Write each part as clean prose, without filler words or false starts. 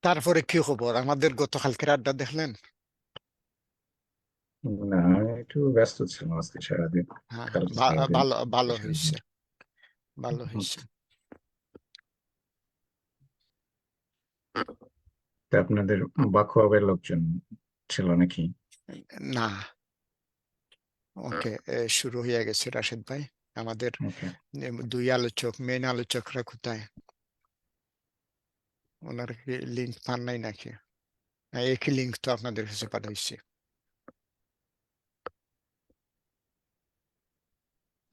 তারপরে কি খবর? আমাদের গতকালকের আড্ডা দেখলেন? না, আমি একটু ব্যস্ত ছিলাম আজকে সারাদিন। হ্যাঁ, কালকে সারাদিন ভালো ভালো সারাদিন। হয়েছে, ভালো হয়েছে। তা আপনাদের বাকোয়াবের লোকজন ছিল নাকি? না, ওকে, শুরু হয়ে গেছে রাশেদ ভাই। আমাদের ওকে। দুই আলোচক, মেন আলোচকরা কোথায়? ওনার কি লিঙ্ক পান নাই নাকি? হ্যাঁ, একই লিঙ্ক তো আপনাদের কাছে পাঠাইছি।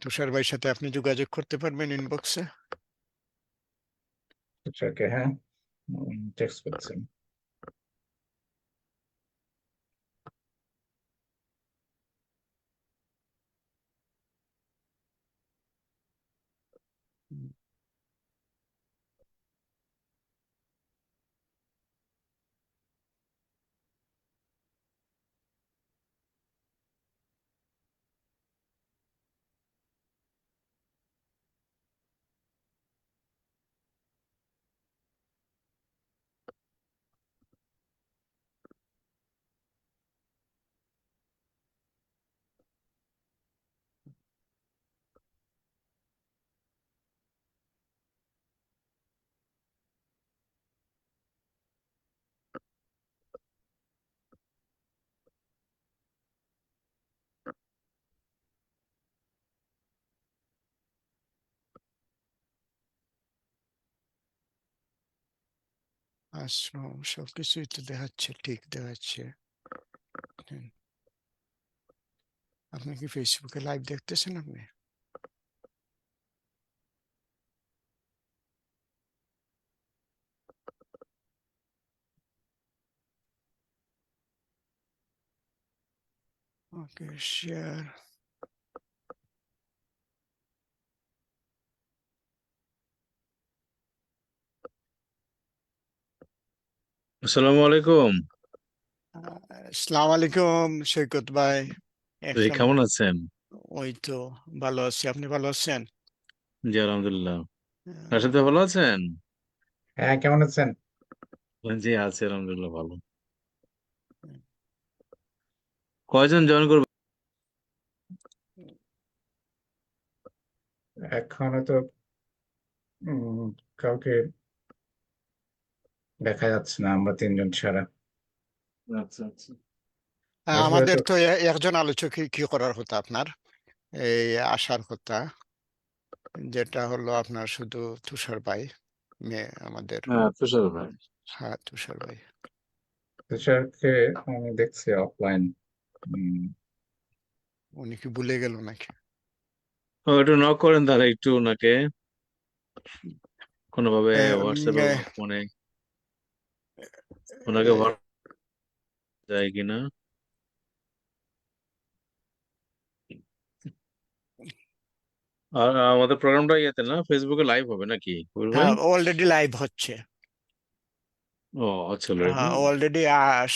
তুষার ভাইয়ের সাথে আপনি যোগাযোগ করতে পারবেন ইনবক্সে। ওকে, হ্যাঁ, টেক্সট করছেন। আশ্রম সবকিছুই তো দেখাচ্ছে, ঠিক দেখাচ্ছে। হুম। আপনি কি ফেসবুকে লাইভ দেখতেছেন আপনি? ওকে, শেয়ার। আসসালামু আলাইকুম। আসসালামু আলাইকুম সৈকত ভাই। এই এখন কেমন আছেন? ওই তো ভালো আছি, আপনি ভালো আছেন? জি আলহামদুলিল্লাহ। রাশেদ আহ, ভাই ভালো আছেন? হ্যাঁ, কেমন আছেন? জি আছি আলহামদুলিল্লাহ ভালো। কয়জন জয়েন করবে? এখনো তো উম, কাউকে দেখা যাচ্ছে না, আমরা তিনজন ছাড়া। আচ্ছা আচ্ছা। আসলে আমাদের তো তো একজন আলোচক কি করার কথা আপনার, এই আসার কথা, যেটা হলো আপনার শুধু তুষার ভাই, মেয়ে আমাদের। হ্যাঁ তুষার ভাই। হ্যাঁ, তুষার ভাই। তুষারকে আমি দেখছি অফলাইন। উনি কি ভুলে গেল নাকি? ও একটু নক করেন তাহলে একটু ওনাকে কোনোভাবে এম, হোয়াটসঅ্যাপে এ, বা ফোনে ওনাকে এ, ভরা যায় কিনা। আর আমাদের প্রোগ্রামটা ইয়েতে না ফেসবুকে লাইভ হবে নাকি কবির ভাই? হ্যাঁ, অলরেডি লাইভ হচ্ছে। ও আচ্ছা অলরেডি। অলরেডি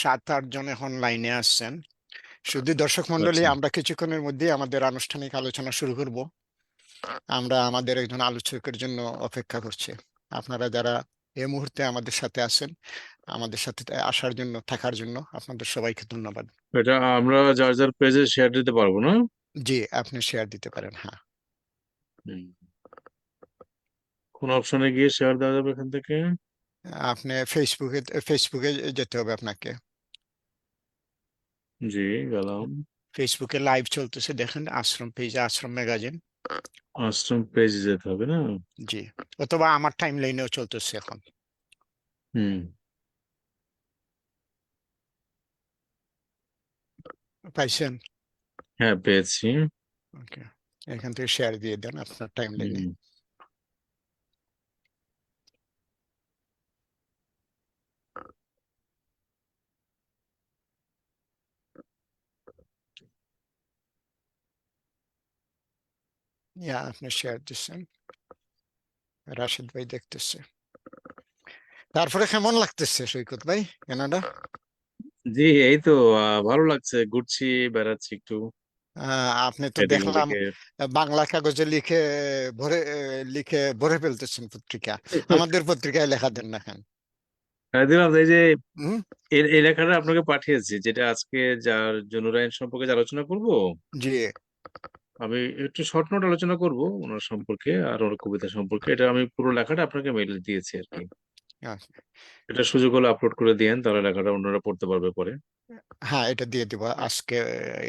7-8 জন এখন লাইনে আসছেন। শুধু দর্শক মন্ডলী, আচ্ছা আমরা কিছুক্ষণের মধ্যে আমাদের আনুষ্ঠানিক আলোচনা শুরু করব। আমরা আমাদের একজন আলোচকের জন্য অপেক্ষা করছি। আপনারা যারা এই মুহূর্তে আমাদের সাথে আছেন, আমাদের সাথে আসার জন্য, থাকার জন্য আপনাদের সবাইকে ধন্যবাদ। এটা আমরা যার যার পেজে শেয়ার দিতে পারবো না? জি, আপনি শেয়ার দিতে পারেন, হ্যাঁ। হুম। কোন অপশনে গিয়ে শেয়ার দেওয়া যাবে এখান থেকে? আপনি ফেসবুকে যেতে হবে আপনাকে। জি গেলাম। ফেসবুকে লাইভ চলতেছে, দেখেন আশ্রম পেজে, আশ্রম ম্যাগাজিন। আশ্রম পেজে যেতে হবে না? জি, অথবা আমার টাইম লাইনেও চলতেছে এখন। হুম। পাইছেন? হ্যাঁ পেয়েছি। ওকে, এখান থেকে শেয়ার দিয়ে দেন আপনার টাইম লাইনে। হুম। ইয়া, আপনি শেয়ার দিচ্ছেন, রাশিদ ভাই দেখতেছে। তারপরে কেমন লাগতেছে সৈকত ভাই, কানাডা? জি এই তো ভালো লাগছে, ঘুরছি, বেড়াচ্ছি একটু আপনি তো এদিক দেখলাম ওদিকে। বাংলা কাগজে লিখে ভরে ফেলতেছেন পত্রিকা। আমাদের পত্রিকায় লেখা দেন না কেন? হ্যাঁ দিলাম, এই যে হুম, এই লেখাটা আপনাকে পাঠিয়েছি, যেটা আজকে যার জনুরাইন সম্পর্কে যে আলোচনা করব, জি। আমি একটু শর্ট নোট আলোচনা করব ওনার সম্পর্কে আর ওর কবিতা সম্পর্কে। এটা আমি পুরো লেখাটা আপনাকে মেইলে দিয়েছি আর কি। আচ্ছা। এটা সুযোগ হলে আপলোড করে দিয়েন, তাহলে লেখাটা অন্যরা পড়তে পারবে পরে। হ্যাঁ, এটা দিয়ে দিব আজকে।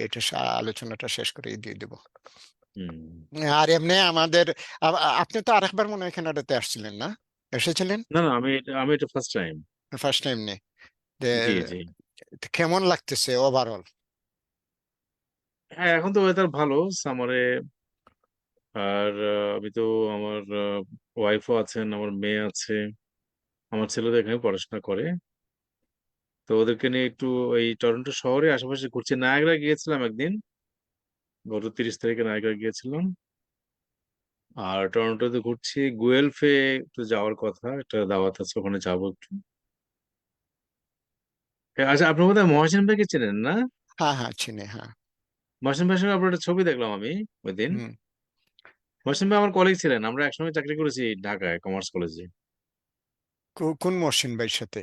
এটা আলোচনাটা শেষ করে দিয়ে দিব। হুম। আর এমনি আমাদের আপনি তো আরেকবার মনে হয় কানাডাতে আসছিলেন না? এসেছিলেন না না, আমি এটা ফার্স্ট টাইম। ফার্স্ট টাইম নেই? জি জি। কেমন লাগতেছে ওভারঅল? হ্যাঁ, এখন তো ওয়েদার ভালো সামারে। আর আমি তো আমার ওয়াইফও আছেন, আমার মেয়ে আছে, আমার ছেলে তো এখানে পড়াশোনা করে। তো ওদেরকে নিয়ে একটু এই টরন্টো শহরে আশেপাশে ঘুরছি। নায়াগ্রা গিয়েছিলাম একদিন, গত 30 তারিখে নায়াগ্রা গিয়েছিলাম। আর টরন্টোতে ঘুরছি, গুয়েলফে একটু যাওয়ার কথা, একটা দাওয়াত আছে, ওখানে যাবো একটু। আচ্ছা, আপনি বোধহয় মহাসিন ভাইকে চেনেন না? হ্যাঁ হ্যাঁ, চিনি, হ্যাঁ। মহাসিন ভাইয়ের সঙ্গে আপনার একটা ছবি দেখলাম আমি ওই দিন। হুম। মহাসিন ভাই আমার কলিগ ছিলেন, আমরা একসঙ্গে চাকরি করেছি ঢাকায় কমার্স কলেজে। কোন মহসিন ভাইয়ের সাথে?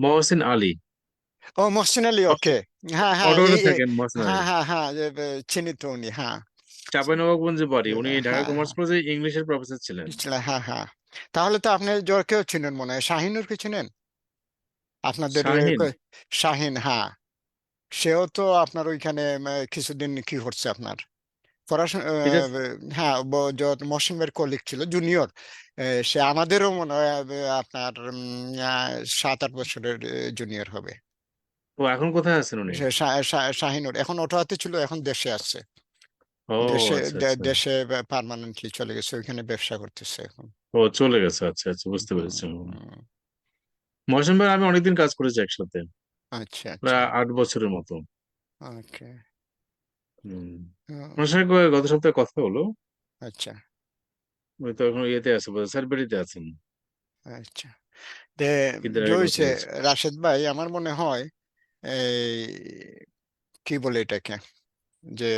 মহসিন আলী। ও, মহসিন আলী, ওকে। হ্যাঁ হ্যাঁ, অটোতে থাকেন মহসিন আলী। হ্যাঁ হ্যাঁ হ্যাঁ, চিনি তো উনি, হ্যাঁ। চাঁপাইনবাবগঞ্জে বাড়ি, উনি ঢাকা হ্যাঁ কমার্স হ্যাঁ, কলেজে ইংলিশের প্রফেসর ছিলেন। হ্যাঁ হ্যাঁ। তাহলে তো আপনি কেউ চিনেন মনে হয়, শাহিনুরকে চিনেন আপনাদের শাহিন। শাহিন, হ্যাঁ। সেও তো আপনার ওইখানে কিছুদিন কি করছে আপনার পড়াশোনা, এটা হ্যাঁ, মহসিন ভাইয়ের কলিগ ছিল, জুনিয়র। সে আমাদেরও মনে হয় আপনার 7-8 বছরের জুনিয়র হবে। ও এখন কোথায় আছেন উনি? সে শাহিনুর এখন অটোয়াতে ছিল, এখন দেশে আছে। ও দেশে আচ্ছা আচ্ছা। দেশে পার্মানেন্টলি চলে গেছে, ওইখানে ব্যবসা করতেছে এখন। ও চলে গেছে, আচ্ছা আচ্ছা, বুঝতে হুম, পেরেছি। হুম। মহসিন ভাই আমি অনেকদিন কাজ করেছি একসাথে, আচ্ছা আচ্ছা, প্রায় 8 বছরের মতো। ওকে। হম। ওনার সঙ্গে গত সপ্তাহে কথা হলো। আচ্ছা উনি তো এখন ইয়েতে আছে, সার্বিয়াতে আছেন। আচ্ছা। তে ঈদের যে আগে কথা হইছে, হয়েছে। রাশেদ ভাই, আমার মনে হয় এই কি বলে এটাকে, যে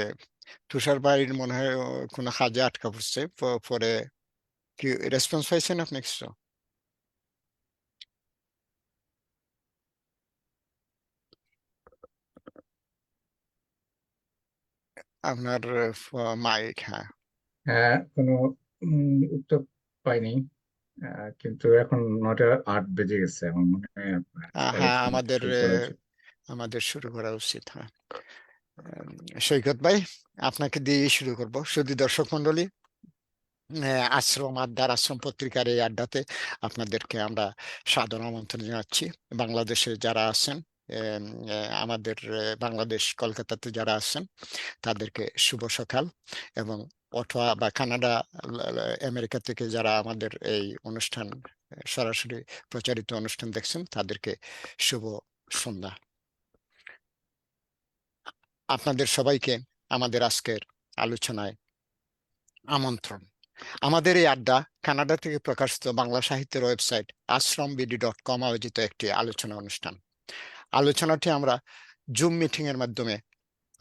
তুষার ভাইয়ের মনে হয় কোনো কাজে আটকা পড়ছে, পরে কি রেসপন্স পাইছেন আপনি কিছু? আপনার মাইক, হ্যাঁ। কোনো উত্তর পাইনি। কিন্তু এখন 9টা 8 বেজে গেছে, আমার মনে হয় হ্যাঁ, এখন আমাদের শুরু করা উচিত। আমাদের শুরু করা উচিত, হ্যাঁ। সৈকত ভাই, আপনাকে দিয়ে শুরু করব। শুধু দর্শক মন্ডলী, আশ্রম আড্ডার আশ্রম পত্রিকার এই আড্ডাতে আপনাদেরকে আমরা সাদর আমন্ত্রণ জানাচ্ছি। বাংলাদেশে যারা আছেন, আমাদের বাংলাদেশ কলকাতাতে যারা আছেন, তাদেরকে শুভ সকাল। এবং অথবা বা কানাডা, আমেরিকা থেকে যারা আমাদের এই অনুষ্ঠান সরাসরি প্রচারিত অনুষ্ঠান দেখছেন, তাদেরকে শুভ সন্ধ্যা। আপনাদের সবাইকে আমাদের আজকের আলোচনায় আমন্ত্রণ। আমাদের এই আড্ডা কানাডা থেকে প্রকাশিত বাংলা সাহিত্যের ওয়েবসাইট ashramBD.com আয়োজিত একটি আলোচনা অনুষ্ঠান। আলোচনাটি আমরা জুম মিটিং এর মাধ্যমে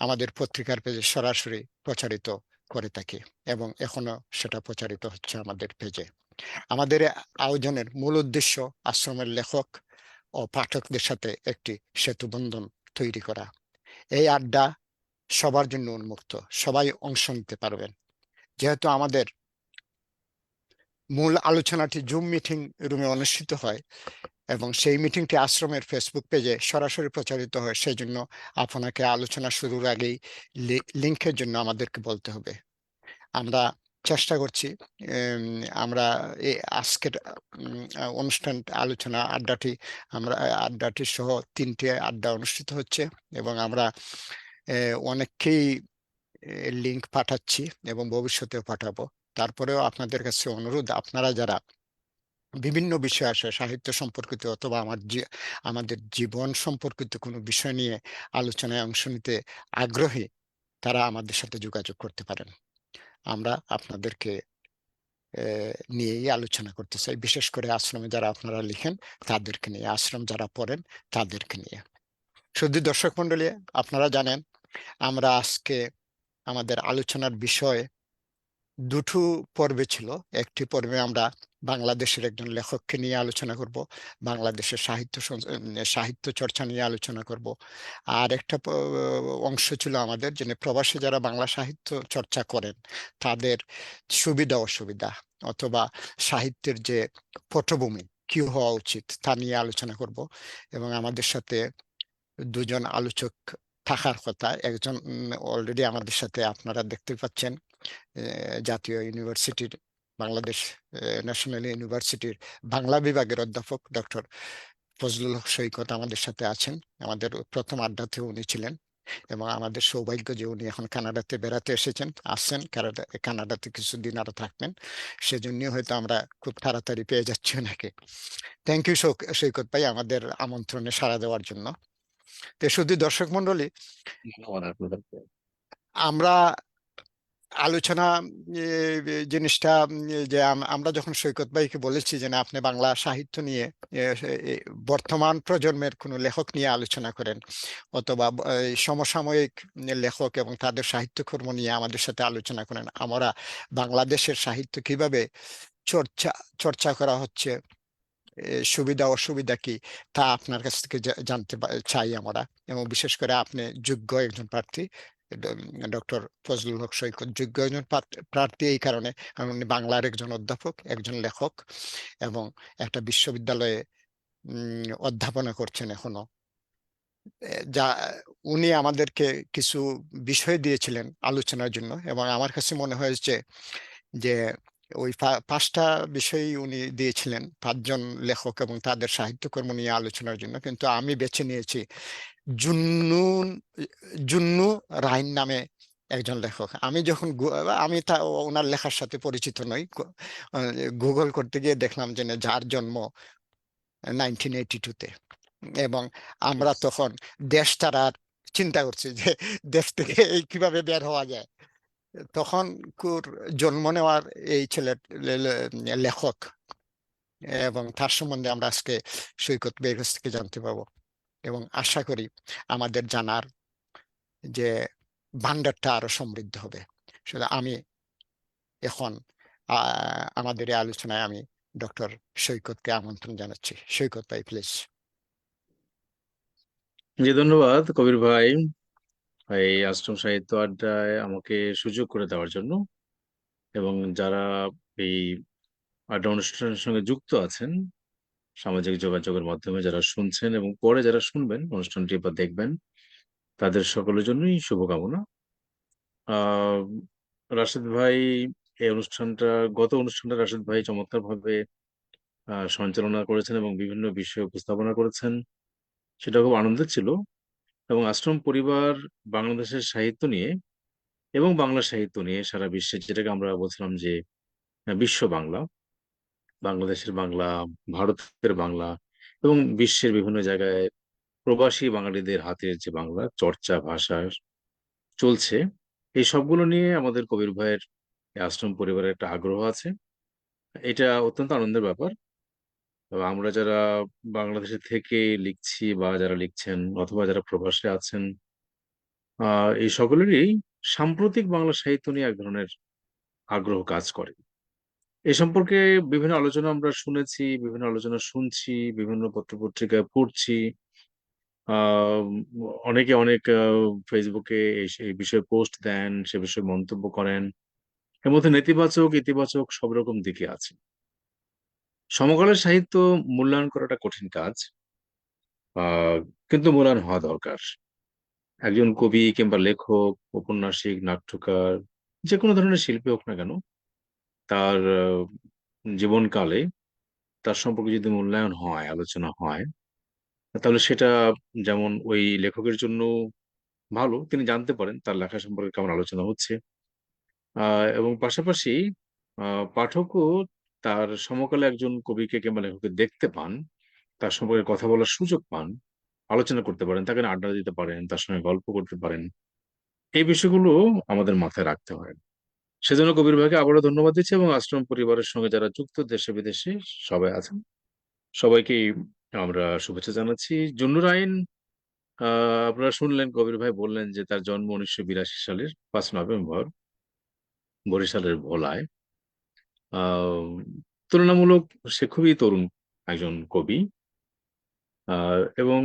আমাদের পত্রিকার পেজে সরাসরি প্রচারিত করে থাকি, এবং এখনো সেটা প্রচারিত হচ্ছে আমাদের পেজে। আমাদের এই আয়োজনের মূল উদ্দেশ্য আশ্রমের লেখক ও পাঠকদের সাথে একটি সেতুবন্ধন তৈরি করা। এই আড্ডা সবার জন্য উন্মুক্ত, সবাই অংশ নিতে পারবেন। যেহেতু আমাদের মূল আলোচনাটি জুম মিটিং রুমে অনুষ্ঠিত হয় এবং সেই মিটিংটি আশ্রমের ফেসবুক পেজে সরাসরি প্রচারিত হয়, সেই জন্য আপনাকে আলোচনা শুরুর আগেই লিংকের জন্য আমাদেরকে বলতে হবে। আমরা চেষ্টা করছি, আমরা এই আজকের অনুষ্ঠান আলোচনা আড্ডাটি, আমরা আড্ডাটি সহ 3টে আড্ডা অনুষ্ঠিত হচ্ছে, এবং আমরা অনেককেই লিংক পাঠাচ্ছি এবং ভবিষ্যতেও পাঠাবো। তারপরেও আপনাদের কাছে অনুরোধ, আপনারা যারা বিভিন্ন বিষয় আসে সাহিত্য সম্পর্কিত অথবা আমাদের জীবন সম্পর্কিত কোনো বিষয় নিয়ে আলোচনায় অংশ নিতে আগ্রহী, তারা আমাদের সাথে যোগাযোগ করতে পারেন। আমরা আপনাদেরকে নিয়েই আলোচনা করতে চাই, বিশেষ করে আশ্রমে যারা আপনারা লিখেন তাদেরকে নিয়ে, আশ্রম যারা পড়েন তাদেরকে নিয়ে। শুধু দর্শক মন্ডলী, আপনারা জানেন আমরা আজকে আমাদের আলোচনার বিষয় দুটো পর্বে ছিল। একটি পর্বে আমরা বাংলাদেশের একজন লেখককে নিয়ে আলোচনা করব, বাংলাদেশের সাহিত্য চর্চা নিয়ে আলোচনা করব। আর একটা অংশ ছিল আমাদের, যে প্রবাসী যারা বাংলা সাহিত্য চর্চা করেন তাদের সুবিধা অসুবিধা অথবা সাহিত্যের যে পটভূমি কি হওয়া উচিত তা নিয়ে আলোচনা করব। এবং আমাদের সাথে দুজন আলোচক থাকার কথা। একজন অলরেডি আমাদের সাথে, আপনারা দেখতে পাচ্ছেন, জাতীয় ইউনিভার্সিটির, বাংলাদেশ ন্যাশনাল ইউনিভার্সিটির বাংলা বিভাগের অধ্যাপক ডক্টর ফজলুল হক সৈকত আমাদের সাথে আছেন। আমাদের প্রথম আড্ডাতেও উনি ছিলেন, এবং আমাদের সৌভাগ্য যে উনি এখন কানাডাতে বেড়াতে আসছেন। কানাডাতে কিছুদিন আরো থাকবেন, সেজন্য হয়তো আমরা খুব তাড়াতাড়ি পেয়ে যাচ্ছি ওনাকে। থ্যাংক ইউ সৈকত ভাই আমাদের আমন্ত্রণে সাড়া দেওয়ার জন্য। তো শুধু দর্শক মন্ডলী, ধন্যবাদ আপনাদেরকে। আমরা আলোচনা জিনিসটা যে আমরা যখন সৈকত ভাইকে বলেছি যে না, আপনি বাংলা সাহিত্য নিয়ে এ, এ, বর্তমান প্রজন্মের কোনো লেখক নিয়ে আলোচনা করেন, অথবা সমসাময়িক লেখক এবং তাদের সাহিত্যকর্ম নিয়ে আমাদের সাথে আলোচনা করেন, আমরা বাংলাদেশের সাহিত্য কিভাবে চর্চা চর্চা করা হচ্ছে, সুবিধা অসুবিধা কি, তা আপনার কাছ থেকে জানতে চাই আমরা। এবং বিশেষ করে আপনি যোগ্য একজন প্রার্থী, ডক্টর ফজলুল হক সৈকত যোগ্য একজন প্রার্থী এই কারণে, কারণ উনি বাংলার একজন অধ্যাপক, একজন লেখক, এবং একটা বিশ্ববিদ্যালয়ে অধ্যাপনা করছেন এখনো। যা উনি আমাদেরকে কিছু বিষয় দিয়েছিলেন আলোচনার জন্য, এবং আমার কাছে মনে হয়েছে যে ওই পাঁচটা বিষয় উনি দিয়েছিলেন পাঁচজন লেখক এবং তাদের সাহিত্যকর্ম নিয়ে আলোচনার জন্য, কিন্তু আমি বেছে নিয়েছি জুন্নুন জুন্নু রাইন নামে একজন লেখক। আমি যখন আমি ওনার লেখার সাথে পরিচিত নই, গুগল করতে গিয়ে দেখলাম যে না, যার জন্ম 1982-তে, এবং আমরা তখন দেশ ছাড়ার চিন্তা করছি যে দেশ থেকে এই কিভাবে বের হওয়া যায়। তখন জন্ম নেওয়ার এই ছেলে লেখক, এবং তার সম্বন্ধে আমরা আজকে সৈকত ভাইয়ের কাছ থেকে জানতে পাবো, এবং আশা করি আমাদের জানার যে ভান্ডারটা আরো সমৃদ্ধ হবে। শুধু আমি এখন আমাদের এই আলোচনায় আমি ডক্টর সৈকতকে আমন্ত্রণ জানাচ্ছি। সৈকত ভাই, প্লিজ। জি, ধন্যবাদ কবির ভাই, এই আশ্রম সাহিত্য আড্ডায় আমাকে সুযোগ করে দেওয়ার জন্য। এবং যারা এই আড্ডা অনুষ্ঠানের সঙ্গে যুক্ত আছেন, সামাজিক যোগাযোগের মাধ্যমে যারা শুনছেন এবং পরে যারা শুনবেন অনুষ্ঠানটি বা দেখবেন, তাদের সকলের জন্যই শুভকামনা। আহ রাশেদ ভাই, এই অনুষ্ঠানটা, গত অনুষ্ঠানটা রাশেদ ভাই চমৎকার ভাবে সঞ্চালনা করেছেন এবং বিভিন্ন বিষয় উপস্থাপনা করেছেন, সেটা খুব আনন্দের ছিল। এবং আশ্রম পরিবার বাংলাদেশের সাহিত্য নিয়ে এবং বাংলা সাহিত্য নিয়ে সারা বিশ্বে, যেটাকে আমরা বলছিলাম যে বিশ্ব বাংলা, বাংলাদেশের বাংলা, ভারতের বাংলা এবং বিশ্বের বিভিন্ন জায়গায় প্রবাসী বাঙালিদের হাতের যে বাংলা চর্চা ভাষা চলছে, এই সবগুলো নিয়ে আমাদের কবির ভাইয়ের এই আশ্রম পরিবারের একটা আগ্রহ আছে। এটা অত্যন্ত আনন্দের ব্যাপার। তবে আমরা যারা বাংলাদেশে থেকে লিখছি বা যারা লিখছেন অথবা যারা প্রবাসে আছেন, এই সকলেরই সাম্প্রতিক বাংলা সাহিত্য নিয়ে এক ধরনের আগ্রহ কাজ করে। এ সম্পর্কে বিভিন্ন আলোচনা আমরা শুনেছি, বিভিন্ন আলোচনা শুনছি, বিভিন্ন পত্রপত্রিকায় পড়ছি। আহ অনেকে অনেক ফেসবুকে এই বিষয়ে পোস্ট দেন, সে বিষয়ে মন্তব্য করেন। এর মধ্যে নেতিবাচক ইতিবাচক সব রকম দিকে আছে। সমকালের সাহিত্য মূল্যায়ন করাটা কঠিন কাজ, আহ কিন্তু মূল্যায়ন হওয়া দরকার। একজন কবি কিংবা লেখক, ঔপন্যাসিক, নাট্যকার, যে কোনো ধরনের শিল্পী হোক না কেন, তার জীবনকালে তার সম্পর্কে যদি মূল্যায়ন হয়, আলোচনা হয়, তাহলে সেটা যেমন ওই লেখকের জন্য ভালো, তিনি জানতে পারেন তার লেখা সম্পর্কে কেমন আলোচনা হচ্ছে, এবং পাশাপাশি পাঠকও তার সমকালে একজন কবিকে কিংবা লেখককে দেখতে পান, তার সম্পর্কে কথা বলার সুযোগ পান, আলোচনা করতে পারেন, তাকে নিয়ে আড্ডা দিতে পারেন, তার সঙ্গে গল্প করতে পারেন। এই বিষয়গুলো আমাদের মাথায় রাখতে হয়। সেজন্য কবির ভাইকে আবারও ধন্যবাদ দিচ্ছি, এবং আশ্রম পরিবারের সঙ্গে যারা যুক্ত দেশে বিদেশে সবাই আছেন, সবাইকেই আমরা শুভেচ্ছা জানাচ্ছি। জুন্নুর আইন, আপনারা শুনলেন কবির ভাই বললেন যে তার জন্ম 1982 সালের 5 নভেম্বর বরিশালের ভোলায়। আহ তুলনামূলক সে খুবই তরুণ একজন কবি। এবং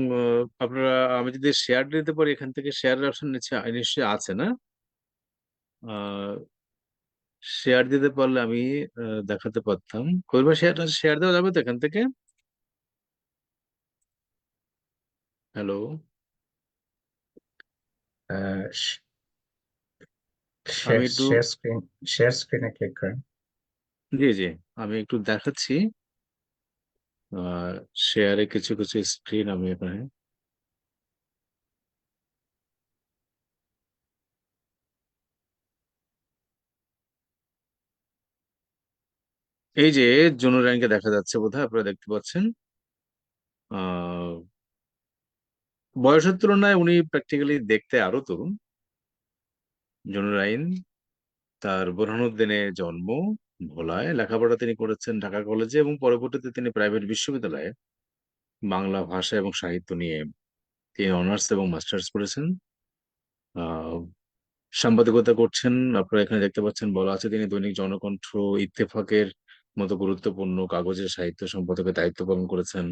আপনারা, আমি যদি শেয়ার দিতে পারি, এখান থেকে শেয়ারের অপশন নিশ্চয়ই আছে না? শেয়ার দিতে পারলে আমি দেখাতে পারতাম। কবির শেয়ার শেয়ার দেওয়া যাবে তো এখান থেকে? হ্যালো? আমি শেয়ার একটু, শেয়ার স্ক্রিনে ক্লিক করেন। জি জি, আমি একটু দেখাচ্ছি। শেয়ারে কিছু কিছু স্ক্রিন আমি এখানে, এই যে জুনুর রাইনকে দেখা যাচ্ছে বোধহয়, আপনারা দেখতে পাচ্ছেন। আহ বয়সের তুলনায় উনি প্র্যাকটিক্যালি দেখতে আরো তরুণ। জুনুর রাইন, তার বোরহানুদ্দিনে জন্ম, ভোলায় লেখাপড়া তিনি করেছেন ঢাকা কলেজে, এবং পরবর্তীতে তিনি প্রাইভেট বিশ্ববিদ্যালয়ে বাংলা ভাষা এবং সাহিত্য নিয়ে তিনি অনার্স এবং মাস্টার্স করেছেন। আহ সাংবাদিকতা করছেন, আপনারা এখানে দেখতে পাচ্ছেন বলা আছে তিনি দৈনিক জনকণ্ঠ, ইত্তেফাকের মতো গুরুত্বপূর্ণ কাগজের সাহিত্য সম্পাদকের দায়িত্ব পালন করেছেন,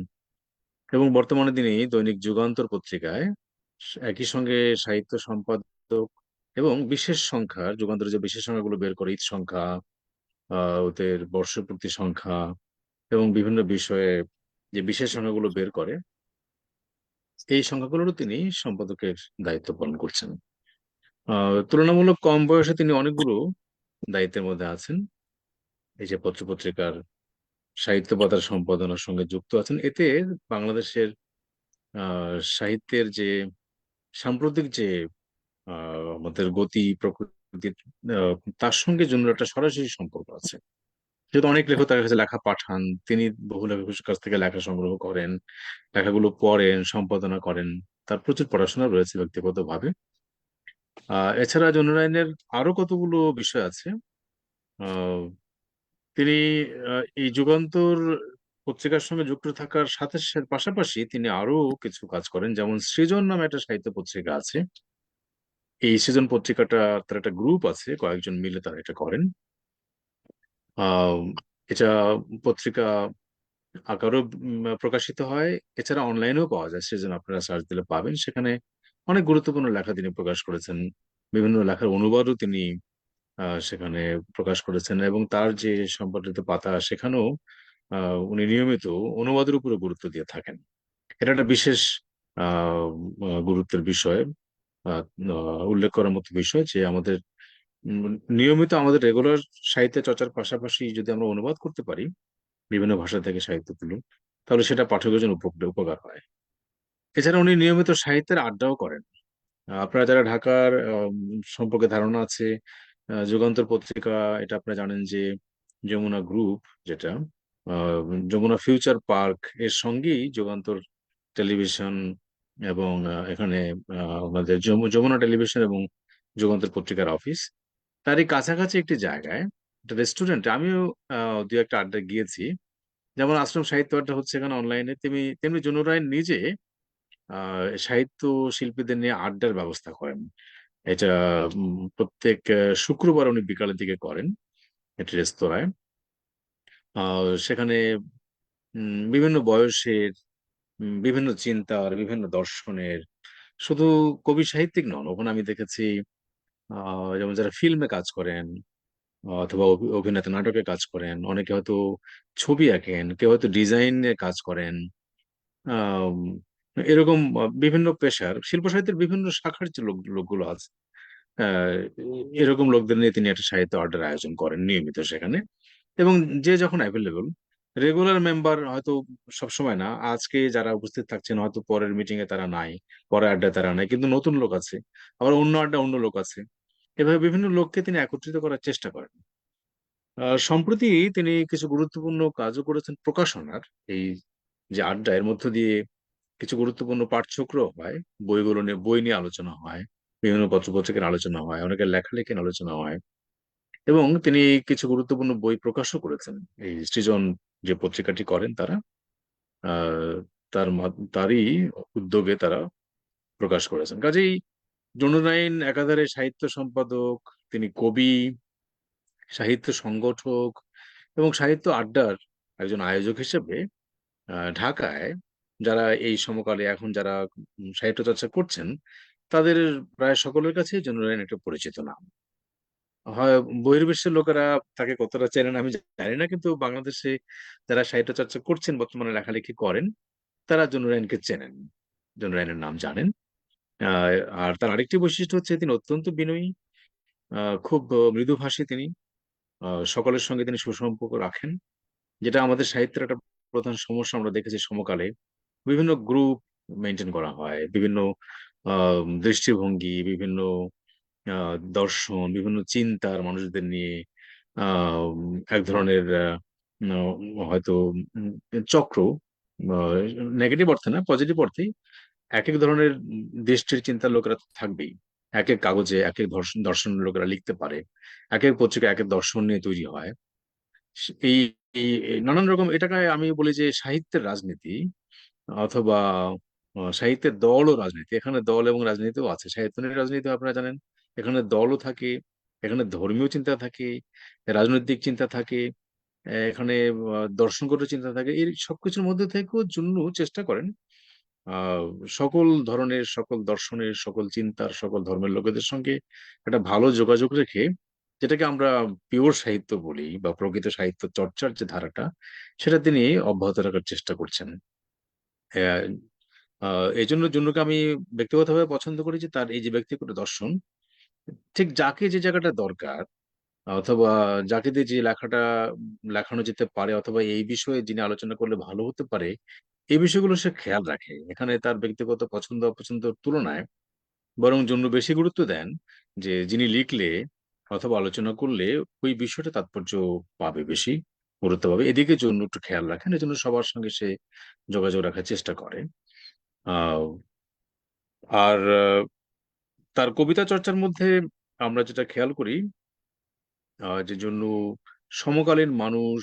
এবং বর্তমানে তিনি দৈনিক যুগান্তর পত্রিকায় একই সঙ্গে সাহিত্য সম্পাদক এবং বিশেষ সংখ্যার, যুগান্তরের যে বিশেষ সংখ্যাগুলো বের করে, ঈদ সংখ্যা, ওদের বর্ষপূর্তি সংখ্যা এবং বিভিন্ন বিষয়ে যে বিশেষ সংখ্যাগুলো বের করে, এই সংখ্যাগুলোরও তিনি সম্পাদকের দায়িত্ব পালন করছেন। তুলনামূলক কম বয়সে তিনি অনেকগুলো দায়িত্বের মধ্যে আছেন। এই যে পত্রপত্রিকার সাহিত্য পাতার সম্পাদনার সঙ্গে যুক্ত আছেন, এতে বাংলাদেশের সাহিত্যের যে সাম্প্রতিক যে আমাদের গতি প্রকৃতি, আহ, তার সঙ্গে জন্য একটা সরাসরি সম্পর্ক আছে। যেহেতু অনেক লেখক তার কাছে লেখা পাঠান, তিনি বহু লেখকের কাছ থেকে লেখা সংগ্রহ করেন, লেখাগুলো পড়েন, সম্পাদনা করেন, তার প্রচুর পড়াশোনা রয়েছে ব্যক্তিগতভাবে। এছাড়া জনুরাইনের আরো কতগুলো বিষয় আছে। আহ, তিনি এই যুগান্তর পত্রিকার সঙ্গে যুক্ত থাকার সাথে সাথে পাশাপাশি তিনি আরো কিছু কাজ করেন, যেমন সৃজন নামে একটা সাহিত্য পত্রিকা আছে। এই সৃজন পত্রিকাটা, তার একটা গ্রুপ আছে, কয়েকজন মিলে তারা এটা করেন। আহ এটা পত্রিকা আকারও প্রকাশিত হয়, এছাড়া অনলাইনেও পাওয়া যায়, সেজন্য আপনারা সার্চ দিলে পাবেন। সেখানে অনেক গুরুত্বপূর্ণ লেখা তিনি প্রকাশ করেছেন, বিভিন্ন লেখার অনুবাদও তিনি সেখানে প্রকাশ করেছেন, এবং তার যে সম্পাদিত পাতা, সেখানেও উনি নিয়মিত অনুবাদের উপরে গুরুত্ব দিয়ে থাকেন। এটা একটা বিশেষ আহ গুরুত্বের বিষয়, আহ, উল্লেখ করার মতো বিষয় যে আমাদের নিয়মিত আমাদের রেগুলার সাহিত্য চর্চার পাশাপাশি যদি আমরা অনুবাদ করতে পারি বিভিন্ন ভাষা থেকে সাহিত্যগুলো, তাহলে সেটা পাঠকের জন্য উপকার হয়। এছাড়া উনি নিয়মিত সাহিত্যের আড্ডাও করেন। আপনারা যারা ঢাকার সম্পর্কে ধারণা আছে, যুগান্তর পত্রিকা, এটা আপনারা জানেন যে যমুনা গ্রুপ, যেটা আহ, যমুনা ফিউচার পার্ক এর সঙ্গেই যুগান্তর টেলিভিশন, এবং এখানে আমাদের যমুনা টেলিভিশন এবং যুগান্তর পত্রিকার অফিস, তারই কাছাকাছি একটি জায়গায় একটা রেস্টুরেন্টে আমিও দু একটা আড্ডা গিয়েছি। যেমন আশ্রম সাহিত্য আড্ডা হচ্ছে এখানে অনলাইনে, তেমনি তেমনি জনুরায়ন নিজে সাহিত্য শিল্পীদের নিয়ে আড্ডার ব্যবস্থা করেন। এটা প্রত্যেক শুক্রবার উনি বিকালের দিকে করেন একটি রেস্তোরাঁয়। সেখানে বিভিন্ন বয়সের, বিভিন্ন চিন্তার, বিভিন্ন দর্শনের, শুধু কবি সাহিত্যিক নন, ওখানে আমি দেখেছি যেমন যারা ফিল্মে কাজ করেন, অথবা অভিনেতা নাটকে কাজ করেন, অনেকে হয়তো ছবি আঁকেন, কেউ হয়তো ডিজাইনে কাজ করেন। আম, এরকম বিভিন্ন পেশার, শিল্প সাহিত্যের বিভিন্ন শাখার যে লোকগুলো আছে, আহ, এরকম লোকদের নিয়ে তিনি একটা সাহিত্য আড্ডার আয়োজন করেন নিয়মিত সেখানে। এবং যে যখন অ্যাভেলেবল, রেগুলার মেম্বার হয়তো সবসময় না, আজকে যারা উপস্থিত থাকছেন হয়তো পরের মিটিং এ তারা নাই, পরের আড্ডায় তারা নাই, কিন্তু নতুন লোক আছে, আবার অন্য আড্ডা অন্য লোক আছে। এভাবে বিভিন্ন লোককে তিনি একত্রিত করার চেষ্টা করেন। সম্প্রতি তিনি কিছু গুরুত্বপূর্ণ কাজও করেছেন প্রকাশনার। এই যে আড্ডা, এর মধ্য দিয়ে কিছু গুরুত্বপূর্ণ পাঠচক্র হয়, বইগুলো নিয়ে, বই নিয়ে আলোচনা হয়, বিভিন্ন পত্রপত্রিকার আলোচনা হয়, অনেকের লেখালেখি নিয়ে আলোচনা হয়, এবং তিনি কিছু গুরুত্বপূর্ণ বই প্রকাশও করেছেন। এই সৃজন যে পত্রিকাটি করেন তারা, আহ তারই উদ্যোগে তারা প্রকাশ করেছেন। কাজেই জনুরাইন একাধারে সাহিত্য সম্পাদক, তিনি কবি, সাহিত্য সংগঠক, এবং সাহিত্য আড্ডার একজন আয়োজক হিসেবে ঢাকায় যারা এই সমকালে এখন যারা সাহিত্য চর্চা করছেন, তাদের প্রায় সকলের কাছে জেনুইন একটা পরিচিত নাম। হয় বহির্বিশ্বের লোকেরা তাকে কতটা চেনেন আমি জানি না, কিন্তু বাংলাদেশে যারা সাহিত্য চর্চা করছেন, বর্তমানে লেখালেখি করেন, তারা জনুরাইনকে চেনেন, জনুরাইনের নাম জানেন। আহ, আর তার আরেকটি বৈশিষ্ট্য হচ্ছে তিনি অত্যন্ত বিনয়ী, খুব মৃদুভাষী তিনি, সকলের সঙ্গে তিনি সুসম্পর্ক রাখেন, যেটা আমাদের সাহিত্যের একটা প্রধান সমস্যা আমরা দেখেছি সমকালে। বিভিন্ন গ্রুপ মেনটেন করা হয়, বিভিন্ন দৃষ্টিভঙ্গি, বিভিন্ন দর্শন, বিভিন্ন চিন্তার মানুষদের নিয়ে আহ এক ধরনের হয়তো উম, চক্র, নেগেটিভ অর্থে না, পজিটিভ অর্থেই এক এক ধরনের দৃষ্টির চিন্তার লোকেরা তো থাকবেই। এক এক কাগজে এক এক দর্শন দর্শনের লোকেরা লিখতে পারে, এক এক পত্রিকা এক এক দর্শন নিয়ে তৈরি হয়। এই এই নানান রকম, এটাকে আমি বলি যে সাহিত্যের রাজনীতি, অথবা সাহিত্যের দল ও রাজনীতি। এখানে দল এবং রাজনীতিও আছে, সাহিত্য নিয়ে রাজনীতি আপনারা জানেন। এখানে দলও থাকে, এখানে ধর্মীয় চিন্তা থাকে, রাজনৈতিক চিন্তা থাকে, এখানে দর্শনগত চিন্তা থাকে। এই সবকিছুর মধ্যে থেকেও জন্য চেষ্টা করেন আহ সকল ধরনের, সকল দর্শনের, সকল চিন্তার, সকল ধর্মের লোকেদের সঙ্গে একটা ভালো যোগাযোগ রেখে, যেটাকে আমরা পিওর সাহিত্য বলি বা প্রকৃত সাহিত্য চর্চার যে ধারাটা, সেটা তিনি অব্যাহত রাখার চেষ্টা করছেন। আহ, এই জন্য জন্যকে আমি ব্যক্তিগতভাবে পছন্দ করি যে তার এই যে ব্যক্তিগত দর্শন, ঠিক যাকে যে জায়গাটা দরকার, অথবা যাকে দিয়ে যে লেখাটা লেখানো যেতে পারে, অথবা এই বিষয়ে যিনি আলোচনা করলে ভালো হতে পারে, এই বিষয়গুলো সে খেয়াল রাখে। এখানে তার ব্যক্তিগত পছন্দ অপছন্দের তুলনায় বরং জন্য বেশি গুরুত্ব দেন যে যিনি লিখলে অথবা আলোচনা করলে ওই বিষয়টা তাৎপর্য পাবে, বেশি গুরুত্ব পাবে, এদিকে জন্য একটু খেয়াল রাখেন। এজন্য সবার সঙ্গে সে যোগাযোগ রাখার চেষ্টা করে। আহ আর তার কবিতা চর্চার মধ্যে আমরা যেটা খেয়াল করি, যে জন্য সমকালীন মানুষ,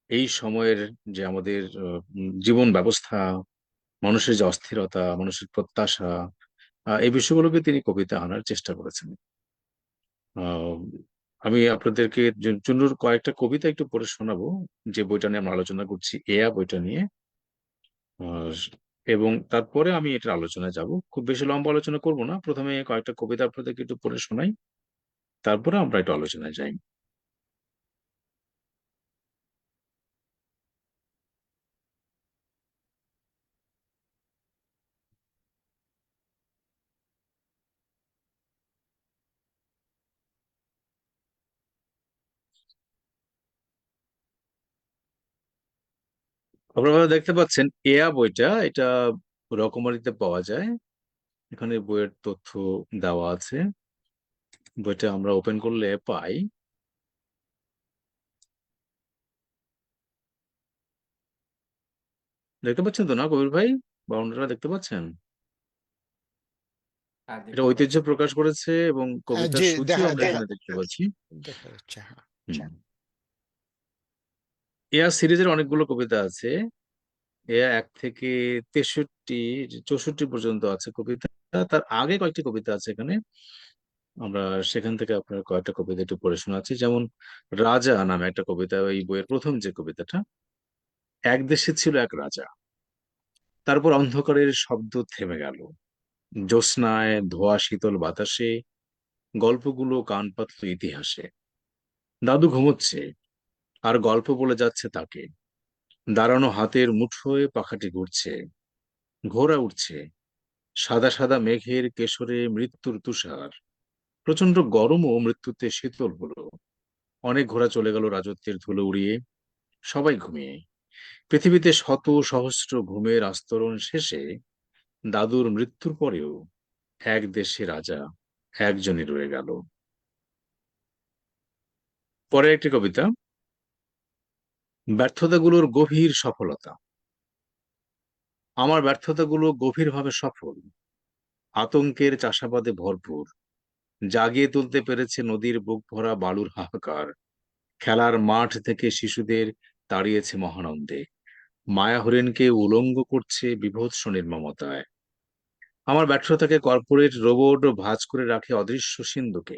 এই সময়ের যে আমাদের জীবন ব্যবস্থা, মানুষের যে অস্থিরতা, মানুষের প্রত্যাশা, এই বিষয়গুলোকে তিনি কবিতা আনার চেষ্টা করেছেন। আহ, আমি আপনাদেরকে চুন্নুর কয়েকটা কবিতা একটু পড়ে শোনাবো, যে বইটা নিয়ে আমরা আলোচনা করছি, এয়া বইটা নিয়ে। আহ, এবং তারপরে আমি এটার আলোচনায় যাব। খুব বেশি লম্বা আলোচনা করব না, প্রথমে কয়েকটা কবিতা আপনাদেরকে একটু পড়ে শোনাই, তারপরে আমরা একটু আলোচনায় যাই। আপনারা দেখতে পাচ্ছেন এয়া বইটা, এটা রকমারিতে পাওয়া যায়। এখানে বইয়ের তথ্য দেওয়া আছে। বইটা আমরা ওপেন করলে পাই। দেখতে পাচ্ছেন তো না কবির ভাই? বা অন্যরা দেখতে পাচ্ছেন? হ্যাঁ, এটা দেখতে ঐতিহ্য পাচ্ছি। প্রকাশ করেছে এবং কবিতার জি, সূচিও দেখা আমরা দেখা এখানে দেখতে পাচ্ছি। দেখা যাচ্ছে, হ্যাঁ। হুম। এয়া সিরিজের অনেকগুলো কবিতা আছে। এয়া 1 থেকে 63, 64 পর্যন্ত আছে কবিতা। তার আগে কয়েকটি কবিতা আছে এখানে, আমরা সেখান থেকে আপনার কয়েকটা কবিতা একটু পড়ে শোনাচ্ছি। যেমন রাজা নামে একটা কবিতা, এই বইয়ের প্রথম যে কবিতাটা। এক দেশে ছিল এক রাজা, তারপর অন্ধকারের শব্দ থেমে গেল, জ্যোৎস্নায় ধোয়া শীতল বাতাসে গল্পগুলো কান পাতল ইতিহাসে। দাদু ঘুমোচ্ছে আর গল্প বলে যাচ্ছে তাকে, দাঁড়ানো হাতের মুঠোয় পাখাটি ঘুরছে, ঘোড়া উঠছে, সাদা সাদা মেঘের কেশরে মৃত্যুর তুষার, প্রচন্ড গরমও মৃত্যুতে শীতল হলো। অনেক ঘোড়া চলে গেল রাজত্বের ধুলো উড়িয়ে, সবাই ঘুমিয়ে। পৃথিবীতে শত সহস্র ঘুমের আস্তরণ শেষে দাদুর মৃত্যুর পরেও এক দেশে রাজা একজনই রয়ে গেল। পরে একটি কবিতা, ব্যর্থতাগুলোর গভীর সফলতা। আমার ব্যর্থতাগুলো গভীরভাবে সফল, আতঙ্কের চাষাবাদে ভরপুর, জাগিয়ে তুলতে পেরেছে নদীর বুক ভরা বালুর হাহাকার, খেলার মাঠ থেকে শিশুদের তাড়িয়েছে মহানন্দে, মায়া হরিণকে উলঙ্গ করছে বীভৎস নির্মমতায়। আমার ব্যর্থতাকে কর্পোরেট রোবট ভাঁজ করে রাখে অদৃশ্য সিন্ধুকে,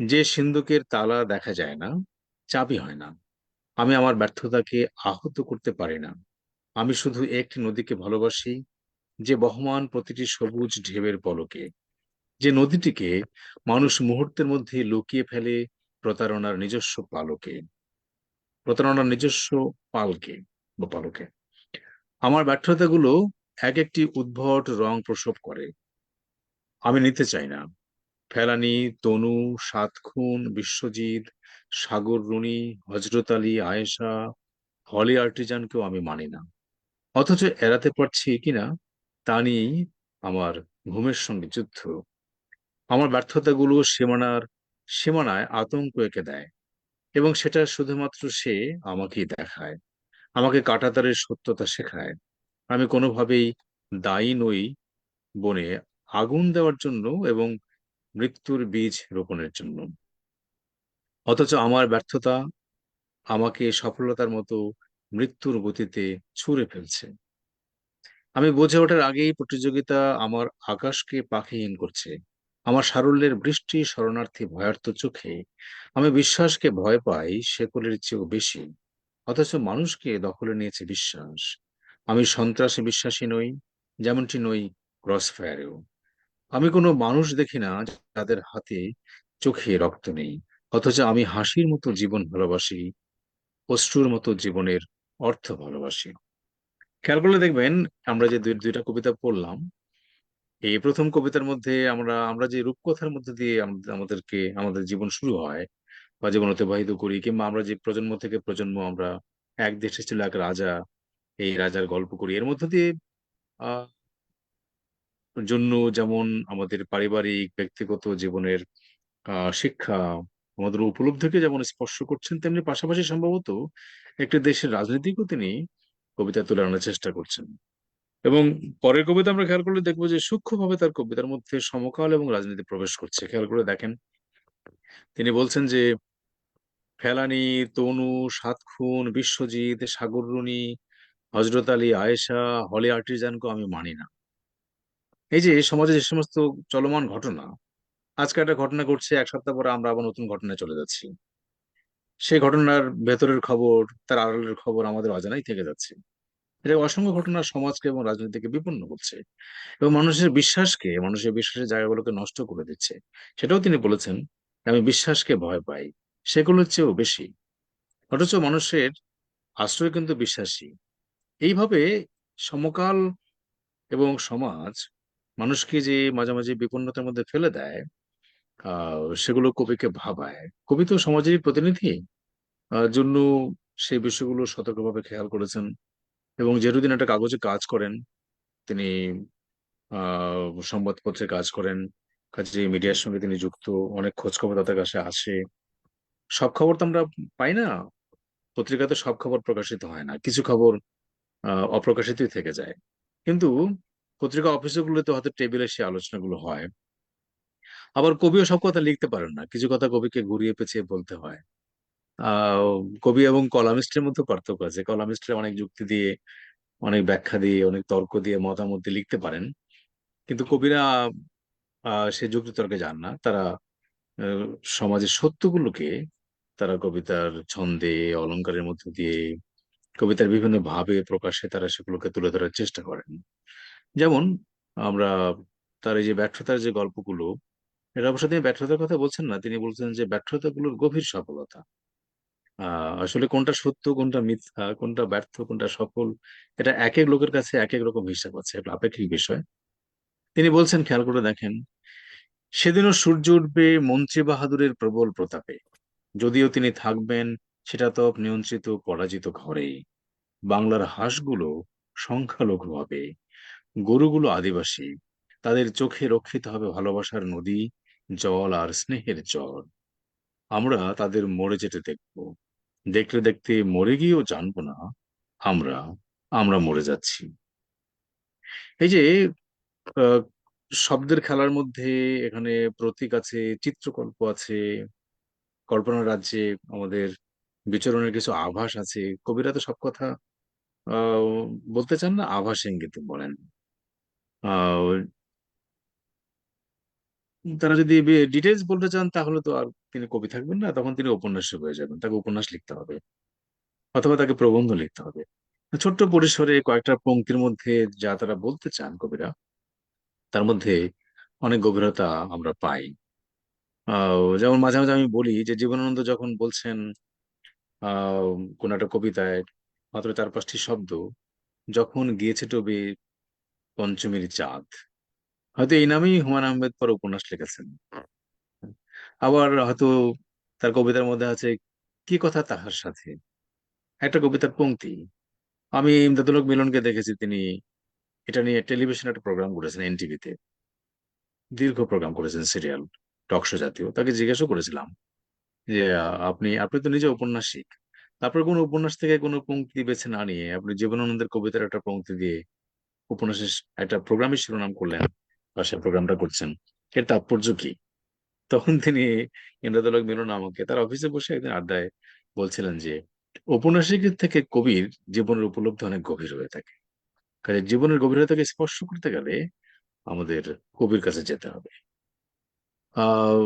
যে সিন্ধুকের তালা দেখা যায় না, চাপই হয় না। আমি আমার ব্যর্থতাকে আহত করতে পারি না। আমি শুধু একটি নদীকে ভালোবাসি, যে বহমান প্রতিটি সবুজ ঢেউয়ের পলকে, যে নদীটিকে মানুষ মুহূর্তের মধ্যে লুকিয়ে ফেলে প্রতারণার নিজস্ব পালকে, প্রতারণার নিজস্ব পালকে বা পালকে। আমার ব্যর্থতাগুলো এক একটি উদ্ভট রং প্রসব করে। আমি নিতে চাই না। ফেলানি, তনু, সাত খুন, বিশ্বজিৎ, সাগর রুনি, হজরত আলী, আয়েশা, হলি আর্টিজানকেও আমি মানি না। অথচ এড়াতে পারছি কিনা তা নিয়েই আমার ঘুমের সঙ্গে যুদ্ধ। আমার ব্যর্থতাগুলো সীমানায় আতঙ্ক এঁকে দেয়, এবং সেটা শুধুমাত্র সে আমাকেই দেখায়, আমাকে কাঁটাতারের সত্যতা শেখায়। আমি কোনোভাবেই দায়ী নই বনে আগুন দেওয়ার জন্য এবং মৃত্যুর বীজ রোপণের জন্য। অথচ আমার ব্যর্থতা আমাকে সফলতার মতো মৃত্যুর গতিতে ছুঁড়ে ফেলছে। আমি বুঝে ওঠার আগেই প্রতিযোগিতা আমার আকাশকে পাখিহীন করছে। আমার সারল্যের বৃষ্টি শরণার্থী ভয়ার্ত চোখে আমি বিশ্বাসকে ভয় পাই শেকলের চেয়েও বেশি। অথচ মানুষকে দখলে নিয়েছে বিশ্বাস। আমি সন্ত্রাসে বিশ্বাসী নই, যেমনটি নই ক্রসফায়ারেও। আমি কোনো মানুষ দেখি না যাদের হাতে চোখে রক্ত নেই। অথচ আমি হাসির মতো জীবন ভালোবাসি, অশ্রুর মতো জীবনের অর্থ ভালোবাসি। খেয়াল করলে দেখবেন, আমরা যে দুইটা কবিতা পড়লাম, এই প্রথম কবিতার মধ্যে আমরা আমরা যে রূপকথার মধ্যে দিয়ে আমাদের জীবন শুরু হয় বা জীবন অতিবাহিত করি, কিংবা আমরা যে প্রজন্ম থেকে প্রজন্ম আমরা এক দেশে ছিল এক রাজা, এই রাজার গল্প করি, এর মধ্যে দিয়ে আহ জন্য যেমন আমাদের পারিবারিক ব্যক্তিগত জীবনের শিক্ষা, আমাদের উপলব্ধিকে যেমন স্পর্শ করছেন, তেমনি পাশাপাশি সম্ভবত একটি দেশের রাজনীতিকেও তিনি কবিতা তুলে আনার চেষ্টা করছেন। এবং পরের কবিতা আমরা খেয়াল করলে দেখবো যে সূক্ষ্মভাবে তার কবিতার মধ্যে সমকাল এবং রাজনীতি প্রবেশ করছে। খেয়াল করে দেখেন, তিনি বলছেন যে ফেলানি, তনু, সাত খুন, বিশ্বজিৎ, সাগর রুনি, হজরত আলী, আয়েশা, হলি আর্টিজানকে আমি মানি না। এই যে সমাজে যে সমস্ত চলমান ঘটনা, আজকে একটা ঘটনা ঘটছে, এক সপ্তাহ পরে আমরা আবার নতুন ঘটনায় চলে যাচ্ছি। সেই ঘটনার ভেতরের খবর, তার আড়ালের খবর আমাদের অজানাই থেকে যাচ্ছে। এটা অসংখ্য ঘটনা সমাজকে এবং রাজনীতিকে বিপন্ন করছে, এবং মানুষের বিশ্বাসের জায়গাগুলোকে নষ্ট করে দিচ্ছে। সেটাও তিনি বলেছেন, আমি বিশ্বাসকে ভয় পাই সেগুলোর চেয়েও বেশি। অথচ মানুষের আশ্রয় কিন্তু বিশ্বাসী। এইভাবে সমকাল এবং সমাজ মানুষকে যে মাঝে মাঝে বিপন্নতার মধ্যে ফেলে দেয়, সেগুলো কবিকে ভাবায়। কবি তো সমাজেরই প্রতিনিধি, জন্য সেই বিষয়গুলো সতর্কভাবে খেয়াল করেছেন। এবং যেহেতু তিনি একটা কাগজে কাজ করেন, তিনি সংবাদপত্রে কাজ করেন, কাজে মিডিয়ার সঙ্গে তিনি যুক্ত, অনেক খোঁজ খবর তাদের কাছে আসে। সব খবর তো আমরা পাই না, পত্রিকাতে সব খবর প্রকাশিত হয় না, কিছু খবর অপ্রকাশিতই থেকে যায়। কিন্তু পত্রিকা অফিসগুলোতে হয়তো টেবিলে সে আলোচনাগুলো হয়। আবার কবিও সব কথা লিখতে পারেন না, কিছু কথা কবিকে ঘুরিয়ে পেঁচিয়ে বলতে হয়। আহ কবি এবং কলামিস্টের মধ্যে পার্থক্য আছে। কলামিস্টরা অনেক যুক্তি দিয়ে, অনেক ব্যাখ্যা দিয়ে, অনেক তর্ক দিয়ে, মতামত দিয়ে লিখতে পারেন। কিন্তু কবিরা সে যুক্তি তর্কে যান না। তারা আহ, সমাজের সত্যগুলোকে তারা কবিতার ছন্দে, অলংকারের মধ্যে দিয়ে, কবিতার বিভিন্ন ভাবে প্রকাশে তারা সেগুলোকে তুলে ধরার চেষ্টা করেন। যেমন আমরা তার এই যে ব্যর্থতার যে গল্পগুলো, এটা অবশ্য তিনি ব্যর্থতার কথা বলছেন না, তিনি বলছেন যে ব্যর্থতাগুলোর গভীর সফলতা। আসলে কোনটা সত্য, কোনটা মিথ্যা, কোনটা ব্যর্থ, কোনটা সফল, এটা এক এক লোকের কাছে এক এক রকম হিসাব আছে, এটা আপেক্ষিক বিষয়। তিনি বলছেন, খেয়াল করে দেখেন, সেদিনও সূর্য উঠবে মন্ত্রী বাহাদুরের প্রবল প্রতাপে, যদিও তিনি থাকবেন সেটা তো নিয়ন্ত্রিত পরাজিত ঘরে। বাংলার হাঁসগুলো সংখ্যালঘু হবে, গরুগুলো আদিবাসী, তাদের চোখে রক্ষিত হবে ভালোবাসার নদী, জল আর স্নেহের জল। আমরা তাদের মরে যেতে দেখব, দেখতে দেখতে মরে গিয়েও জানবো না আমরা আমরা মরে যাচ্ছি। এই যে আহ, শব্দের খেলার মধ্যে এখানে প্রতীক আছে, চিত্রকল্প আছে, কল্পনার রাজ্যে আমাদের বিচরণের কিছু আভাস আছে। কবিরা তো সব কথা আহ বলতে চান না, আভাস ইঙ্গিতে বলেন। আহ তারা যদি ডিটেলস বলতে চান তাহলে তো আর তিনি কবি থাকবেন না, তখন তিনি ঔপন্যাসিক হয়ে যাবেন, তাকে উপন্যাস লিখতে হবে অথবা তাকে প্রবন্ধ লিখতে হবে। ছোট্ট পরিসরে কয়েকটা পংক্তির মধ্যে যা তারা বলতে চান কবিরা, তার মধ্যে অনেক গভীরতা আমরা পাই। যেমন মাঝে মাঝে আমি বলি যে জীবনানন্দ যখন বলছেন আহ কোন একটা কবিতায় মাত্র 4-5টি শব্দ, যখন গিয়েছে তবে পঞ্চমীর চাঁদ, হয়তো এই নামেই হুমায়ুন আহমেদ পরে উপন্যাস লিখেছেন। আবার হয়তো তার কবিতার মধ্যে আছে কি কথা তাহার সাথে, একটা কবিতার পংক্তি। আমি ইমদাদুল হক মিলনকে দেখেছি, তিনি এটা নিয়ে টেলিভিশনে একটা প্রোগ্রাম করেছেন এনটিভিতে, দীর্ঘ প্রোগ্রাম করেছেন, সিরিয়াল টক শো জাতীয়। তাকে জিজ্ঞাসা করেছিলাম যে আপনি আপনি তো নিজে ঔপন্যাসিক, তারপর কোন উপন্যাস থেকে কোনো পংক্তি বেছে না নিয়ে আপনি জীবনানন্দের কবিতার একটা পংক্তি দিয়ে উপন্যাসের একটা প্রোগ্রামের শিরোনাম করলেন বা সে প্রোগ্রামটা করছেন, এর তাৎপর্য কি? তখন তিনি, ইমদাদুল হক মিলন, আমাকে তার অফিসে বসে একদিন আড্ডায় বলছিলেন যে ঔপন্যাসিকের থেকে কবির জীবনের উপলব্ধি অনেক গভীর হয়ে থাকে। কাজে জীবনের গভীরতাকে স্পর্শ করতে গেলে আমাদের কবির কাছে যেতে হবে। আহ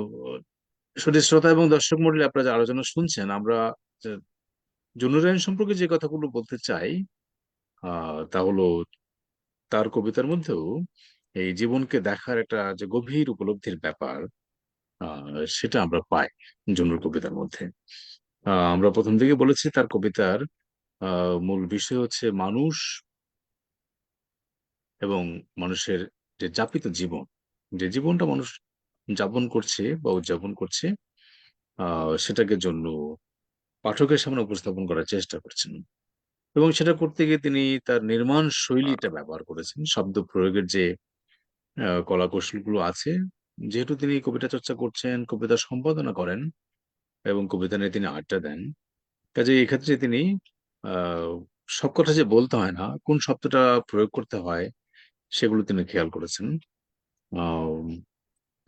শুধু শ্রোতা এবং দর্শক মণ্ডলী, আপনারা যে আলোচনা শুনছেন, আমরা যে জুনুরায়ন সম্পর্কে যে কথাগুলো বলতে চাই তা হলো তার কবিতার মধ্যেও এই জীবনকে দেখার একটা যে গভীর উপলব্ধির ব্যাপার, সেটা আমরা পাই জুনুর কবিতার মধ্যে। আমরা প্রথম দিকে বলেছি তার কবিতার মূল বিষয় হচ্ছে মানুষ এবং মানুষের যে যাপিত জীবন, যে জীবনটা মানুষ যাপন করছে বা উদযাপন করছে, সেটাকে জন্য পাঠকের সামনে উপস্থাপন করার চেষ্টা করছেন। এবং সেটা করতে গিয়ে তিনি তার নির্মাণ শৈলীটা ব্যবহার করেছেন, শব্দ প্রয়োগের যে কলা কৌশলগুলো আছে। যেহেতু তিনি কবিতা চর্চা করছেন, কবিতা সম্পাদনা করেন এবং কবিতা নিয়ে তিনি আড্ডা দেন, কাজে এক্ষেত্রে তিনি আহ সব কথা যে বলতে হয় না, কোন শব্দটা প্রয়োগ করতে হয় সেগুলো তিনি খেয়াল করেছেন। আহ,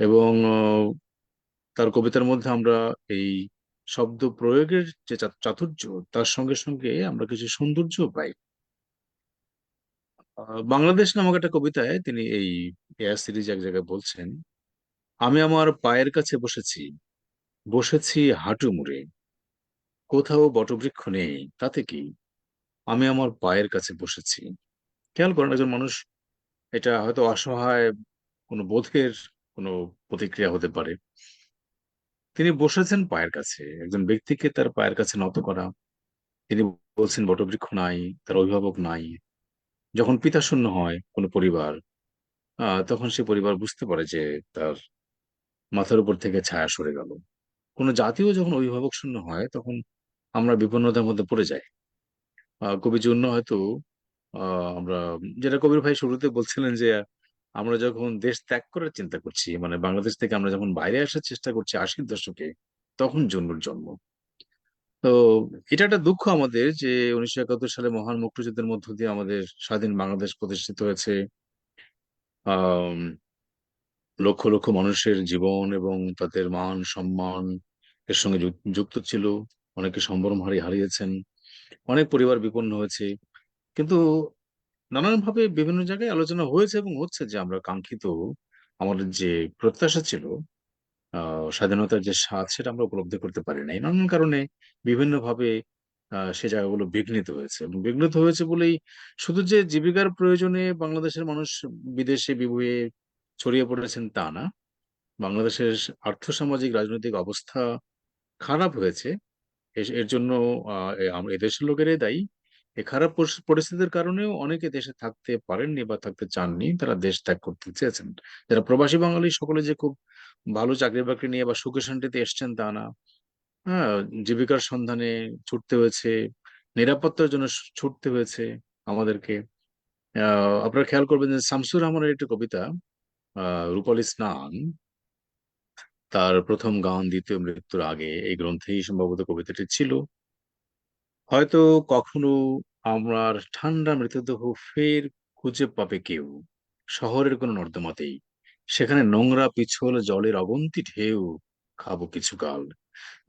এবং তার কবিতার মধ্যে আমরা এই শব্দ প্রয়োগের যে চাতুর্য, তার সঙ্গে সঙ্গে আমরা কিছু সৌন্দর্য পাই। বাংলাদেশ নামক একটা কবিতায় তিনি এই এয়ার সিরিজ এক জায়গায় বলছেন, আমি আমার পায়ের কাছে বসেছি, বসেছি হাঁটু মুড়ে, কোথাও বটবৃক্ষ নেই, তাতে কি, আমি আমার পায়ের কাছে বসেছি। খেয়াল করেন, একজন মানুষ, এটা হয়তো অসহায় কোনো বোধের কোনো প্রতিক্রিয়া হতে পারে, তিনি বসেছেন পায়ের কাছে, একজন ব্যক্তিকে তার পায়ের কাছে নত করা। তিনি বলছেন বটবৃক্ষ নাই, তার অভিভাবক নাই। যখন পিতা শূন্য হয় কোনো পরিবার, তখন সে পরিবার বুঝতে পারে যে তার মাথার উপর থেকে ছায়া সরে গেল। কোনো জাতিও যখন অভিভাবক শূন্য হয়, তখন আমরা বিপন্নতার মধ্যে পড়ে যাই। কবি জন্য হয়তো আমরা, যেটা কবির ভাই শুরুতে বলছিলেন যে আমরা যখন দেশ ত্যাগ করার চিন্তা করছি, মানে বাংলাদেশ থেকে আমরা যখন বাইরে আসার চেষ্টা করছি 80-র দশকে, তখন জন্মের জন্ম। তো এটা একটা দুঃখ আমাদের যে 1971 সালে মহান মুক্তিযুদ্ধের মধ্য দিয়ে আমাদের স্বাধীন বাংলাদেশ প্রতিষ্ঠিত হয়েছে। আহ লক্ষ লক্ষ মানুষের জীবন এবং তাদের মান সম্মান এর সঙ্গে যুক্ত ছিল। অনেকে সম্ভ্রম হারিয়েছেন, অনেক পরিবার বিপন্ন হয়েছে। কিন্তু নানানভাবে বিভিন্ন জায়গায় আলোচনা হয়েছে এবং হচ্ছে যে আমরা কাঙ্ক্ষিত, আমাদের যে প্রত্যাশা ছিল, স্বাধীনতার যে স্বাদ, সেটা আমরা উপলব্ধি করতে পারি নাই নানান কারণে। বিভিন্নভাবে সে জায়গাগুলো বিঘ্নিত হয়েছে, এবং বিঘ্নিত হয়েছে বলেই শুধু যে জীবিকার প্রয়োজনে বাংলাদেশের মানুষ বিদেশে বিভুঁয়ে ছড়িয়ে পড়েছেন তা না। বাংলাদেশের আর্থসামাজিক রাজনৈতিক অবস্থা খারাপ হয়েছে। এর জন্য এদেশের লোকেরাই দায়ী। এই খারাপ পরিস্থিতির কারণেও অনেকে দেশে থাকতে পারেননি বা থাকতে চাননি, তারা দেশ ত্যাগ করতে চেয়েছেন। যারা প্রবাসী বাঙালি, সকলে যে খুব ভালো চাকরি বাকরি নিয়ে বা সুখে শান্তিতে এসছেন তা না। হ্যাঁ, জীবিকার সন্ধানে ছুটতে হয়েছে, নিরাপত্তার জন্য ছুটতে হয়েছে আমাদেরকে। আপনারা খেয়াল করবেন যে শামসুর রহমানের একটি কবিতা, রূপালী স্নান, তার প্রথম গান দ্বিতীয় মৃত্যুর আগে, এই গ্রন্থেই সম্ভবত কবিতাটি ছিল। হয়তো কখনো আমার ঠান্ডা মৃতদেহ ফের খুঁজে পাবে কেউ শহরের কোনো নর্দমাতেই, সেখানে নোংরা পিছল জলের অগন্তি ঢেউ, খাবো কিছুকাল।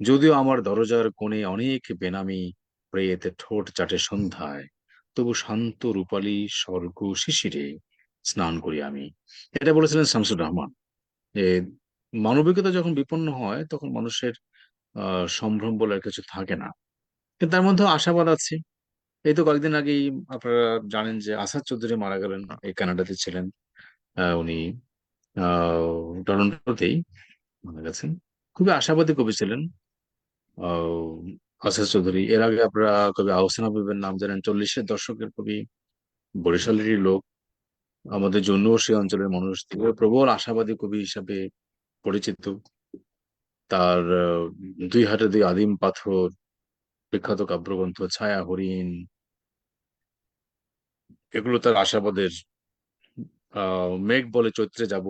যদিও আমার দরজার কোণে অনেক বেনামি প্রেয়েতে ঠোঁট চাটে সন্ধ্যায়, তবু শান্ত রূপালী স্বর্গ শিশিরে স্নান করি আমি। এটা বলেছিলেন শামসুর রহমান। যে মানবিকতা যখন বিপন্ন হয় তখন মানুষের সম্ভ্রম বলে আর কিছু থাকে না। কিন্তু তার মধ্যেও আশাবাদ আছে। এই তো কয়েকদিন আগেই আপনারা জানেন যে আসাদ চৌধুরী মারা গেলেন, এই কানাডাতে ছিলেন। উনি টরন্টোতেই মারা গেছেন। খুবই আশাবাদী কবি ছিলেন আহ আসাদ চৌধুরী। এর আগে আপনারা কবি আহসান হাবীবের নাম জানেন, 40-এর দশকের কবি, বরিশালেরই লোক। আমাদের জন্য সেই অঞ্চলের মানুষ, তিনি প্রবল আশাবাদী কবি হিসাবে পরিচিত। তার দুই হাতে দুই আদিম পাথর, বিখ্যাত কাব্যগ্রন্থ ছায়া হরিণ, এগুলো তার আশাবাদের। মেঘ বলে চৈত্রে যাব,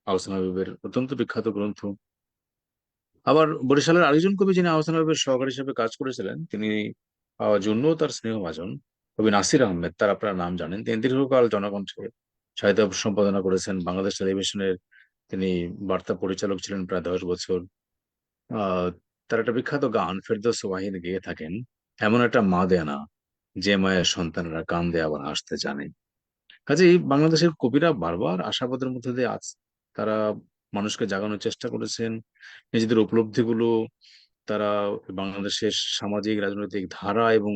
আহসান হাবীবের অত্যন্ত বিখ্যাত গ্রন্থ। আবার বরিশালের আরেকজন কবি যিনি আহসান হাবীবের সহকারী হিসেবে কাজ করেছিলেন, তিনি জন্য তার স্নেহভাজন কবি নাসির আহমেদ, তার আপনারা নাম জানেন। তিনি দীর্ঘকাল জনকণ্ঠে সাহিত্য সম্পাদনা করেছেন, বাংলাদেশ টেলিভিশনের তিনি বার্তা পরিচালক ছিলেন প্রায় 10 বছর। আহ তার একটা বিখ্যাত গান ফেরদৌস ওয়াহিদ গেয়ে থাকেন, এমন একটা মা দেয় না যে মায়ের সন্তানরা কান্দে আবার হাসতে জানে। কাজেই বাংলাদেশের কবিরা বারবার আশাবাদের মধ্যে দিয়ে আছে। তারা মানুষকে জাগানোর চেষ্টা করেছেন, নিজেদের উপলব্ধিগুলো তারা বাংলাদেশের সামাজিক রাজনৈতিক ধারা এবং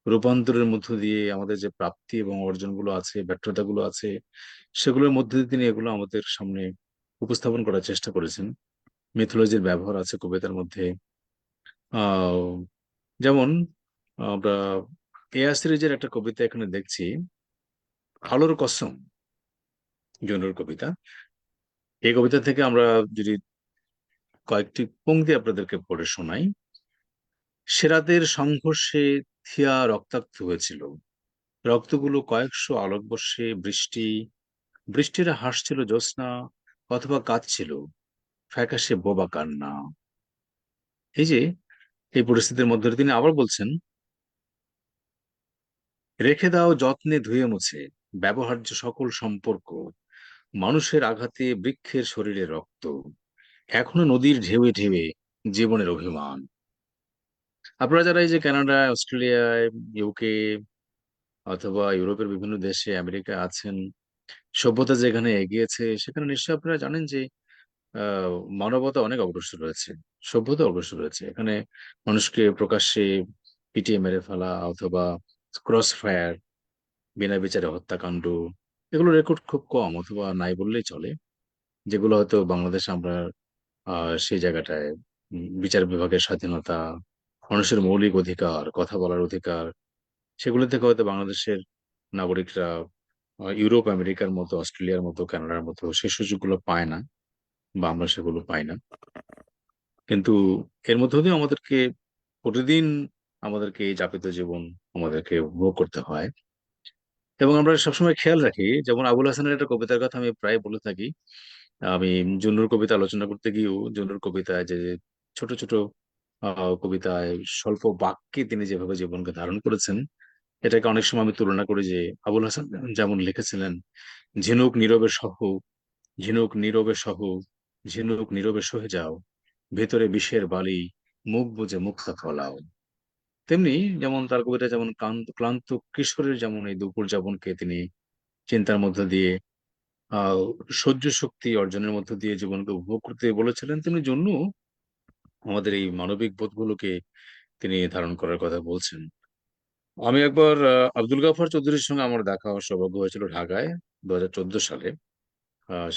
রূপান্তরের মধ্য দিয়ে আমাদের যে প্রাপ্তি এবং অর্জনগুলো আছে, ব্যর্থতাগুলো আছে, সেগুলোর মধ্যে দিয়ে তিনি এগুলো আমাদের সামনে উপস্থাপন করার চেষ্টা করেছেন। মিথোলজির ব্যবহার আছে কবিতার মধ্যে। আহ যেমন আমরা এয়া সিরিজের একটা কবিতা এখানে দেখছি, আলোর কসম, জনুর কবিতা। এই কবিতা থেকে আমরা যদি কয়েকটি পংক্তি আপনাদেরকে পড়ে শোনাই। সেরাদের সংঘর্ষে থিয়া রক্তাক্ত হয়েছিল, রক্তগুলো কয়েকশো আলোকবর্ষে বৃষ্টি, বৃষ্টির হাসছিল জ্যোৎস্না, অথবা কাঁদছিল ফ্যাকাশে বোবা কান্না। এই যে এই পরিস্থিতির মধ্যে দিয়ে তিনি আবার বলছেন, রেখে দাও যত্নে ধুয়ে মুছে ব্যবহার্য সকল সম্পর্ক, মানুষের আঘাতে বৃক্ষের শরীরে রক্ত, এখনো নদীর ঢেউয়ে ঢেউয়ে জীবনের অভিমান। আপনারা যারা এই যে কানাডা, অস্ট্রেলিয়ায়, ইউকে অথবা ইউরোপের বিভিন্ন দেশে, আমেরিকা আছেন, সভ্যতা যেখানে এগিয়েছে সেখানে নিশ্চয়ই আপনারা জানেন যে আহ মানবতা অনেক অগ্রসর রয়েছে, সভ্যতা অগ্রসর রয়েছে। এখানে মানুষকে প্রকাশ্যে পিটিয়ে মেরে ফেলা অথবা ক্রস ফায়ার, বিনা বিচারে হত্যাকাণ্ড, এগুলো রেকর্ড খুব কম অথবা নাই বললেই চলে। যেগুলো হয়তো বাংলাদেশে আমরা সেই জায়গাটায় বিচার বিভাগের স্বাধীনতা, মানুষের মৌলিক অধিকার, কথা বলার অধিকার, সেগুলো থেকে হয়তো বাংলাদেশের নাগরিকরা ইউরোপ আমেরিকার মতো, অস্ট্রেলিয়ার মতো, কানাডার মতো সেই সুযোগগুলো পায় না, বা আমরা সেগুলো পাই না। কিন্তু এর মধ্যে দিয়ে আমাদেরকে প্রতিদিন আমাদেরকে এই যাপিত জীবন আমাদেরকে উপভোগ করতে হয়। এবং আমরা সবসময় খেয়াল রাখি, যেমন আবুল হাসানের একটা কবিতার কথা আমি প্রায় বলে থাকি। আমি জুন্নুর কবিতা আলোচনা করতে গিয়েও জুন্নুর কবিতায় যে ছোট ছোট কবিতায় স্বল্প বাক্যে তিনি যেভাবে জীবনকে ধারণ করেছেন, এটাকে অনেক সময় আমি তুলনা করি যে আবুল হাসান যেমন লিখেছিলেন, ঝিনুক নীরবে সহ, ঝিনুক নীরবে সহ, ঝিনুক নীরবে সহে যাও, ভেতরে বিষের বালি, মুখ বুজে মুক্তা ফলাও। তেমনি যেমন তার কবিতা যেমন ক্লান্ত ক্লান্ত কিশোরের যেমন এই দুপুর যাপনকে তিনি চিন্তার মধ্য দিয়ে আহ সহ্য শক্তি অর্জনের মধ্য দিয়ে জীবনকে উপভোগ করতে বলেছিলেন, তেমনি জন্য আমাদের এই মানবিক বোধগুলোকে তিনি ধারণ করার কথা বলছেন। আমি একবার আব্দুল গাফার চৌধুরীর সঙ্গে আমার দেখা হওয়ার সৌভাগ্য হয়েছিল ঢাকায় 2014 সালে।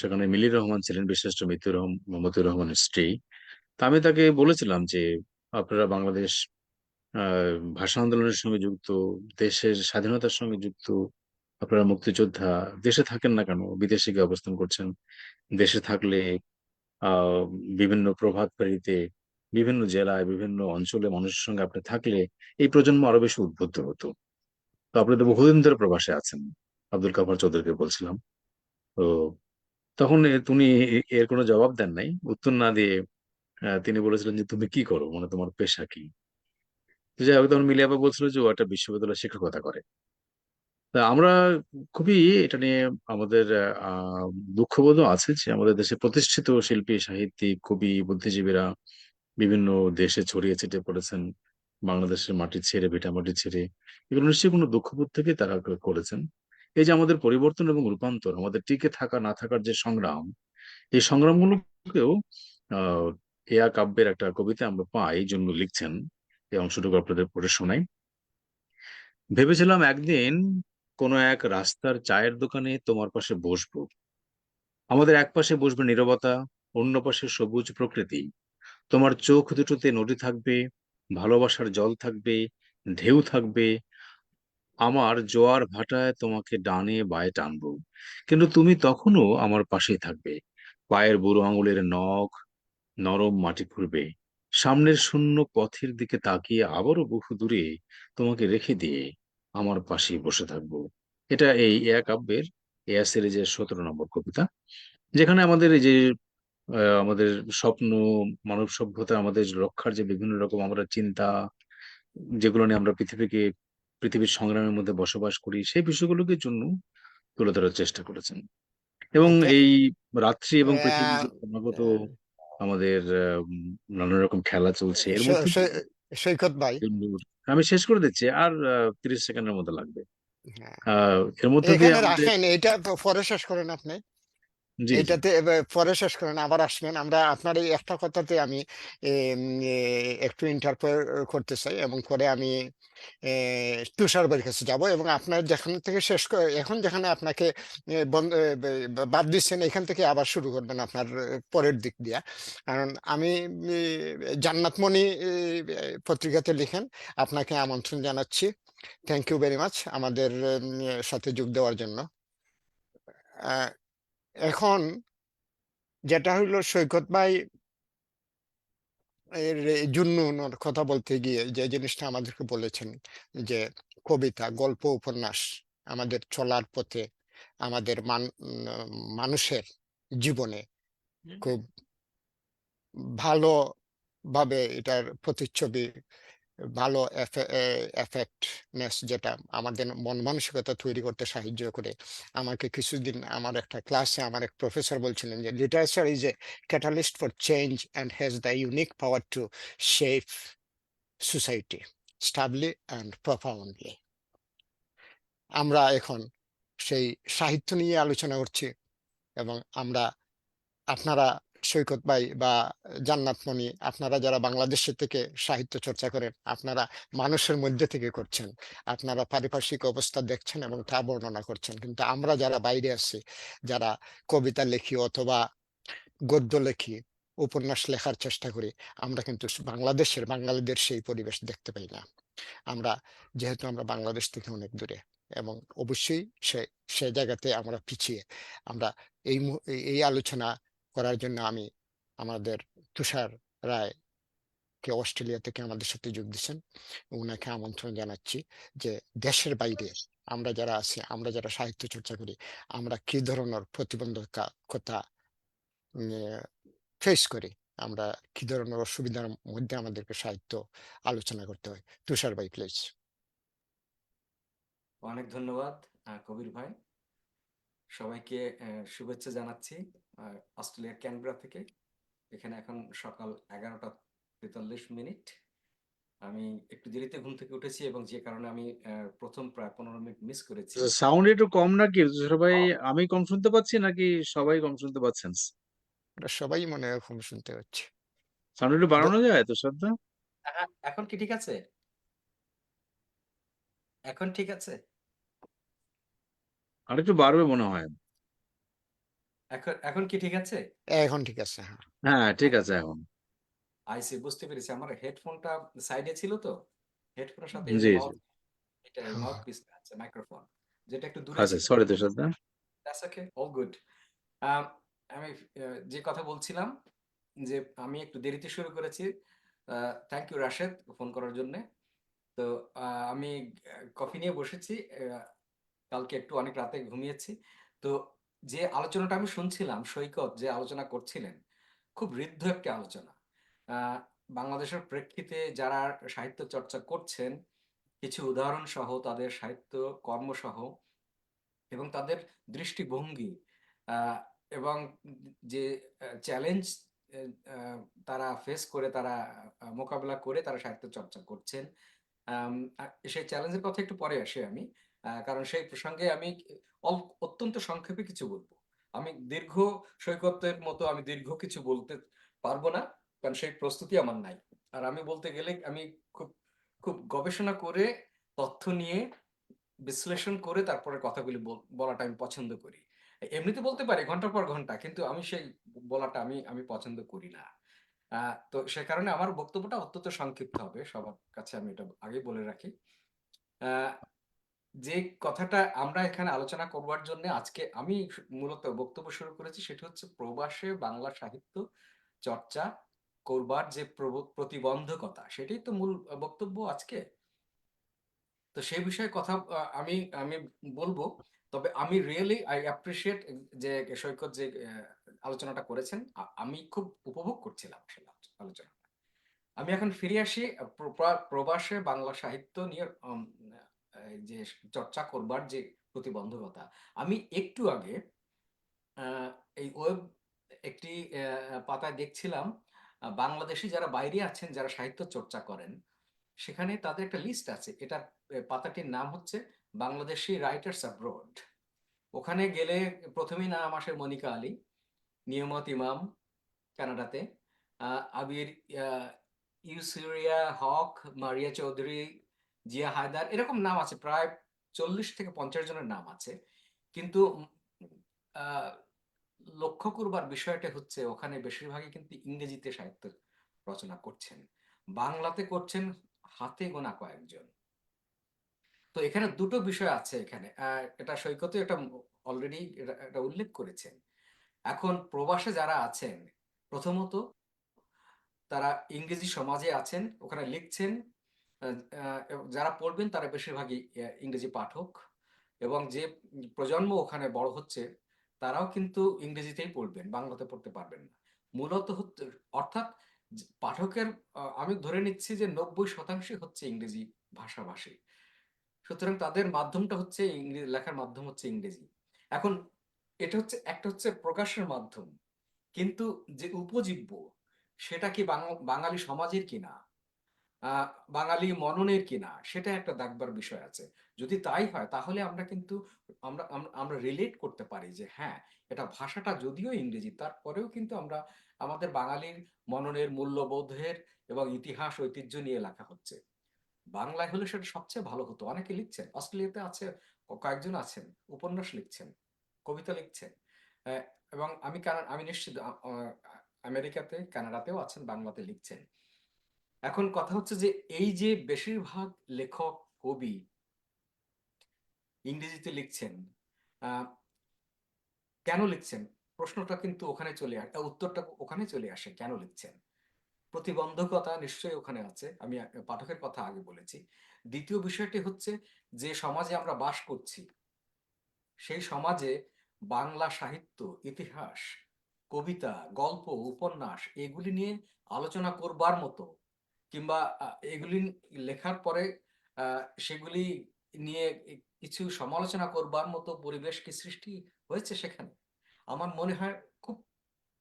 সেখানে মিলির রহমান ছিলেন, বিশিষ্ট মতিউর রহমানের স্ত্রী। তা আমি তাকে বলেছিলাম যে আপনারা বাংলাদেশ ভাষা আন্দোলনের সঙ্গে যুক্ত, দেশের স্বাধীনতার সঙ্গে যুক্ত, আপনারা মুক্তিযোদ্ধা, দেশে থাকেন না কেন, বিদেশে গিয়ে অবস্থান করছেন। দেশে থাকলে আহ বিভিন্ন প্রভাত ফেরিতে বিভিন্ন জেলায় বিভিন্ন অঞ্চলে মানুষের সঙ্গে আপনি থাকলে এই প্রজন্ম আরো বেশি উদ্বুদ্ধ হতো। তো আপনি তো বহুদিন ধরে প্রবাসে আছেন, আব্দুল কাফার চৌধুরীকে বলছিলাম। তো তখন তুমি এর কোনো জবাব দেন নাই, উত্তর না দিয়ে তিনি বলেছিলেন যে তুমি কি করো, মানে তোমার পেশা কি। তো যাই হোক, তখন মিলিয়ে আবার বলছিল যে ও একটা বিশ্ববিদ্যালয়ে শিক্ষকতা করে। তা আমরা খুবই এটা নিয়ে আমাদের দুঃখবোধও আছে যে আমাদের দেশে প্রতিষ্ঠিত শিল্পী, সাহিত্যিক, কবি, বুদ্ধিজীবীরা বিভিন্ন দেশে ছড়িয়ে ছিটিয়ে পড়েছেন, বাংলাদেশের মাটি ছেড়ে, ভিটামাটি ছেড়ে। এগুলো নিশ্চয়ই কোনো দুঃখবোধ থেকে তারা করেছেন। এই যে আমাদের পরিবর্তন এবং রূপান্তর, আমাদের টিকে থাকা না থাকার যে সংগ্রাম, এই সংগ্রামগুলোকেও আহ এয়া কাব্যের একটা কবিতা আমরা পাই, এই জন্য লিখছেন। এই অংশটুকু আপনাদের পড়ে শোনাই। ভেবেছিলাম একদিন কোনো এক রাস্তার চায়ের দোকানে তোমার পাশে বসবো। আমাদের এক পাশে বসবে নীরবতা, অন্য পাশে সবুজ প্রকৃতি। তোমার চোখ দুটোতে নদী থাকবে, ভালোবাসার জল থাকবে, ঢেউ থাকবে। আমার জোয়ার ভাটায় তোমাকে ডানে বায়ে টানবো, কিন্তু তুমি তখনও আমার পাশেই থাকবে। পায়ের বুড়ো আঙুলের নখ নরম মাটি খুঁড়বে। সামনের শূন্য পথের দিকে তাকিয়ে আবারও বহু দূরে তোমাকে রেখে দিয়ে আমার পাশেই বসে থাকবো। এটা এই এয়া কাব্যের এয়া সিরিজের 17 নম্বর কবিতা, যেখানে আমাদের এই যে আমাদের স্বপ্ন, মানব সভ্যতা, আমাদের রক্ষার যে বিভিন্ন রকম আমরা চিন্তা, যেগুলো নিয়ে আমরা পৃথিবীর সংগ্রামের মধ্যে বসবাস করি, সেই বিষয়গুলোকে জন্য তুলে ধরার চেষ্টা করেছেন। এবং থে- এই রাত্রি এবং পৃথিবী আহ, যে ক্রমাগত আহ, আমাদের নানা রকম খেলা চলছে, এর সৈ- মধ্যে সৈ- সৈকত ভাই, আমি শেষ করে দিচ্ছি, আর 30 সেকেন্ডের মতো লাগবে। হ্যাঁ, এর মধ্যে দিয়ে এখানে আমাদের, রাখেন, এটা পরে শেষ করেন আপনি। জি জি, এইটাতে এবার পরে শেষ করেন, আবার আসবেন। আমরা আপনার এই একটা কথাতে আমি একটু ইন্টারফেয়ার করতে চাই, এবং পরে আমি তুষার ভাইয়ের কাছে যাব, এবং আপনার যেখান থেকে শেষ করে, এখন যেখানে আপনাকে বন্ধ বাদ দিচ্ছেন, এখান থেকে আবার শুরু করবেন আপনার পরের দিক দিয়া। কারণ আমি জান্নাতমণি পত্রিকাতে লিখেন, আপনাকে আমন্ত্রণ জানাচ্ছি। থ্যাংক ইউ ভেরি মাচ আমাদের সাথে যোগ দেওয়ার জন্য। আহ, এখন যেটা হইলো, সৈকত ভাই এর জুন্নুনের কথা বলতে গিয়ে যে জিনিসটা আমাদেরকে বলেছেন, যে কবিতা, গল্প, উপন্যাস আমাদের চলার পথে, আমাদের মানুষের জীবনে খুব ভালোভাবে এটার প্রতিচ্ছবি, ভালো এফেক্টনেস, যেটা আমাদের মন মানসিকতা তৈরি করতে সাহায্য করে। আমাকে কিছুদিন আমার একটা ক্লাসে আমার এক প্রফেসর বলছিলেন যে literature is a catalyst for change and has the unique power to shape society stably and profoundly. আমরা এখন সেই সাহিত্য নিয়ে আলোচনা করছি, এবং আমরা, আপনারা, সৈকত ভাই বা জান্নাতমণি, আপনারা যারা বাংলাদেশে থেকে সাহিত্য চর্চা করেন, আপনারা মানুষের মধ্যে থেকে করছেন, আপনারা পারিপার্শ্বিক অবস্থা দেখছেন এবং তা বর্ণনা করছেন। কিন্তু আমরা যারা বাইরে আছি, যারা কবিতা লিখি অথবা গদ্য লেখি, উপন্যাস লেখার চেষ্টা করি, আমরা কিন্তু বাঙালিদের সেই পরিবেশ দেখতে পাই না। আমরা, যেহেতু আমরা বাংলাদেশ থেকে অনেক দূরে, এবং অবশ্যই সে সে জায়গাতে আমরা পিছিয়ে। আমরা এই আলোচনা করার জন্য আমি আমাদের তুষার রায়, কে অস্ট্রেলিয়া থেকে আমাদের সাথে যোগ দিচ্ছেন, ওনাকে আমন্ত্রণ জানাচ্ছি যে দেশের বাইরে আমরা যারা আছি, আমরা যারা সাহিত্য চর্চা করি, আমরা কি ধরনের প্রতিবন্ধকতা ফেস করি, আমরা কি ধরনের অসুবিধার মধ্যে আমাদেরকে সাহিত্য আলোচনা করতে হয়। তুষার ভাই, প্লিজ। অনেক ধন্যবাদ কবির ভাই। সবাইকে শুভেচ্ছা জানাচ্ছি অস্ট্রেলিয়ার ক্যানবেরা থেকে। এখানে এখন সকাল 11টা 43 মিনিট। আমি একটু দেরিতে ঘুম থেকে উঠেছি, এবং যে কারণে আমি প্রথম প্রায় 15 মিনিট মিস করেছি। সাউন্ড একটু কম নাকি সবাই? আমি কম শুনতে পাচ্ছি নাকি সবাই কম শুনতে পাচ্ছেন? ওরা সবাই মনে হয় কম শুনতে হচ্ছে। সাউন্ড একটু ব- বাড়ানো যায় তো শ্রদ্ধা? এখন কি ঠিক আছে? এখন ঠিক আছে? আর একটু বাড়বে মনে হয়। এখন কি ঠিক আছে? এখন ঠিক আছে, হ্যাঁ। হ্যাঁ ঠিক আছে এখন। আইসি, বুঝতে পেরেছি। আমার হেডফোনটা সাইডে ছিল তো, হেডফোনের সাথে এই যে জি জি, মাউথ, এটা মাউথ পিস আছে মাইক্রোফোন, যেটা একটু দূরে আচ্ছা ছিল। সরি তো শ্রদ্ধা। That's okay, all good. আমি যে কথা বলছিলাম, যে আমি একটু দেরিতে শুরু করেছি। থ্যাংক ইউ রাশেদ ফোন করার জন্য। তো আমি কফি নিয়ে বসেছি। কালকে একটু অনেক রাতে ঘুমিয়েছি। তো যে আলোচনাটা আমি শুনছিলাম, সৈকত যে আলোচনা করছিলেন, খুব ঋদ্ধ একটি আলোচনা। আহ, বাংলাদেশের প্রেক্ষিতে যারা সাহিত্য চর্চা করছেন, কিছু উদাহরণ সহ, তাদের সাহিত্য কর্মসহ, এবং তাদের দৃষ্টিভঙ্গি, আহ, এবং যে চ্যালেঞ্জ তারা ফেস করে, তারা মোকাবেলা করে তারা সাহিত্য চর্চা করছেন। সেই চ্যালেঞ্জের কথা একটু পরে আসি আমি, কারণ সেই প্রসঙ্গে আমি অত্যন্ত সংক্ষেপে কিছু বলবো। আমি দীর্ঘ সৈকতের মতো আমি দীর্ঘ কিছু বলতে পারবো না, কারণ সেই প্রস্তুতি আমার নাই। আর আমি বলতে গেলে আমি খুব খুব গবেষণা করে তথ্য নিয়ে বিশ্লেষণ করে তারপরে কথাগুলি বলাটা আমি পছন্দ করি। এমনিতে বলতে পারি ঘন্টার পর ঘন্টা, কিন্তু আমি সেই বলাটা আমি আমি পছন্দ করি না। তো সে কারণে আমার বক্তব্যটা অত্যন্ত সংক্ষিপ্ত হবে। সবার কাছে আমি এটা আগেই বলে রাখি। আ যে কথাটা আমরা এখানে আলোচনা করবার জন্যে আজকে আমি মূলত বক্তব্য শুরু করেছি সেটা হচ্ছে প্রবাসে বাংলা সাহিত্য চর্চা করবার যে প্রতিবন্ধকতা, সেটাই তো মূল বক্তব্য আজকে। তো সেই বিষয়ে কথা আমি আমি বলব। তবে আমি রিয়েলি আই অ্যাপ্রিশিয়েট যে সৈকত যে আলোচনাটা করেছেন। আমি খুব উপভোগ করছিলাম আসলে আলোচনাটা। আমি এখন ফিরে আসি প্রবাসে বাংলা সাহিত্য নিয়ে এই যে চর্চা করবার যে প্রতিবন্ধকতা। আমি একটু আগে আ এই ওয়েব একটি পাতায় দেখছিলাম, বাংলাদেশী যারা বাইরে আছেন, যারা সাহিত্য চর্চা করেন, সেখানে তাদের একটা লিস্ট আছে। এটার পাতাটির নাম হচ্ছে বাংলাদেশী রাইটার্স অ্যাব্রড। ওখানে গেলে ১ম এই নাম আসে মনিকা আলী, নিয়ামত ইমাম কানাডাতে, আ আবির ইয়া ইউসুরিয়া হক, মারিয়া চৌধুরী, জিয়া হায়দার, এরকম নাম আছে। প্রায় ৪০ থেকে ৫০ জনের নাম আছে। কিন্তু আ লক্ষ্য করবার বিষয়টা হচ্ছে ওখানে বেশিরভাগই কিন্তু ইংরেজিতে সাহিত্য রচনা করছেন। বাংলাতে করছেন হাতে গোনা কয়েকজন। তো এখানে দুটো বিষয় আছে এখানে। এটা সৈকতও এটা অলরেডি এটা উল্লেখ করেছেন। এখন প্রবাসে যারা আছেন, প্রথমত তারা ইংরেজি সমাজে আছেন, ওখানে লিখছেন। আ আ যারা পড়বেন তারা বেশিরভাগই ইংরেজি পাঠক, এবং যে প্রজন্ম ওখানে বড় হচ্ছে তারাও কিন্তু ইংরেজিতেই পড়বেন, বাংলাতে পড়তে পারবেন না। মূলত হচ্ছে অর্থাৎ পাঠকের আমি ধরে নিচ্ছি যে ৯০% হচ্ছে ইংরেজি ভাষাভাষী। সুতরাং তাদের মাধ্যমটা হচ্ছে লেখার মাধ্যম হচ্ছে ইংরেজি। এখন এটা হচ্ছে একটা হচ্ছে প্রকাশের মাধ্যম। কিন্তু যে উপজীব্য সেটা কি বাঙালি সমাজের কিনা, আ বাঙালি মননের কিনা, সেটা একটা দেখবার বিষয় আছে। যদি তাই হয় তাহলে আমরা কিন্তু আমরা রিলেট করতে পারি যে হ্যাঁ, এটা ভাষাটা যদিও ইংরেজি তারপরেও কিন্তু আমরা আমাদের বাঙালির মননের, মূল্যবোধের এবং ইতিহাস ঐতিহ্য নিয়ে লেখা হচ্ছে। বাংলায় হলে সেটা সবচেয়ে ভালো হতো। অনেকে লিখছেন। অস্ট্রেলিয়াতে আছে, কয়েকজন আছেন, উপন্যাস লিখছেন, কবিতা লিখছেন। অ্যা এবং আমি নিশ্চিত আমেরিকাতে, কানাডাতেও আছেন, বাংলাতে লিখছেন। এখন কথা হচ্ছে যে এই যে বেশিরভাগ লেখক, কবি ইংরেজিতে লিখছেন, আ কেন লিখছেন? প্রশ্নটা কিন্তু ওখানে উত্তরটা ওখানে চলে আসে, কেন লিখছেন? প্রতিবন্ধকতা নিশ্চয়ই ওখানে আছে। আমি পাঠকের কথা আগে বলেছি। দ্বিতীয় বিষয়টি হচ্ছে যে সমাজে আমরা বাস করছি, সেই সমাজে বাংলা সাহিত্য, ইতিহাস, কবিতা, গল্প, উপন্যাস এগুলি নিয়ে আলোচনা করবার মতো, কিংবা এগুলি লেখার পরে আ সেগুলি নিয়ে কিছু সমালোচনা করবার মতো পরিবেশ কি সৃষ্টি হয়েছে সেখানে? আমার মনে হয় খুব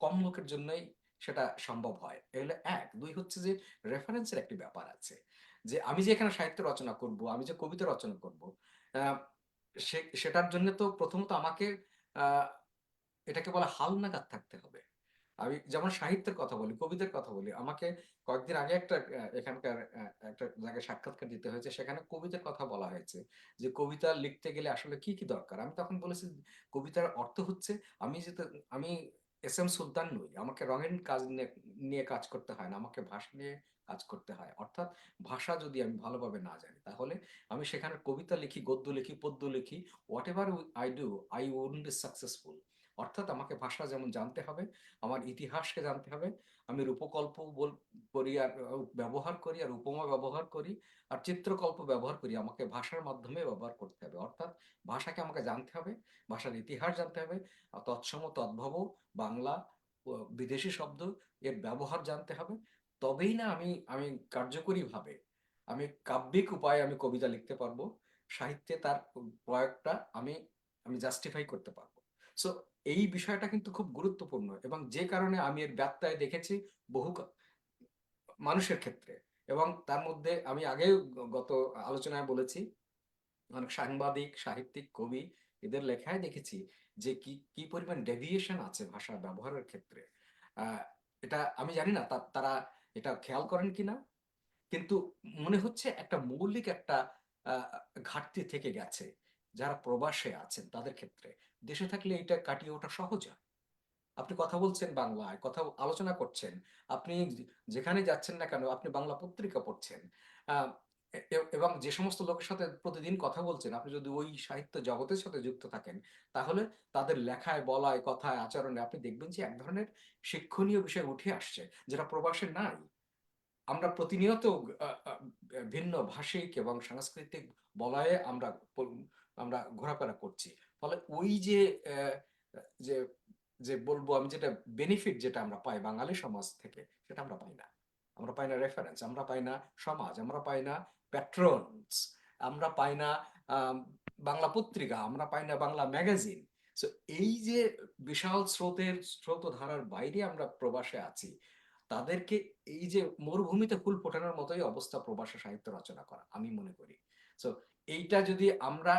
কম লোকের জন্যই সেটা সম্ভব হয়। এ হলো ১। ২ হচ্ছে যে রেফারেন্স এর একটি ব্যাপার আছে। যে আমি যে এখানে সাহিত্য রচনা করব, আমি যে কবিতা রচনা করব, আ সেটার জন্য তো প্রথমত আমাকে আ এটাকে বলে হালনাগাদ থাকতে হবে। আমি যেমন সাহিত্যের কথা বলি, কবিতার কথা বলি। আমাকে কয়েকদিন আগে একটা এখানকার একটা জায়গায় সাক্ষাৎকার দিতে হয়েছে। সেখানে কবিতার কথা বলা হয়েছে। যে কবিতা লিখতে গেলে আসলে কি, কি দরকার? আমি তখন বলেছি, কবিতার অর্থ হচ্ছে আমি যেটা আমি এস এম সুলতান নই। আমাকে রঙিন কাজ নিয়ে কাজ করতে হয় না। আমাকে ভাষা নিয়ে কাজ করতে হয়। অর্থাৎ ভাষা যদি আমি ভালোভাবে না জানি, তাহলে আমি সেখানে কবিতা লিখি, গদ্য লিখি, পদ্য লিখি, whatever I do, I wouldn't be successful. অর্থাৎ আমাকে ভাষা যেমন জানতে হবে, আমার ইতিহাসকে জানতে হবে। আমি রূপকল্প করি আর ব্যবহার করি, আর উপমা ব্যবহার করি, আর চিত্রকল্প ব্যবহার করি। আমাকে ভাষার মাধ্যমে ব্যবহার করতে হবে। অর্থাৎ ভাষাকে আমাকে জানতে হবে, ভাষার ইতিহাস জানতে হবে, তৎসম তদ্ভব বাংলা বিদেশি শব্দ এর ব্যবহার জানতে হবে। তবেই না আমি আমি কার্যকরীভাবে আমি কাব্যিক উপায়ে আমি কবিতা লিখতে পারবো। সাহিত্যে তার প্রয়োগটা আমি আমি জাস্টিফাই করতে পারবো। সো এই বিষয়টা কিন্তু খুব গুরুত্বপূর্ণ, এবং যে কারণে আমি এর ব্যত্যয় দেখেছি বহু মানুষের ক্ষেত্রে, এবং তার মধ্যে আমি আগেও গত আলোচনায় বলেছি, অনেক সাংবাদিক, সাহিত্যিক, কবি এদের লেখায় দেখেছি যে কি কি পরিমাণ ডেভিয়েশন আছে ভাষা ব্যবহারের ক্ষেত্রে, এটা আমি জানি না তারা এটা খেয়াল করেন কিনা, কিন্তু মনে হচ্ছে একটা মৌলিক একটা আহ, ঘাটতি থেকে গেছে যারা প্রবাসে আছেন তাদের ক্ষেত্রে। দেশে থাকলে এটা কাটিয়ে ওঠা সহজ হয়। আপনি কথা বলছেন বাংলায়, কথা আলোচনা করছেন, আপনি যেখানে যাচ্ছেন না কেন আপনি বাংলা পত্রিকা পড়ছেন, আহ, এবং যে সমস্ত লোকের সাথে প্রতিদিন কথা বলছেন, আপনি যদি ওই সাহিত্য জগতের সাথে যুক্ত থাকেন, তাহলে তাদের লেখায়, বলায়, কথায়, আচরণে আপনি দেখবেন যে এক ধরনের শিক্ষণীয় বিষয় উঠে আসছে যেটা প্রবাসে নাই। আমরা প্রতিনিয়ত আহ, আহ, ভিন্ন ভাষিক এবং সাংস্কৃতিক বলয়ে আমরা ঘোরাফেরা করছি। ফলে ওই যে আহ, যে যে বলবো আমি, যেটা বেনিফিট যেটা আমরা পাই বাঙালি সমাজ থেকে, সেটা আমরা পাই না। আমরা পাই না রেফারেন্স, আমরা পাই না সমাজ, আমরা পাই না প্যাট্রনস, আমরা পাই না আম, বাংলা পত্রিকা, আমরা পাই না বাংলা ম্যাগাজিন। সো এই যে বিশাল স্রোতধারার বাইরে আমরা প্রবাসে আছি, তাদেরকে এই যে মরুভূমিতে ফুল ফোটানোর মতোই অবস্থা প্রবাসে সাহিত্য রচনা করা, আমি মনে করি। সো এইটা যদি আমরা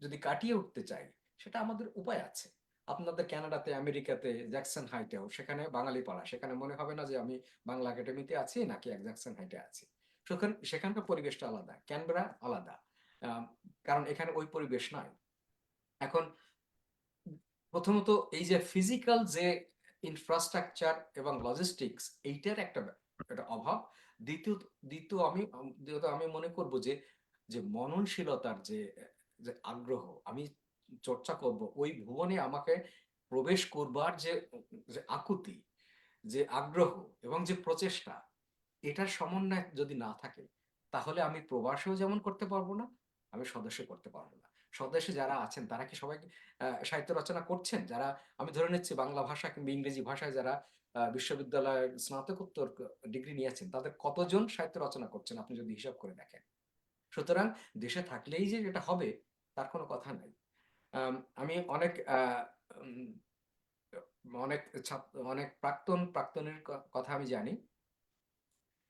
যদি কাটিয়ে উঠতে চাই, সেটা আমাদের উপায় আছে। আপনাদের কানাডাতে, আমেরিকাতে, জ্যাকসন হাইটেও সেখানে বাঙালি পাড়া, সেখানে মনে হবে না যে আমি বাংলা একাডেমিতে আছি নাকি এক জ্যাকসন হাইটে আছি। সেখানকার পরিবেশটা আলাদা, ক্যানবেরা আলাদা, আম, কারণ এখানে ওই পরিবেশ নয়। এখন প্রথমত এই যে ফিজিক্যাল যে ইনফ্রাস্ট্রাকচার এবং লজিস্টিক্স, এইটার একটা অভাব। দ্বিতীয়ত দ্বিতীয়ত আমি মনে করব যে যে মননশীলতার যে যে আগ্রহ, আমি চর্চা করব ওই ভুবনে, আমাকে প্রবেশ করবার যে যে আকুতি, যে আগ্রহ এবং যে প্রচেষ্টা, এটার সমন্বয় যদি না থাকে, তাহলে আমি প্রবাসেও যেমন করতে পারবো না, আমি স্বদেশে করতে পারবো না। স্বদেশে যারা আছেন তারা কি সবাই সাহিত্য রচনা করছেন? যারা, আমি ধরে নিচ্ছি বাংলা ভাষা কিংবা ইংরেজি ভাষায় যারা বিশ্ববিদ্যালয়ের স্নাতকোত্তর ডিগ্রি নিয়েছেন, তাদের কতজন সাহিত্য রচনা করছেন আপনি যদি হিসাব করে দেখেন। সুতরাং দেশে থাকলেই যে এটা হবে তার কোনো কথা নাই। আমি অনেক উম, অনেক ছাত্র, অনেক প্রাক্তনের কথা আমি জানি,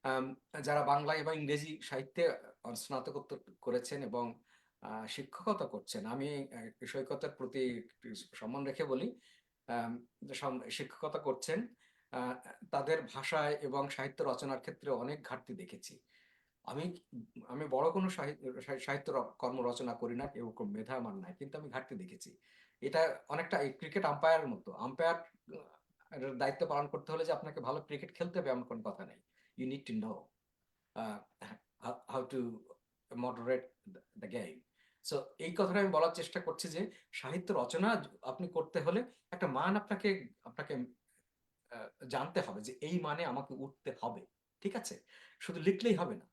আম, যারা বাংলা এবং ইংরেজি সাহিত্যে স্নাতকোত্তর করেছেন এবং শিক্ষকতা করছেন। আমি সৈকতের প্রতি একটু সম্মান রেখে বলি, আম, শিক্ষকতা করছেন, আহ, তাদের ভাষায় এবং সাহিত্য রচনার ক্ষেত্রে অনেক ঘাটতি দেখেছি। আমি আমি বড় কোনো সাহিত্য কর্ম রচনা করি না, এরকম মেধা আমার নাই, কিন্তু আমি ঘাটতি দেখেছি। এটা অনেকটা ক্রিকেট আম্পায়ারের মতো। আম্পায়ার দায়িত্ব পালন করতে হলে যে আপনাকে ভালো ক্রিকেট খেলতে হবে এমন কোনো কথা নেই। You need to know how to moderate the game. So এই কথাটা আমি বলার চেষ্টা করছি যে সাহিত্য রচনা আপনি করতে হলে একটা মান আপনাকে আপনাকে জানতে হবে যে এই মানে আমাকে উঠতে হবে। ঠিক আছে? শুধু লিখলেই হবে না।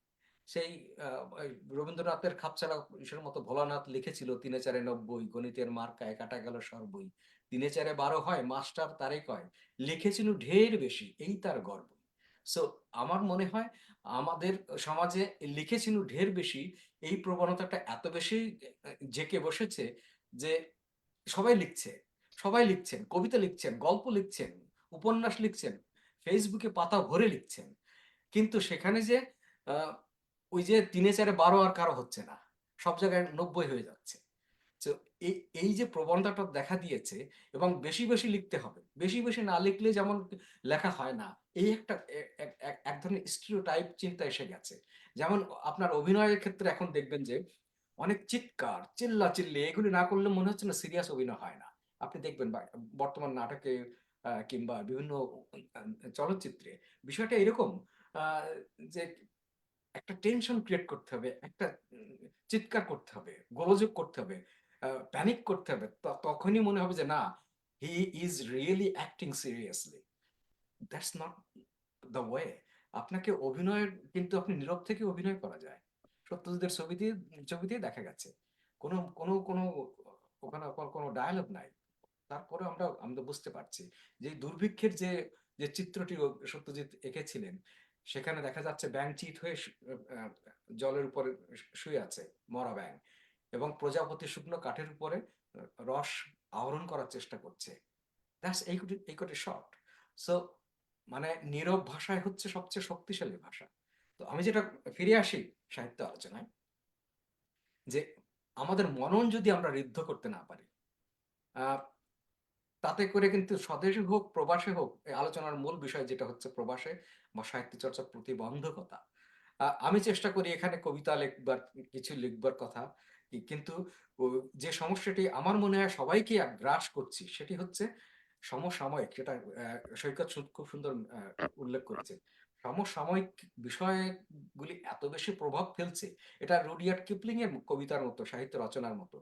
সেই ওই রবীন্দ্রনাথের খাপছাড়া ইসের মতো ভোলানাথ লিখেছিল ৩-৪-৯০, গণিতের মার্কায় কাটা গেল সর্বই, ৩-৪-১২ হয় মাস্টার তারে কয়, লিখেছিল ঢের বেশি এই তার গর্ব। সো আমার মনে হয় আমাদের সমাজে লিখেছিল ঢের বেশি এই প্রবণতাটা এত বেশি জেঁকে বসেছে যে সবাই লিখছে, সবাই লিখছেন, কবিতা লিখছেন, গল্প লিখছেন, উপন্যাস লিখছেন, ফেসবুকে পাতা ভরে লিখছেন, কিন্তু সেখানে যে আহ, ওই যে ৩-৪-১২ আর কারো হচ্ছে না, সব জায়গায় ৯০ হয়ে যাচ্ছে। তো এই এই যে প্রবণতাটা দেখা দিয়েছে, এবং বেশি বেশি লিখতে হবে, বেশি বেশি না লিখলে যেমন লেখা হয় না, এই একটা এক ধরনের স্টিরিওটাইপ চিন্তা এসে গেছে। যেমন আপনার অভিনয়ের ক্ষেত্রে এখন দেখবেন যে অনেক চিৎকার, চিল্লা চিল্লি এগুলি না করলে মনে হচ্ছে না সিরিয়াস অভিনয় হয় না। আপনি দেখবেন বর্তমান নাটকে কিংবা বিভিন্ন চলচ্চিত্রে বিষয়টা এরকম, আহ, যে একটা টেনশন ক্রিয়েট করতে হবে, একটা চিৎকার করতে হবে, গোলযোগ করতে হবে, প্যানিক করতে হবে, তখনই মনে হবে যে না, he is really acting seriously. That's not the way. আপনাকে অভিনয়ের, কিন্তু আপনি নীরব থেকে অভিনয় করা যায়। সত্যজিতের ছবিতেই দেখা গেছে কোনো কোনো কোনো ওখানে কোনো ডায়ালগ নাই, তারপরে আমরা বুঝতে পারছি যে দুর্ভিক্ষের যে যে চিত্রটি সত্যজিৎ এঁকেছিলেন, সেখানে দেখা যাচ্ছে ব্যাঙ চিত হয়ে আহ, জলের উপরে শুয়ে আছে, মরা ব্যাঙ, এবং প্রজাপতি শুকনো কাঠের উপরে রস আহরণ করার চেষ্টা করছে। দ্যাটস এই কোটি শর্ট। সো মানে নীরব ভাষায় হচ্ছে সবচেয়ে শক্তিশালী ভাষা। তো আমি যেটা ফিরে আসি সাহিত্য আলোচনায়, যে আমাদের মনন যদি আমরা ঋদ্ধ করতে না পারি, আহ, তাতে করে কিন্তু স্বদেশে হোক প্রবাসে হোক, এই আলোচনার মূল বিষয় যেটা হচ্ছে প্রবাসে বা সাহিত্য চর্চার প্রতিবন্ধকতা। আমি চেষ্টা করি এখানে কবিতা লিখবার, কিছু লিখবার কথা, কিন্তু যে সমস্যাটি আমার মনে হয় সবাইকে গ্রাস করছি সেটি হচ্ছে সমসাময়িক, যেটা সৈকত খুব সুন্দর উল্লেখ করেছে। সমসাময়িক বিষয়গুলি এত বেশি প্রভাব ফেলছে, এটা রুডিয়ার্ড কিপলিং এর কবিতার মতো, সাহিত্য রচনার মতো,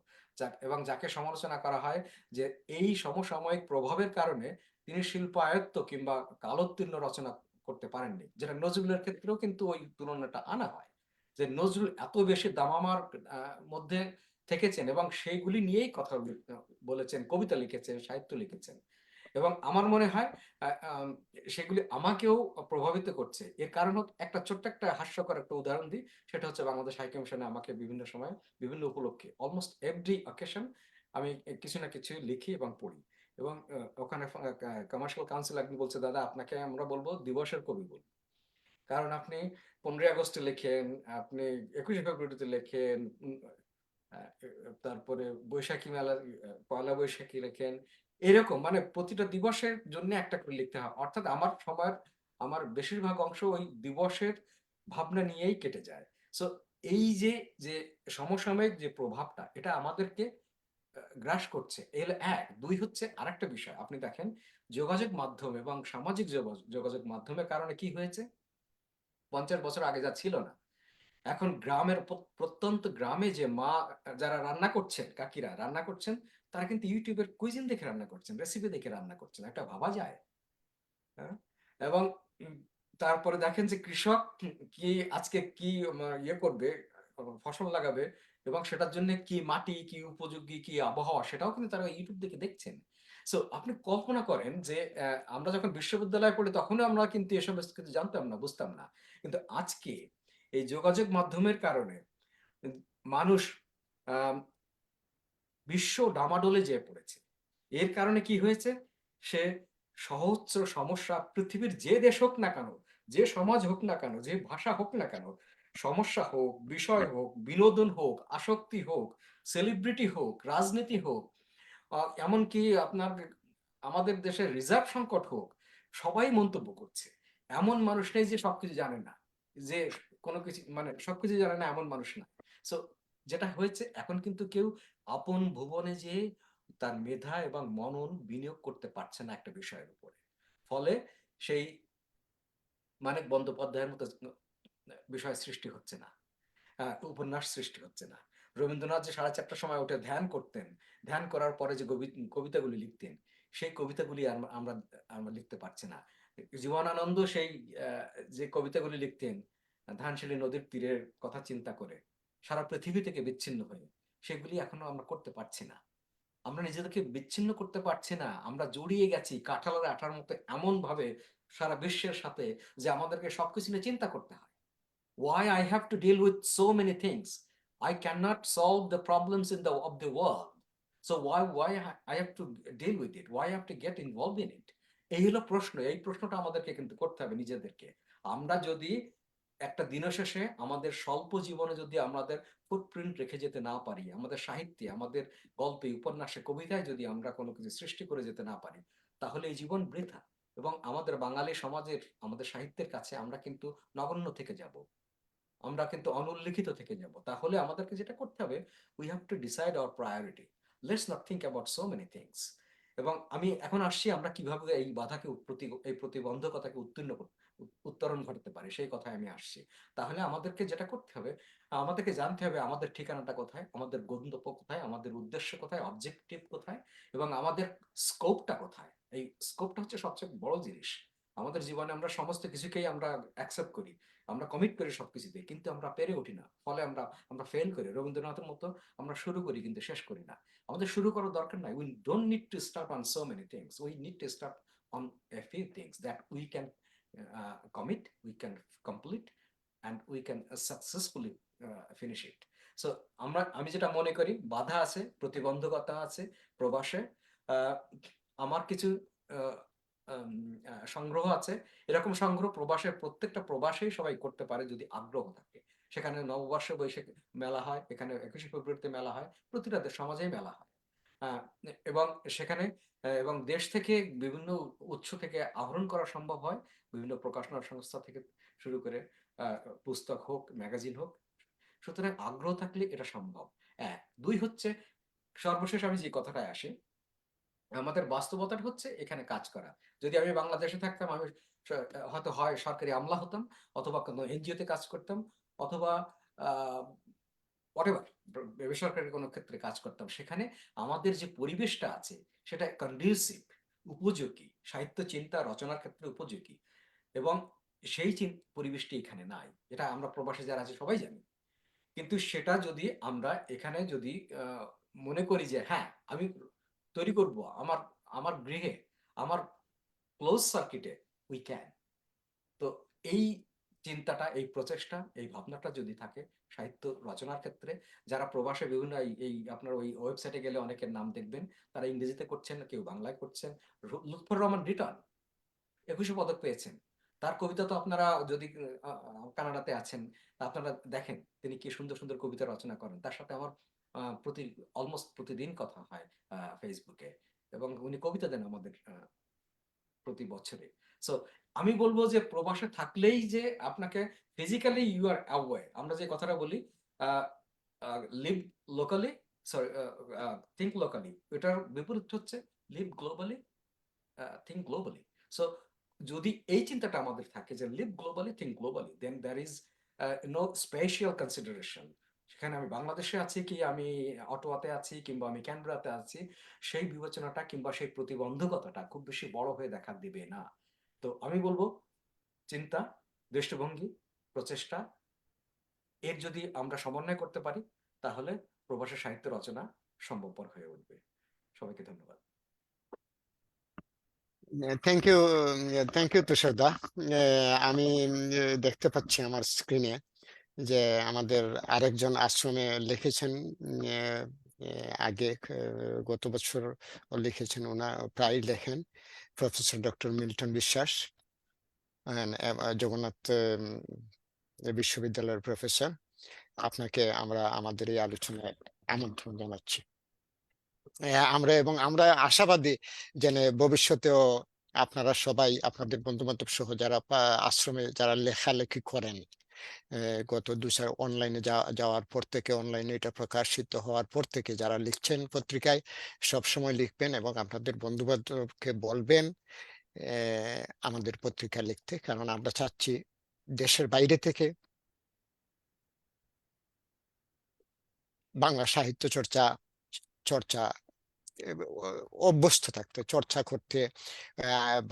এবং যাকে সমালোচনা করা হয় যে এই সমসাময়িক প্রভাবের কারণে তিনি শিল্পায়ত্ত কিংবা কালোত্তীর্ণ রচনা করতে পারেননি, যেটা নজরুলের ক্ষেত্রেও কিন্তু ওই তুলনাটা আনা হয়, যে নজরুল এত বেশি দামামার মধ্যে থেকেছেন এবং সেইগুলি নিয়েই কথা বলেছেন, কবিতা লিখেছেন, সাহিত্য লিখেছেন। এবং আমার মনে হয় সেগুলি আমাকেও প্রভাবিত করছে। এর কারণ একটা ছোট্ট একটা হাস্যকর একটা উদাহরণ দিই, সেটা হচ্ছে বাংলাদেশ হাই কমিশনে আমাকে বিভিন্ন সময় বিভিন্ন উপলক্ষে অলমোস্ট এভরি অকেশন আমি কিছু না কিছু লিখি এবং পড়ি। এবং ওখানে কমার্শিয়াল কাউন্সিল একদিন বলছে, দাদা আপনাকে আমরা বলবো দিবসের কবি বলবো, কারণ আপনি 15ই আগস্টে লেখেন, আপনি 21শে ফেব্রুয়ারিতে লেখেন, তারপরে বৈশাখী মেলার পয়লা বৈশাখী লেখেন, এরকম মানে প্রতিটা দিবসের জন্য একটা করে লিখতে হয়। অর্থাৎ আমার সময়ের, আমার বেশিরভাগ অংশ ওই দিবসের ভাবনা নিয়েই কেটে যায়। সো এই যে যে সমসাময়িক যে প্রভাবটা, এটা আমাদেরকে গ্রাস করছে। এর এক, দুই হচ্ছে আরেকটা বিষয়। আপনি দেখেন যোগাযোগ মাধ্যম এবং সামাজিক যোগাযোগ মাধ্যমের কারণে কি হয়েছে, 50 বছর আগে যা ছিল না, এখন গ্রামের প্রত্যন্ত গ্রামে যে মা যারা রান্না করছেন, কাকিরা রান্না করছেন, তারা কিন্তু ইউটিউবের কুইজিন দেখে রান্না করছেন, রেসিপি দেখে রান্না করছেন, একটা ভাবা যায়। হ্যাঁ? এবং উম, তারপরে দেখেন যে কৃষক কি আজকে কি ইয়ে করবে, ফসল লাগাবে, এবং সেটার জন্য কি মাটি, কি উপযোগী, কি আবহাওয়া, সেটাও কিন্তু তারা ইউটিউব দেখে দেখছেন। সো আপনি কল্পনা করেন যে আমরা যখন বিশ্ববিদ্যালয়ে পড়ি তখনও আমরা কিন্তু এসব কিছু জানতাম না, বুঝতাম না, কিন্তু আজকে এই যোগাযোগ মাধ্যমের কারণে মানুষ আহ বিশ্ব ডামাডোলে যেয়ে পড়েছে। এর কারণে কি হয়েছে, সে সহস্র সমস্যা, পৃথিবীর যে দেশ হোক না কেন, যে সমাজ হোক না কেন, যে ভাষা হোক না কেন, সমস্যা হোক, বিষয় হোক, বিনোদন হোক, আসক্তি হোক, সেলিব্রিটি হোক, রাজনীতি হোক, এমনকি আপনার আমাদের দেশের রিজার্ভ সংকট হোক, সবাই মন্তব্য করছে। এমন মানুষ নেই যে সবকিছু জানে না, যে কোনো কিছু মানে সবকিছু জানে না, এমন মানুষ না। সো যেটা হয়েছে, এখন কিন্তু কেউ আপন ভুবনে যে তার মেধা এবং মনন বিনিয়োগ করতে পারছে না একটা বিষয়ের উপরে। ফলে সেই মানিক বন্দ্যোপাধ্যায়ের মতো বিষয় সৃষ্টি হচ্ছে না, উপন্যাস সৃষ্টি হচ্ছে না। রবীন্দ্রনাথ যে 4:30টার সময় উঠে ধ্যান করতেন, ধ্যান করার পরে যে কবিতাগুলি লিখতেন, সেই কবিতাগুলি আমরা আমরা লিখতে পারছি না। জীবনানন্দ সেই যে কবিতাগুলি লিখতেন ধানশিলি নদীর তীরের কথা চিন্তা করে, সারা পৃথিবী থেকে বিচ্ছিন্ন হয়ে, সেগুলি এখনো আমরা করতে পারছি না। আমরা নিজেদেরকে বিচ্ছিন্ন করতে পারছি না, আমরা জড়িয়ে গেছি কাঁঠালের আঠার মতো এমন ভাবে সারা বিশ্বের সাথে, যে আমাদেরকে সবকিছু নিয়ে চিন্তা করতে হয়। Why I have to deal with so many things? I cannot solve the problems of the world. So why I have to deal with it? Why I have to get involved in it? এই হলো প্রশ্ন। এই প্রশ্নটা আমাদেরকে কিন্তু করতে হবে নিজেদেরকে। আমরা যদি একটা দিনের শেষে আমাদের স্বল্প জীবনে যদি আমাদের ফুটপ্রিন্ট রেখে যেতে না পারি, আমাদের সাহিত্যে, আমাদের গল্পে, উপন্যাসে, কবিতায় যদি আমরা কোনো কিছু সৃষ্টি করে যেতে না পারি, তাহলে এই জীবন বৃথা। এবং আমাদের বাঙালি সমাজের, আমাদের সাহিত্যের কাছে আমরা কিন্তু নগণ্য থেকে যাব, আমরা কিন্তু অনুল্লিখিত থেকে যাব। তাহলে আমাদেরকে যেটা করতে হবে, we have to decide our priority, let's not think about so many things. এবং আমি এখন আসছি আমরা কিভাবে এই বাধাকে এই প্রতিবন্ধকতাকে উত্তরণ ঘটাতে পারি, সেই কথায় আমি আসছি। তাহলে আমাদেরকে যেটা করতে হবে, আমাদেরকে জানতে হবে আমাদের ঠিকানাটা কোথায়, আমাদের গন্তব্য কোথায়, আমাদের উদ্দেশ্য কোথায়, অবজেক্টিভ কোথায়, এবং আমাদের স্কোপটা কোথায়। এই স্কোপটা হচ্ছে সবচেয়ে বড় জিনিস। আমাদের জীবনে আমরা সমস্ত কিছুকেই আমরা অ্যাকসেপ্ট করি, আমরা কমিট করি সবকিছুতে, কিন্তু আমরা পেরে উঠি না, ফলে আমরা আমরা ফেল করি। রবীন্দ্রনাথের মতো আমরা শুরু করি কিন্তু শেষ করি না। আমাদের শুরু করার দরকার নাই, we don't need to start on so many things, we need to start on a few things that we can commit, we can complete, and we can successfully finish it. So আমি যেটা মনে করি, বাধা আছে, প্রতিবন্ধকতা আছে প্রবাসে। আহ, আমার কিছু আহ, সংগ্রহ আছে, এরকম সংগ্রহ প্রবাসের প্রত্যেকটা প্রবাসেই সবাই করতে পারে যদি আগ্রহ থাকে। সেখানে নববর্ষে বৈশাখে মেলা হয়, এখানে 21শে ফেব্রুয়ারিতে মেলা হয়, প্রতিটা সমাজেই মেলা হয়। আহ, এবং সেখানে এবং দেশ থেকে বিভিন্ন উৎস থেকে আহরণ করা সম্ভব হয়, বিভিন্ন প্রকাশনা সংস্থা থেকে শুরু করে পুস্তক হোক, ম্যাগাজিন হোক। সুতরাং আগ্রহ থাকলে এটা সম্ভব। এক, দুই হচ্ছে, সর্বশেষ আমি যে কথাটায় আসি, আমাদের বাস্তবতাটা হচ্ছে এখানে কাজ করা। যদি আমি বাংলাদেশে থাকতাম, আমি হয়তো হয় সরকারি আমলা হতাম, অথবা কোনো এনজিওতে কাজ করতাম, অথবা হোয়াটএভার বেসরকারি কোনো ক্ষেত্রে কাজ করতাম। সেখানে আমাদের যে পরিবেশটা আছে সেটা কন্ডিউসিভ, উপযোগী, সাহিত্য চিন্তা রচনার ক্ষেত্রে উপযোগী, এবং সেই পরিবেশটি এখানে নাই। এটা আমরা প্রবাসী যারা আছে সবাই জানি। কিন্তু সেটা যদি আমরা এখানে যদি মনে করি যে হ্যাঁ আমি তৈরি করব আমার আমার গৃহে, আমার ক্লোজ সার্কিটে, উই ক্যান। তো এই চিন্তাটা, এই প্রচেষ্টা, এই ভাবনাটা যদি থাকে সাহিত্য রচনার ক্ষেত্রে, যারা প্রবাসে বিভিন্ন এই আপনার ওই ওয়েবসাইটে গেলে অনেকের নাম দেখবেন, তারা ইংরেজিতে করছেন, কেউ বাংলায় করছেন। লুৎফর রহমান রিটন 21 পদক পেয়েছেন। তার কবিতা তো আপনারা যদি কানাডাতে আছেন, আপনারা দেখেন তিনি কি সুন্দর সুন্দর কবিতা রচনা করেন। তার সাথে আমার অলমোস্ট প্রতিদিন কথা হয় ফেসবুকে, এবং উনি কবিতা দেন আমাদের প্রতি বছরে। সো আমি বলবো যে প্রবাসে থাকলেই যে আপনাকে ফিজিক্যালি ইউ আর অ্যাওয়ে, আমরা যে কথাটা বলি live locally, sorry think locally, এটার বিপরীত হচ্ছে live globally, think globally. So যদি এই চিন্তাটা আমাদের থাকে যে live globally, think globally, then there is no special consideration. সেখানে আমি বাংলাদেশে আছি কি আমি অটোয়াতে আছি কিংবা আমি ক্যানবেরাতে আছি, সেই বিবেচনাটা কিংবা সেই প্রতিবন্ধকতাটা খুব বেশি বড় হয়ে দেখা দিবে না। তো আমি বলবো চিন্তা, দৃষ্টিভঙ্গি, প্রচেষ্টা, এর যদি আমরা সমন্বয় করতে পারি, তাহলে প্রবাসী সাহিত্য রচনা সম্ভবপর হয়ে উঠবে। সবাইকে ধন্যবাদ। থ্যাংক ইউ তুষারদা। আমি দেখতে পাচ্ছি আমার স্ক্রিনে যে আমাদের আরেকজন আশ্রমে লিখেছেন, আগে গত বছর লিখেছেন, ওনার প্রায় লেখেন, প্রফেসর ডক্টর মিল্টন বিশ্বাস, জগন্নাথ বিশ্ববিদ্যালয়ের প্রফেসর। আপনাকে আমরা আমাদের এই আলোচনায় আমন্ত্রণ জানাচ্ছি। আমরা আশাবাদী যে ভবিষ্যতেও আপনারা সবাই আপনাদের বন্ধু বান্ধব সহ যারা আশ্রমে যারা লেখালেখি করেন, গত 2-4 অনলাইনে যাওয়ার পর থেকে, অনলাইনে এটা প্রকাশিত হওয়ার পর থেকে যারা লিখছেন পত্রিকায়, সব সময় লিখবেন এবং আপনাদের বন্ধু বান্ধবকে বলবেন আমাদের পত্রিকা লিখতে, কারণ আমরা চাচ্ছি দেশের বাইরে থেকে বাংলা সাহিত্য চর্চা চর্চা অভ্যস্ত থাকতে, চর্চা করতে,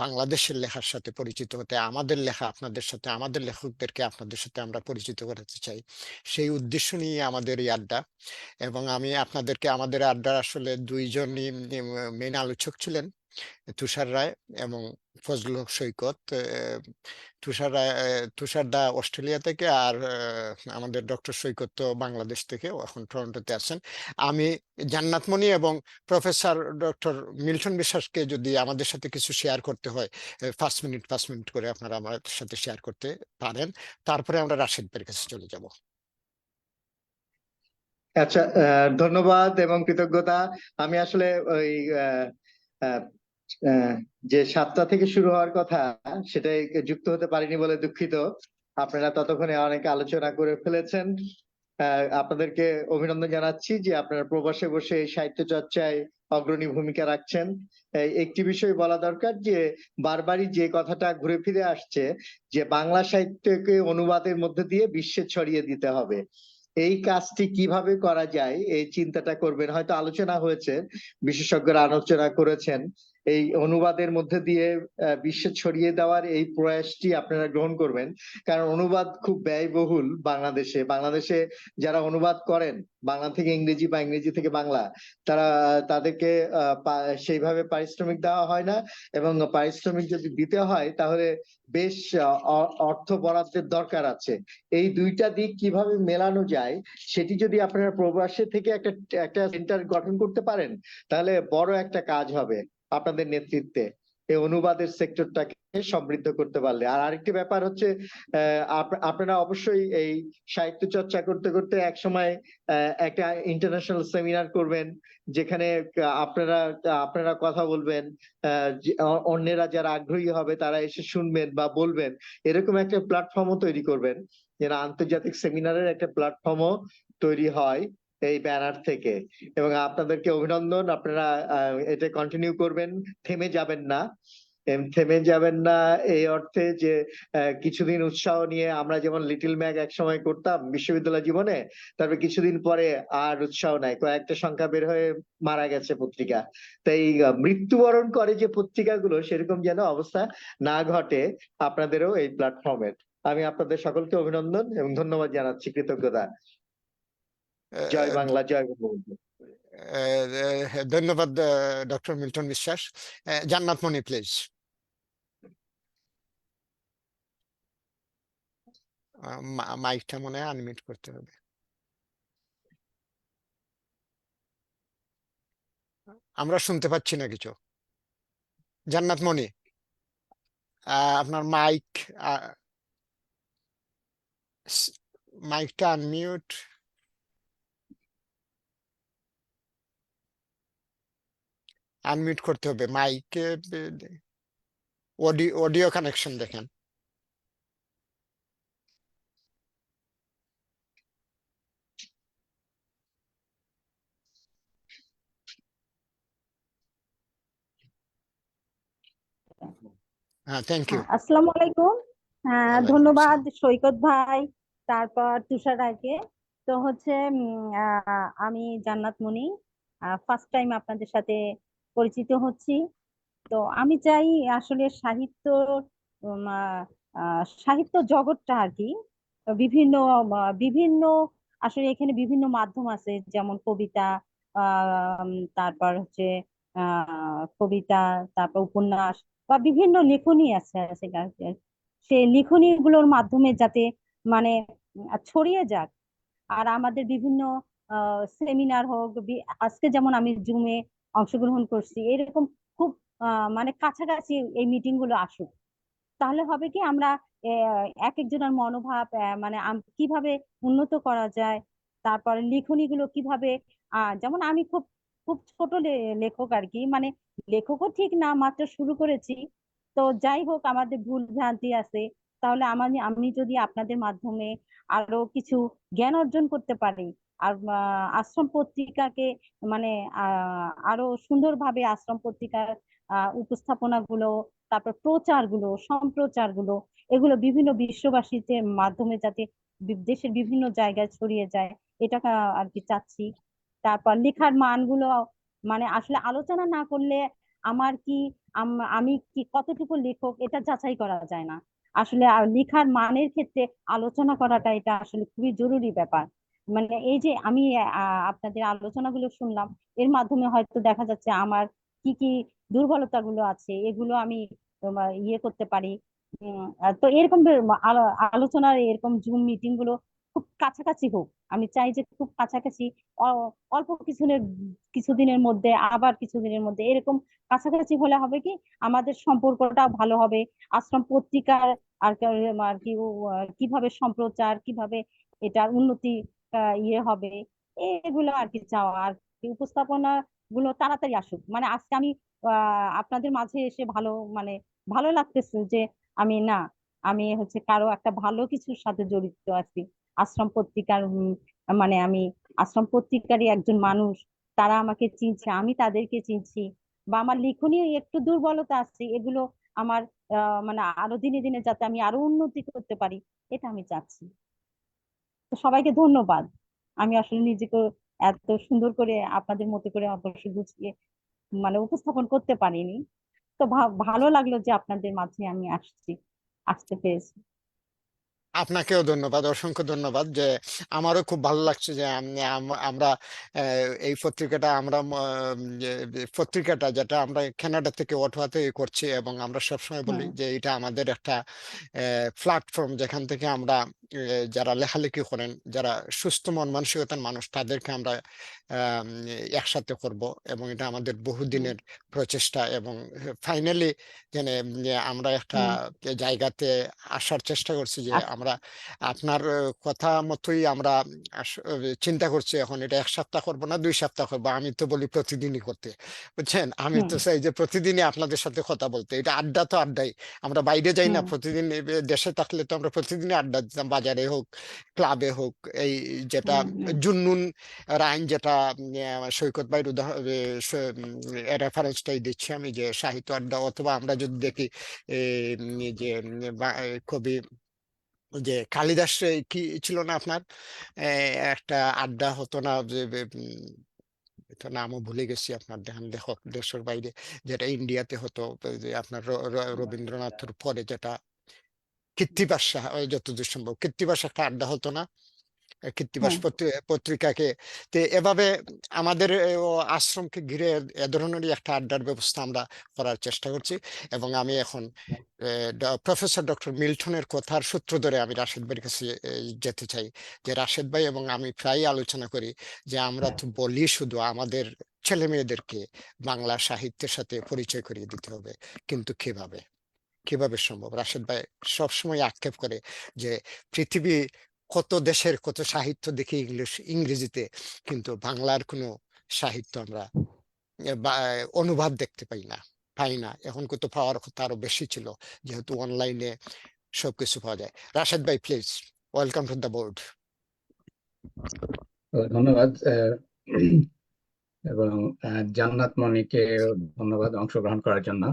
বাংলাদেশের লেখার সাথে পরিচিত হতে, আমাদের লেখা আপনাদের সাথে, আমাদের লেখকদেরকে আপনাদের সাথে আমরা পরিচিত করাতে চাই। সেই উদ্দেশ্য নিয়ে আমাদের এই আড্ডা। এবং আমি আপনাদেরকে, আমাদের আড্ডার আসলে দুইজনই মেন আলোচক ছিলেন, তুষার রায় এবং ফজলুল হক সৈকত। তুষার দা অস্ট্রেলিয়া থেকে, আর আমাদের ডক্টর সৈকত তো বাংলাদেশ থেকে, এখন টরন্টোতে আছেন। আমি জান্নাত মনি এবং প্রফেসর ডক্টর মিল্টন বিশ্বাসকে যদি আমাদের সাথে কিছু শেয়ার করতে হয়, 5 মিনিট করে আপনারা আমার সাথে শেয়ার করতে পারেন। তারপরে আমরা রাশেদ ভাইয়ের কাছে চলে যাব। আচ্ছা, ধন্যবাদ এবং কৃতজ্ঞতা। আমি আসলে ওই আহ, আহ, আহ, যে 7টা থেকে শুরু হওয়ার কথা সেটাই যুক্ত হতে পারিনি বলে দুঃখিত। আপনারা ততক্ষণে অনেক আলোচনা করে ফেলেছেন। আপনাদেরকে অভিনন্দন জানাচ্ছি যে আপনারা প্রবাসে বসে এই সাহিত্য চর্চায় অগ্রণী ভূমিকা রাখছেন। একটি বিষয় বলা দরকার যে বারবারই যে কথাটা ঘুরে ফিরে আসছে যে বাংলা সাহিত্যকে অনুবাদের মধ্যে দিয়ে বিশ্বে ছড়িয়ে দিতে হবে। এই কাজটি কিভাবে করা যায় এই চিন্তাটা করবেন। হয়তো আলোচনা হয়েছে, বিশেষজ্ঞরা আলোচনা করেছেন, এই অনুবাদের মধ্যে দিয়ে বিশ্বে ছড়িয়ে দেওয়ার এই প্রয়াসটি আপনারা গ্রহণ করবেন। কারণ অনুবাদ খুব ব্যয়বহুল বাংলাদেশে যারা অনুবাদ করেন বাংলা থেকে ইংরেজি বা ইংরেজি থেকে বাংলা, তাদেরকে সেইভাবে পারিশ্রমিক দেওয়া হয় না, এবং পারিশ্রমিক যদি দিতে হয় তাহলে বেশ অর্থ বরাদ্দের দরকার আছে। এই দুইটা দিক কিভাবে মেলানো যায় সেটি যদি আপনারা প্রবাসে থেকে একটা সেন্টার গঠন করতে পারেন তাহলে বড় একটা কাজ হবে আপনাদের নেতৃত্বে। এই অনুবাদের সেক্টরটাকে সমৃদ্ধ করতে পারলে। আর আরেকটি ব্যাপার হচ্ছে আপনারা অবশ্যই এই সাহিত্য চর্চা করতে করতে একসময় একটা ইন্টারন্যাশনাল সেমিনার করবেন, যেখানে আপনারা আপনারা কথা বলবেন, অন্যেরা যারা আগ্রহী হবে তারা এসে শুনবেন বা বলবেন, এরকম একটা প্ল্যাটফর্মও তৈরি করবেন, যেন আন্তর্জাতিক সেমিনারের একটা প্ল্যাটফর্মও তৈরি হয় এই ব্যানার থেকে। এবং আপনাদেরকে অভিনন্দন, আপনারা এটা কন্টিনিউ করবেন, থেমে যাবেন না। থেমে যাবেন না এই অর্থে যে কিছুদিন উৎসাহ নিয়ে আমরা যেমন লিটল ম্যাগ একসময় করতাম বিশ্ববিদ্যালয় জীবনে, তারপরে কিছুদিন পরে আর উৎসাহ নাই, কয়েকটা সংখ্যা বের হয়ে মারা গেছে পত্রিকা। তাই মৃত্যুবরণ করে যে পত্রিকাগুলো, সেরকম যেন অবস্থা না ঘটে আপনাদেরও এই প্ল্যাটফর্মের। আমি আপনাদের সকলকে অভিনন্দন এবং ধন্যবাদ জানাচ্ছি, কৃতজ্ঞতা। জয় বাংলা, জয় বঙ্গবন্ধু। ধন্যবাদ ডক্টর মিল্টন বিশ্বাস। জান্নাত মনি প্লিজ। মাইকটা মনে হয় আনমিউট করতে হবে। আমরা শুনতে পাচ্ছি না কিছু। জান্নাত মনি, আপনার মাইকটা আনমিউট। আনমিউট করতে হবে মাইকে। অডিও কানেকশন দেখেন। হ্যাঁ, থ্যাংক ইউ। আসসালামু আলাইকুম। ওয়ালাইকুম ধন্যবাদ আসসালাম। সৈকত ভাই, তারপর তুষার রায়কে। তো হচ্ছে আমি জান্নাত মনি, ফার্স্ট টাইম আপনাদের সাথে পরিচিত হচ্ছি। তো আমি চাই আসলে সাহিত্য, সাহিত্য জগৎটা আর কি বিভিন্ন আসলে এখানে বিভিন্ন মাধ্যম আছে, যেমন কবিতা, তারপর হচ্ছে কবিতা, তারপর উপন্যাস বা বিভিন্ন লেখনী আছে সেই লেখনী গুলোর মাধ্যমে যাতে মানে ছড়িয়ে যাক। আর আমাদের বিভিন্ন সেমিনার হোক, আজকে যেমন আমি জুমে অংশগ্রহণ করছি, এরকম খুব মানে কাছাকাছি এই মিটিং গুলো আসুক। তাহলে হবে কি, আমরা এক একজনের মনোভাব মানে কিভাবে উন্নত করা যায়, তারপরে লেখনী গুলো কিভাবে যেমন আমি খুব খুব ছোট লেখক আর কি, মানে লেখকও ঠিক না, মাত্র শুরু করেছি। তো যাই হোক, আমাদের ভুল ভ্রান্তি আছে। তাহলে আমি যদি আপনাদের মাধ্যমে আরো কিছু জ্ঞান অর্জন করতে পারি, আর আশ্রম পত্রিকাকে মানে আরো সুন্দরভাবে আশ্রম পত্রিকার উপস্থাপনা গুলো, তারপর প্রচার গুলো, সম্প্রচার গুলো, এগুলো বিভিন্ন বিশ্ববাসীদের মাধ্যমে যাতে দেশের বিভিন্ন জায়গায় ছড়িয়ে যায়, এটা আর কি চাচ্ছি। তারপর লেখার মানগুলো মানে আসলে আলোচনা না করলে আমার কি আমি কি কতটুকু লেখক এটা যাচাই করা যায় না। আসলে লেখার মানের ক্ষেত্রে আলোচনা করাটা এটা আসলে খুবই জরুরি ব্যাপার। মানে এই যে আমি আপনাদের আলোচনাগুলো শুনলাম, এর মাধ্যমে হয়তো দেখা যাচ্ছে আমার কি কি দুর্বলতাগুলো আছে, এগুলো আমি ইয়ে করতে পারি। তো এরকম আলোচনার এরকম জুম মিটিং গুলো খুব কাছাকাছি হোক। আমি চাই যে খুব কাছাকাছি, অল্প কিছুদিনের মধ্যে, আবার কিছুদিনের মধ্যে, এরকম কাছাকাছি হলে হবে কি, আমাদের সম্পর্কটা ভালো হবে। আশ্রম পত্রিকার আর আর কি কিভাবে সম্প্রচার, কিভাবে এটার উন্নতি ইয়ে হবে, এগুলো আর কি চাওয়া। আর কি উপস্থাপনা গুলো তাড়াতাড়ি আসুক। মানে আজকে আমি আপনাদের মাঝে এসে মানে ভালো লাগতেছে যে আমি হচ্ছে কারো একটা ভালো কিছুর সাথে জড়িত আছি। আশ্রম পত্রিকার মানে আমি আশ্রম পত্রিকারই একজন মানুষ, তারা আমাকে চিনছে, আমি তাদেরকে চিনছি। বা আমার লিখনী একটু দুর্বলতা আছে, এগুলো আমার মানে আরো দিনে দিনে যাতে আমি আরো উন্নতি করতে পারি, এটা আমি চাচ্ছি। তো সবাইকে ধন্যবাদ। আমি আসলে নিজেকে এত সুন্দর করে আপনাদের মতো করে অবশ্য গুছিয়ে মানে উপস্থাপন করতে পারিনি। তো ভালো লাগলো যে আপনাদের মাঝে আমি আসতে পেরেছি। আপনাকেও ধন্যবাদ, অসংখ্য ধন্যবাদ। যে আমারও খুব ভালো লাগছে যে আমরা এই পত্রিকাটা পত্রিকাটা যেটা আমরা কানাডা থেকে অটোয়া থেকে করছি, এবং আমরা সবসময় বলি হ্যাঁ যে এটা আমাদের একটা প্ল্যাটফর্ম যেখান থেকে আমরা যারা লেখালেখি করেন, যারা সুস্থ মন মানসিকতার মানুষ, তাদেরকে আমরা একসাথে করব, এবং এটা আমাদের বহুদিনের প্রচেষ্টা, এবং ফাইনালি যেন আমরা একটা জায়গাতে আসার চেষ্টা করছি যে আচ্ছা আমরা আপনার কথা মতোই আমরা চিন্তা করছি এখন এটা 1 সপ্তাহ করবো না 2 সপ্তাহ করবো। আমি তো বলি প্রতিদিনই করতে, বুঝছেন। আমি তো চাই যে প্রতিদিনই আপনাদের সাথে কথা বলতে। এটা আড্ডা তো আড্ডাই, আমরা বাইরে যাই না প্রতিদিন। দেশে থাকলে তো আমরা প্রতিদিনই আড্ডা দিতাম, বাজারে হোক, ক্লাবে হোক। এই যেটা জুন্নুন রাইন, যেটা সৈকত ভাইয়ের রেফারেন্সটাই দিচ্ছি আমি, যে সাহিত্য আড্ডা, অথবা আমরা যদি দেখি যে কবি যে কালিদাস কি ছিল না আপনার, একটা আড্ডা হতো না যে তো নামও ভুলে গেছি আপনার, দেখেন দেখো দেশের বাইরে, যেটা ইন্ডিয়াতে হতো, যে আপনার রবীন্দ্রনাথের পরে যেটা কৃত্তিবাস যতদূর সম্ভব কৃত্তিবাস একটা আড্ডা হতো না, কৃত্তিবাস হ্যাঁ পত্রিকাকে। তো এভাবে আমাদের আশ্রমকে ঘিরে এ ধরনেরই একটা আড্ডার ব্যবস্থা আমরা করার চেষ্টা করছি। এবং আমি এখন প্রফেসর ডক্টর মিল্টনের কথার সূত্র ধরে আমি রাশেদ ভাইয়ের কাছে যেতে চাই, যে রাশেদ ভাই এবং আমি প্রায় আলোচনা করি যে আমরা তো বলি শুধু আমাদের ছেলে মেয়েদেরকে বাংলা সাহিত্যের সাথে পরিচয় করিয়ে দিতে হবে, কিন্তু কিভাবে কিভাবে সম্ভব? রাশেদ ভাই সবসময় আক্ষেপ করে যে পৃথিবী কত দেশের কত সাহিত্য দেখি ইংরেজিতে, কিন্তু বাংলার কোনো সাহিত্য আমরা অনুবাদ দেখতে পাই না। এখন কত পাওয়ার কথা আরো বেশি ছিল, যেহেতু অনলাইনে সবকিছু পাওয়া যায়। রাশেদ ভাই, please, welcome to the board. ধন্যবাদ। এবং জান্নাত মনিকে ধন্যবাদ অংশগ্রহণ করার জন্য।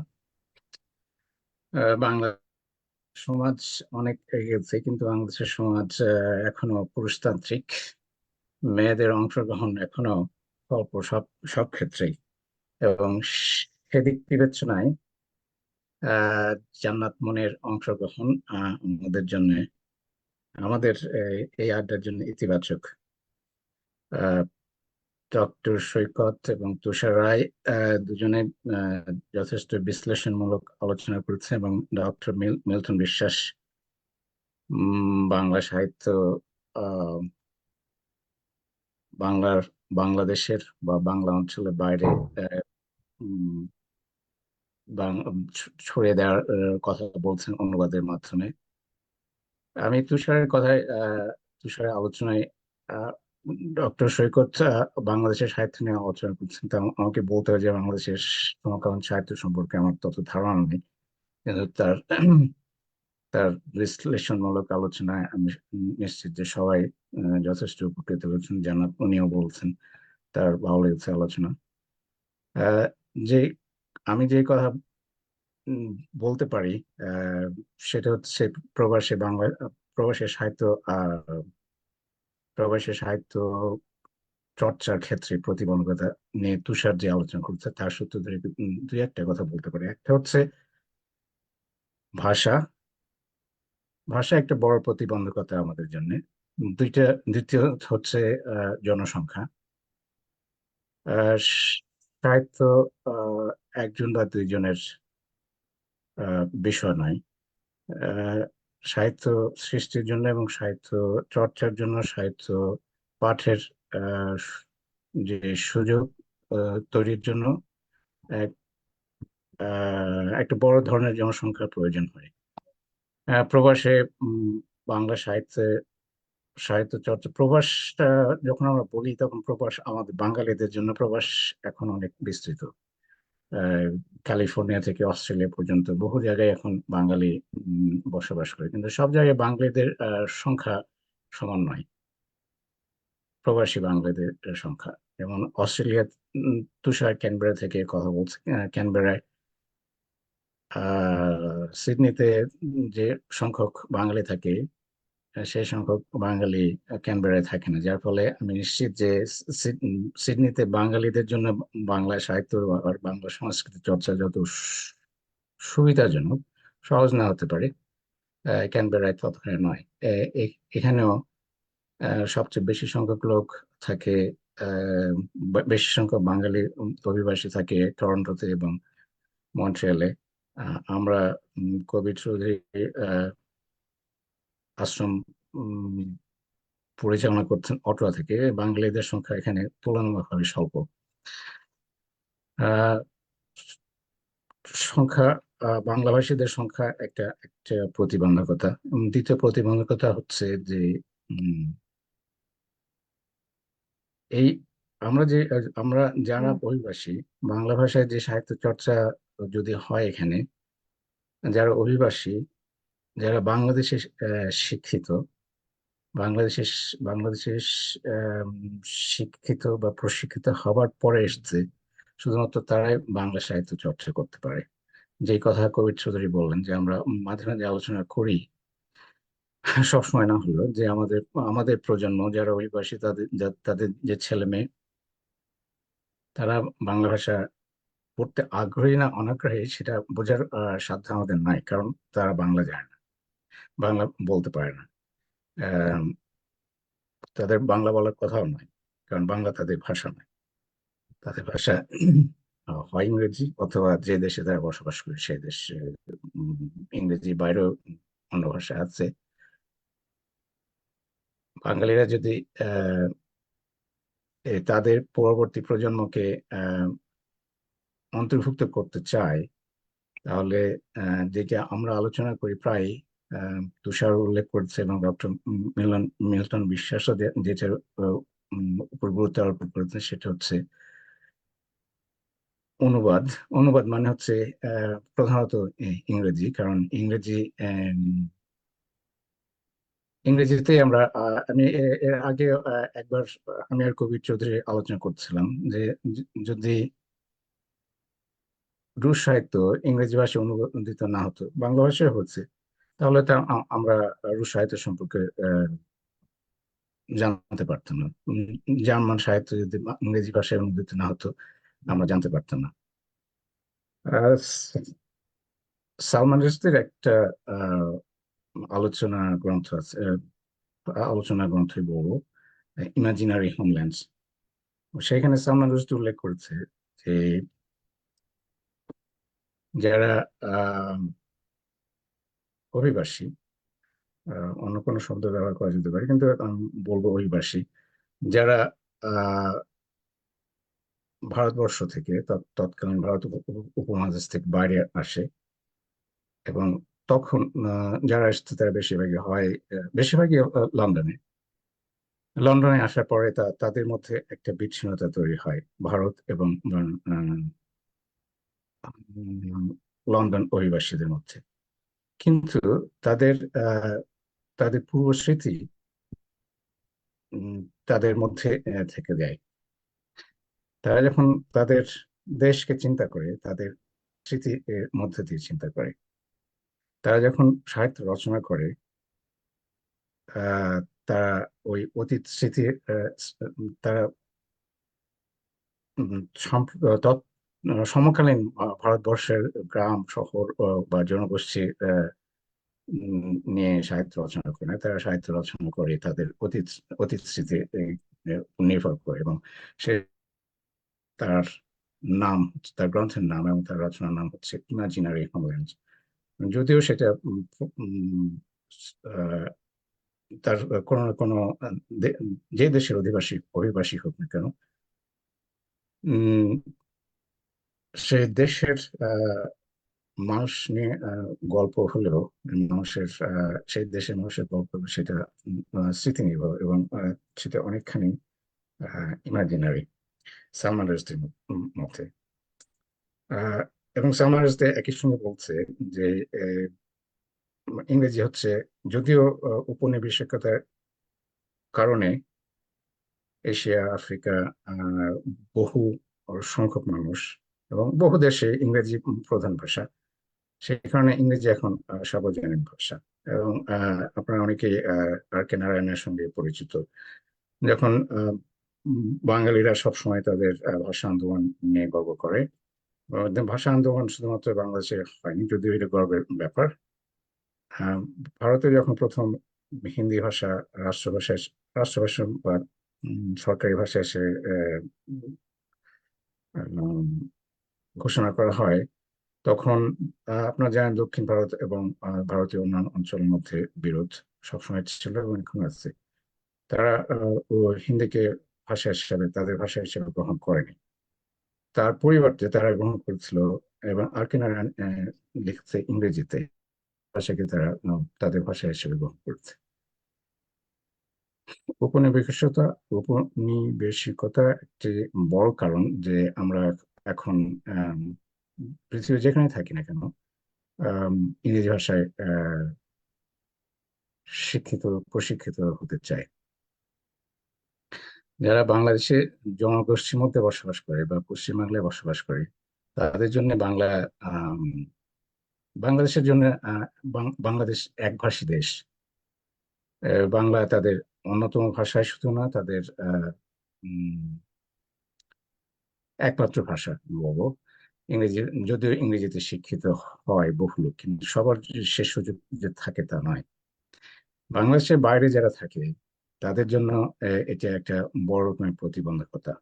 বাংলা সমাজ অনেক এগিয়েছে, কিন্তু বাংলাদেশের সমাজ এখনো পুরুষতান্ত্রিক। মেয়েদের অংশগ্রহণ এখনো অল্প সব সব ক্ষেত্রেই, এবং সেদিক বিবেচনায় জান্নাত মনির অংশগ্রহণ আমাদের জন্য, আমাদের এই আড্ডার জন্য ইতিবাচক। ডক্টর সৈকত এবং তুষার রায় দুজনে যথেষ্ট বিশ্লেষণমূলক আলোচনা করেছে, এবং ডক্টর মিল্টন বিশ্বাস বাংলা সাহিত্য, বাংলাদেশের বা বাংলা অঞ্চলের বাইরে ছড়িয়ে দেওয়ার কথা বলছেন অনুবাদের মাধ্যমে। আমি তুষারের আলোচনায় ডক্টর সৈকত বাংলাদেশের সাহিত্য নিয়ে আলোচনা করছেন। তা আমাকে বলতে হয় যে বাংলাদেশের সমকালীন সাহিত্য সম্পর্কে আমার তত ধারণা নেই, কিন্তু তার বিশ্লেষণমূলক আলোচনায় আমি নিশ্চিত যে সবাই যথেষ্ট উপকৃত হয়েছেন। জানাত উনিও বলছেন তার ভালো লেগেছে আলোচনা। যে আমি যে কথা বলতে পারি সেটা হচ্ছে প্রবাসী সাহিত্য প্রবাসী সাহিত্য চর্চার ক্ষেত্রে প্রতিবন্ধকতা নিয়ে তুষার যে আলোচনা করছে তার সূত্র ধরে দুই একটা কথা বলতে পারি। একটা হচ্ছে ভাষা ভাষা একটা বড় প্রতিবন্ধকতা আমাদের জন্য। দ্বিতীয় হচ্ছে জনসংখ্যা। সাহিত্য একজন বা দুইজনের বিষয় নয়। সাহিত্য সৃষ্টির জন্য এবং সাহিত্য চর্চার জন্য, সাহিত্য পাঠের যে সুযোগ তৈরির জন্য একটা বড় ধরনের জনসংখ্যার প্রয়োজন হয়। প্রবাসে বাংলা সাহিত্য চর্চা, প্রবাসটা যখন আমরা বলি তখন প্রবাস আমাদের বাঙালিদের জন্য প্রবাস এখন অনেক বিস্তৃত। ক্যালিফোর্নিয়া থেকে অস্ট্রেলিয়া পর্যন্ত বহু জায়গায় এখন বাঙালি বসবাস করে, কিন্তু সব জায়গায় বাঙালিদের সংখ্যা সমান নয়। প্রবাসী বাঙালিদের সংখ্যা, যেমন অস্ট্রেলিয়া, তুষার ক্যানবেরা থেকে কথা বলছে, ক্যানবেরায় সিডনিতে যে সংখ্যক বাঙালি থাকে সেই সংখ্যক বাঙালি ক্যানবেরায় থাকে না, যার ফলে আমি নিশ্চিত যে সিডনিতে বাঙালিদের জন্য বাংলা সাহিত্য আর বাংলা সংস্কৃতি চর্চা যত সুবিধাজনক, সহজ না হতে পারে, ক্যানবেরায় ততখানি নয়। এখানেও সবচেয়ে বেশি সংখ্যক লোক থাকে, বেশি সংখ্যক বাঙালি অভিবাসী থাকে টরন্টোতে এবং মন্ট্রিয়ালে। আমরা কবির চৌধুরী আশ্রম পরিচালনা করছেন অটোয়া থেকে। বাঙালিদের সংখ্যা এখানে তুলনামূলকভাবে স্বল্প। আহ, সংখ্যা বাংলাভাষীদের সংখ্যা একটা একটা প্রতিবন্ধকতা। দ্বিতীয় প্রতিবন্ধকতা হচ্ছে যে উম, এই আমরা যারা অভিবাসী, বাংলা ভাষায় যে সাহিত্য চর্চা যদি হয় এখানে, যারা অভিবাসী, যারা বাংলাদেশে শিক্ষিত, বাংলাদেশের বাংলাদেশের আম, শিক্ষিত বা প্রশিক্ষিত হবার পরে এসছে, শুধুমাত্র তারাই বাংলা সাহিত্য চর্চা করতে পারে। যে কথা কবির চৌধুরী বললেন যে আমরা মাঝে মাঝে আলোচনা করি, সবসময় না হলেও, যে আমাদের আমাদের প্রজন্ম যারা অভিবাসী, তাদের যে ছেলে মেয়ে, তারা বাংলা ভাষা পড়তে আগ্রহী না অনাগ্রহী সেটা বোঝার সাধ্য আমাদের নাই, কারণ তারা বাংলা জানে না, বাংলা বলতে পারে না। আম, তাদের বাংলা বলার কথাও নয়, কারণ বাংলা তাদের ভাষা নয়। তাদের ভাষা হয় ইংরেজি, অথবা যে দেশে তারা বসবাস করে সেই দেশে ইংরেজি বাইরেও অন্য ভাষা আছে। বাঙালিরা যদি তাদের পরবর্তী প্রজন্মকে অন্তর্ভুক্ত করতে চায়, তাহলে যেটা আমরা আলোচনা করি প্রায়, তুষার উল্লেখ করছে এবং ডক্টর মিল্টন বিশ্বাসও যেটার উপর গুরুত্ব আরোপ করেছেন, সেটা হচ্ছে অনুবাদ। অনুবাদ মানে হচ্ছে প্রধানত ইংরেজি, কারণ ইংরেজিতে আমরা আমি এর আগে একবার আমি আর কবির চৌধুরী আলোচনা করছিলাম যে যদি রুশ সাহিত্য ইংরেজি ভাষায় অনুবাদিত না হতো, বাংলা ভাষায় হচ্ছে, তাহলে তা আমরা রুশ সাহিত্য সম্পর্কে জানতে পারতাম না। জার্মান সাহিত্য যদি ইংরেজি ভাষায় অনুদিত না হতো, আমরা জানতে পারতাম না। আহ, সালমান রুশদির একটা আহ, আলোচনা গ্রন্থ আছে, আলোচনা গ্রন্থই বলবো, ইমাজিনারি হোমল্যান্ডস। সেখানে সালমান রুশদি উল্লেখ করেছে যে যারা আহ অভিবাসী, অন্য কোনো শব্দ ব্যবহার করা যেতে পারে, কিন্তু আমি বলবো অভিবাসী, যারা আহ ভারতবর্ষ থেকে তৎকালীন ভারত উপমহাদেশ থেকে বাইরে আসে, এবং তখন যারা এসেছে তারা বেশিরভাগই লন্ডনে। লন্ডনে আসার পরে তাদের মধ্যে একটা বিচ্ছিন্নতা তৈরি হয় ভারত এবং লন্ডন অভিবাসীদের মধ্যে। কিন্তু তাদের তাদের পূর্ব স্মৃতি তাদের মধ্যে থেকে যায়। তারা যখন তাদের দেশকে চিন্তা করে, তাদের স্মৃতি এর মধ্যে দিয়ে চিন্তা করে, তারা যখন সাহিত্য রচনা করে, আহ তারা ওই অতীত স্মৃতি তারা সমকালীন ভারতবর্ষের গ্রাম শহর বা জনগোষ্ঠী নিয়ে সাহিত্য রচনা করে না, তারা সাহিত্য রচনা করে তাদের অতীত অতীত স্মৃতি নির্ভর করে, এবং সে তার নাম, তার গ্রন্থের নাম এবং তার রচনার নাম হচ্ছে ইমাজিনারি হোমল্যান্ডস। যদিও সেটা তার কোনো না কোনো যে দেশের অভিবাসী হোক না কেন, সে দেশের মানুষ নিয়ে গল্প হলেও, সেই দেশের মানুষের গল্প, সেটা স্মৃতি নির্ভর, এবং সেটা অনেকখানি ইমাজিনারি সালমান রুশদির মতে। এবং সালমান রুশদি একই সঙ্গে বলছে যে ইংরেজি হচ্ছে, যদিও উপনিবেশিকতার কারণে এশিয়া আফ্রিকা বহু সংখ্যক মানুষ এবং বহু দেশে ইংরেজি প্রধান ভাষা, সেই কারণে ইংরেজি এখন সার্বজনীন ভাষা। এবং আপনারা অনেকেই আর কে নারায়ণের সঙ্গে পরিচিত। যখন বাঙালিরা সবসময় তাদের ভাষা আন্দোলন নিয়ে গর্ব করে, ভাষা আন্দোলন শুধুমাত্র বাংলাদেশে হয়নি, যদিও এটা গর্বের ব্যাপার, আহ, ভারতে যখন প্রথম হিন্দি ভাষা রাষ্ট্রভাষা রাষ্ট্রভাষা বা সরকারি ভাষা এসে উম, ঘোষণা করা হয়, তখন আপনারা জানেন দক্ষিণ ভারত এবং ভারতীয় অন্যান্য অঞ্চলের মধ্যে বিরোধ সবসময় ছিল এবং এখন আছে। তারা ও হিন্দিকে ভাষা হিসাবে, তাদের ভাষা হিসেবে গ্রহণ করেনি। তার পরিবর্তে তারা গ্রহণ করেছিল এবং আর্কিনারা লিখছে ইংরেজিতে, ভাষাকে তারা তাদের ভাষা হিসেবে গ্রহণ করেছে। ঔপনিবেশিকতা ঔপনিবেশিকতা একটি বড় কারণ যে আমরা এখন পৃথিবীর যেখানে থাকি না কেন ইংরেজি ভাষায় শিক্ষিত প্রশিক্ষিত হতে চায়। যারা বাংলাদেশে জনগোষ্ঠীর মধ্যে বসবাস করে বা পশ্চিমবাংলায় বসবাস করে, তাদের জন্য বাংলা আম, বাংলাদেশের জন্য বাংলাদেশ একভাষী দেশ। বাংলা তাদের অন্যতম ভাষায় শুধু না, তাদের উম, একমাত্র ভাষা বলবো। ইংরেজি, যদিও ইংরেজিতে শিক্ষিত হয় বহু লোক, কিন্তু সবার যে সে সুযোগ যে থাকে তা নয়। বাংলাদেশের বাইরে যারা থাকে তাদের জন্য এটা একটা বড় রকমের প্রতিবন্ধকতা।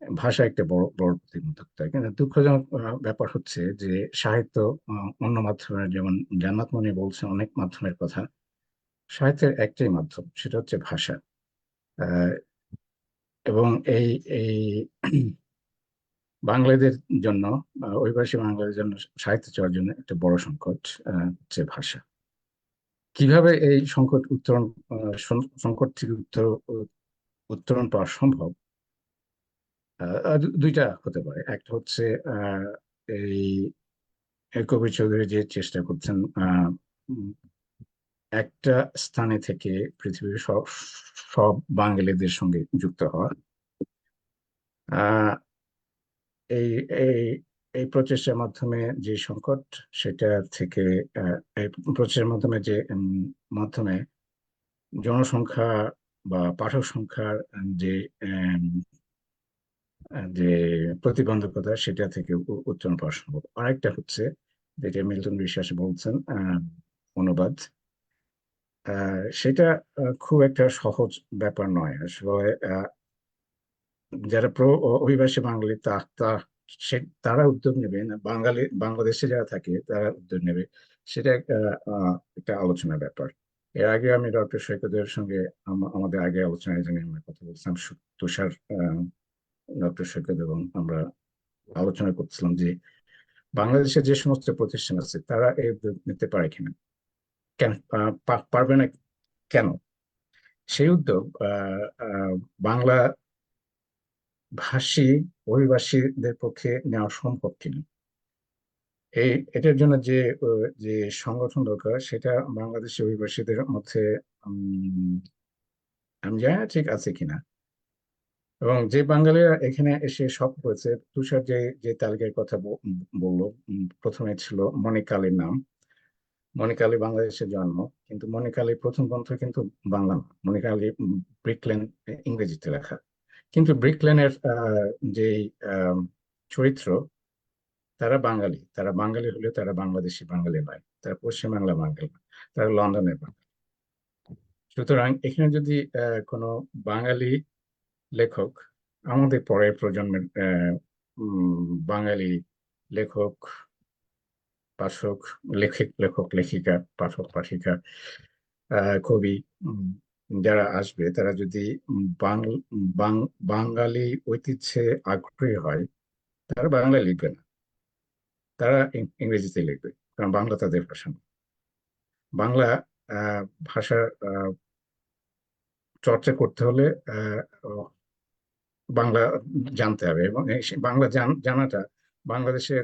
ভাষা একটা বড় বড় প্রতিবন্ধকতা। কিন্তু দুঃখজনক ব্যাপার হচ্ছে যে সাহিত্য অন্য মাধ্যমের, যেমন জান্নাত মনি বলছে অনেক মাধ্যমের কথা, সাহিত্যের একটাই মাধ্যম, সেটা হচ্ছে ভাষা। আহ, এবং এই এই বাঙালিদের জন্য, অভিবাসী বাঙালিদের জন্য সাহিত্য চর্চার জন্য একটা বড় সংকট হচ্ছে ভাষা। কিভাবে এই সংকট উত্তরণ, সংকট থেকে উত্তরণ পাওয়া সম্ভব? দুইটা হতে পারে। একটা হচ্ছে এই কবির চৌধুরী যে চেষ্টা করছেন উম, একটা স্থানে থেকে পৃথিবীর সব সব বাঙালিদের সঙ্গে যুক্ত হওয়া। আহ, এই এই এই প্রচেষ্টার মাধ্যমে যে সংকট, সেটা থেকে এই প্রচেষ্টার মাধ্যমে যে মাধ্যমে জনসংখ্যা বা পাঠক সংখ্যার যে উম, যে প্রতিবন্ধকতা, সেটা থেকে উত্তরণ পাওয়া সম্ভব। আরেকটা হচ্ছে যেটা মিল্টন বিশ্বাস বলছেন, অনুবাদ। সেটা খুব একটা সহজ ব্যাপার নয় আসলে। যারা অভিবাসী বাঙালি তারা উদ্যোগ নেবে না, বাংলাদেশে যারা থাকে তারা উদ্যোগ নেবে, সেটা একটা আলোচনার ব্যাপার। এর আগে আমি ডক্টর সৈকতের সঙ্গে আমাদের আগে আলোচনায় জানি আমরা কথা বলছিলাম, তুষার, ডক্টর সৈকত এবং আমরা আলোচনা করছিলাম যে বাংলাদেশে যে সমস্ত প্রতিষ্ঠান আছে তারা এই উদ্যোগ নিতে পারে কিনা, কেন পারবে না, কেন সেই উদ্যোগ বাংলা ভাষী অভিবাসীদের পক্ষে নেওয়া সম্ভব কিনা। এটার জন্য যে সংগঠন দরকার, সেটা বাংলাদেশি অভিবাসীদের মধ্যে আমি জানি না ঠিক আছে কিনা। এবং যে বাঙালিরা এখানে এসে সব করেছে, তুষার যে যে তালিকার কথা বললো, প্রথমে ছিল মনিক আলীর নাম। মনিক আলী বাংলাদেশের জন্ম, কিন্তু মনিক আলীর প্রথম গ্রন্থ কিন্তু বাংলা না। মনিক আলী ব্রিকলেন ইংরেজিতে লেখা। কিন্তু ব্রিকলেনের যে চরিত্র, তারা বাঙালি। তারা বাঙালি হলেও তারা বাংলাদেশি বাঙালি নয়, তারা পশ্চিমবাংলা বাঙালি না, তারা লন্ডনের বাঙালি। সুতরাং এখানে যদি কোনো বাঙালি লেখক, আমাদের পরের প্রজন্মের বাঙালি লেখক, পাঠক, লেখক লেখিকা, পাঠক পাঠিকা, কবি যারা আসবে, তারা যদি বাঙালি ঐতিহ্যে আগ্রহী হয়, তারা বাংলা লিখবে না, তারা ইংরেজিতে লিখবে, কারণ বাংলা তাদের ভাষা না। বাংলা ভাষার চর্চা করতে হলে বাংলা জানতে হবে, এবং সেই বাংলা জানাটা বাংলাদেশের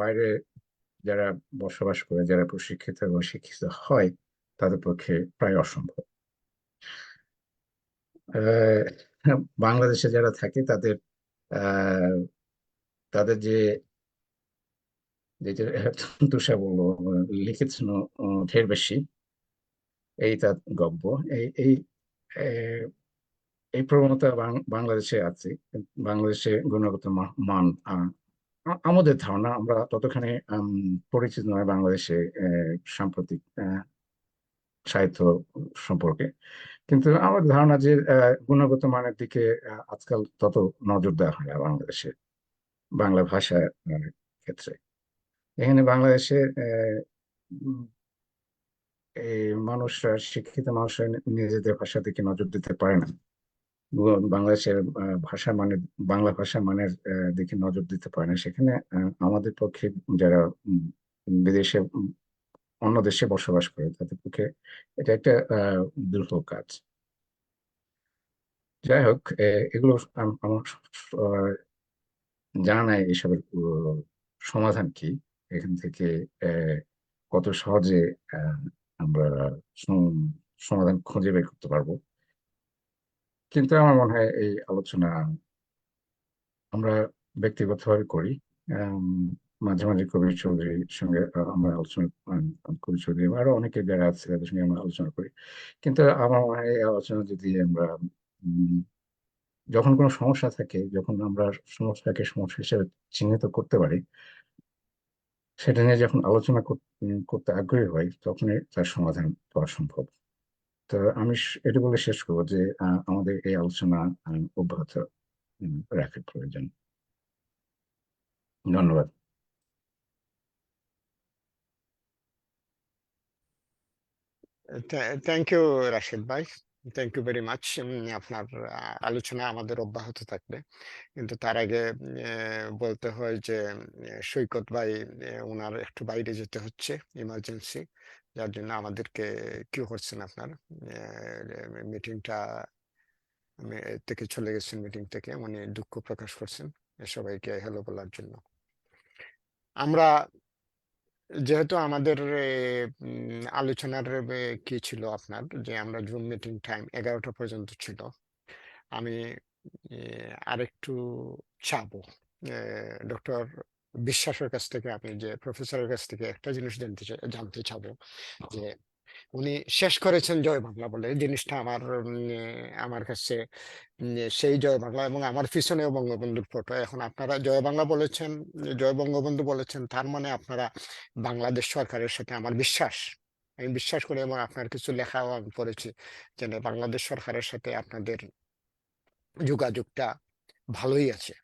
বাইরে যারা বসবাস করে, যারা প্রশিক্ষিত এবং শিক্ষিত হয়, তাদের পক্ষে প্রায় অসম্ভব। বাংলাদেশে যারা থাকে তাদের আহ তাদের যে যেটা তুষা বললো, লিখেছেন ঢের বেশি, এই তার গব্য। এই এই এই প্রবণতা বাংলাদেশে আছে। বাংলাদেশে গুণগত মান আমাদের ধারণা, আমরা ততখানি পরিচিত নয় বাংলাদেশে সাম্প্রতিক সাহিত্য সম্পর্কে, কিন্তু আমার ধারণা যে গুণগত মানের দিকে আজকাল তত নজর দেওয়া হয় না বাংলাদেশে বাংলা ভাষার ক্ষেত্রে। এখানে বাংলাদেশে উম, এই মানুষরা, শিক্ষিত মানুষরা নিজেদের ভাষার দিকে নজর দিতে পারে না। বাংলাদেশের ভাষা মানের, বাংলা ভাষা মানের দিকে নজর দিতে পারে না। সেখানে আমাদের পক্ষে, যারা বিদেশে অন্য দেশে বসবাস করে, তাদের পক্ষে এটা একটা দুর্লভ কাজ। যাই হোক, এগুলো আমার জানা নাই এসবের সমাধান কি, এখান থেকে আহ, কত সহজে আহ, আমরা সমাধান খুঁজে বের করতে পারবো। কিন্তু আমার মনে হয় এই আলোচনা আমরা ব্যক্তিগতভাবে করি। আম, মাঝে মাঝে কবির চৌধুরীর সঙ্গে আমরা আলোচনা, কবির চৌধুরী আরো অনেকে যারা আছে তাদের সঙ্গে আমরা আলোচনা করি। কিন্তু আমার মনে হয় এই আলোচনা যদি আমরা উম, যখন কোনো সমস্যা থাকে, যখন আমরা সমস্যাকে সমস্যা হিসেবে চিহ্নিত করতে পারি, সেটা নিয়ে যখন আলোচনা করতে আগ্রহী হয়, তখনই তার সমাধান পাওয়া সম্ভব। তো আমি এটা বলে শেষ করবো যে আমাদের এই আলোচনা অব্যাহত রাখার প্রয়োজন। ধন্যবাদ। থ্যাংক ইউ রাশেদ ভাই, থ্যাংক ইউ ভেরি মাচ। আপনার আলোচনা আমাদের অব্যাহত থাকবে, কিন্তু তার আগে বলতে হয় যে সৈকত ভাই ওনার একটু বাইরে যেতে হচ্ছে, ইমার্জেন্সি, যার জন্য আমাদেরকে কিউ করছেন আপনার মিটিংটা থেকে চলে গেছেন, মিটিং থেকে উনি দুঃখ প্রকাশ করছেন সবাইকে হ্যালো বলার জন্য। আমরা যেহেতু আমাদের আলোচনার কি ছিল আপনার, যে আমরা জুম মিটিং টাইম 11টা পর্যন্ত ছিল, আমি আরেকটু চাবো ডক্টর বিশ্বাসের কাছ থেকে, আমি যে প্রফেসরের কাছ থেকে একটা জিনিস জানতে চাবো, যে উনি শেষ করেছেন জয় বাংলা বলে জিনিসটা আমার কাছে সেই জয় বাংলা, এবং আমার পিছনেও বঙ্গবন্ধুর ফটো। এখন আপনারা জয় বাংলা বলেছেন, জয় বঙ্গবন্ধু বলেছেন, তার মানে আপনারা বাংলাদেশ সরকারের সাথে, আমার বিশ্বাস, আমি বিশ্বাস করি, এবং আপনার কিছু লেখাও আমি পড়েছি, যে বাংলাদেশ সরকারের সাথে আপনাদের যোগাযোগটা ভালোই আছে।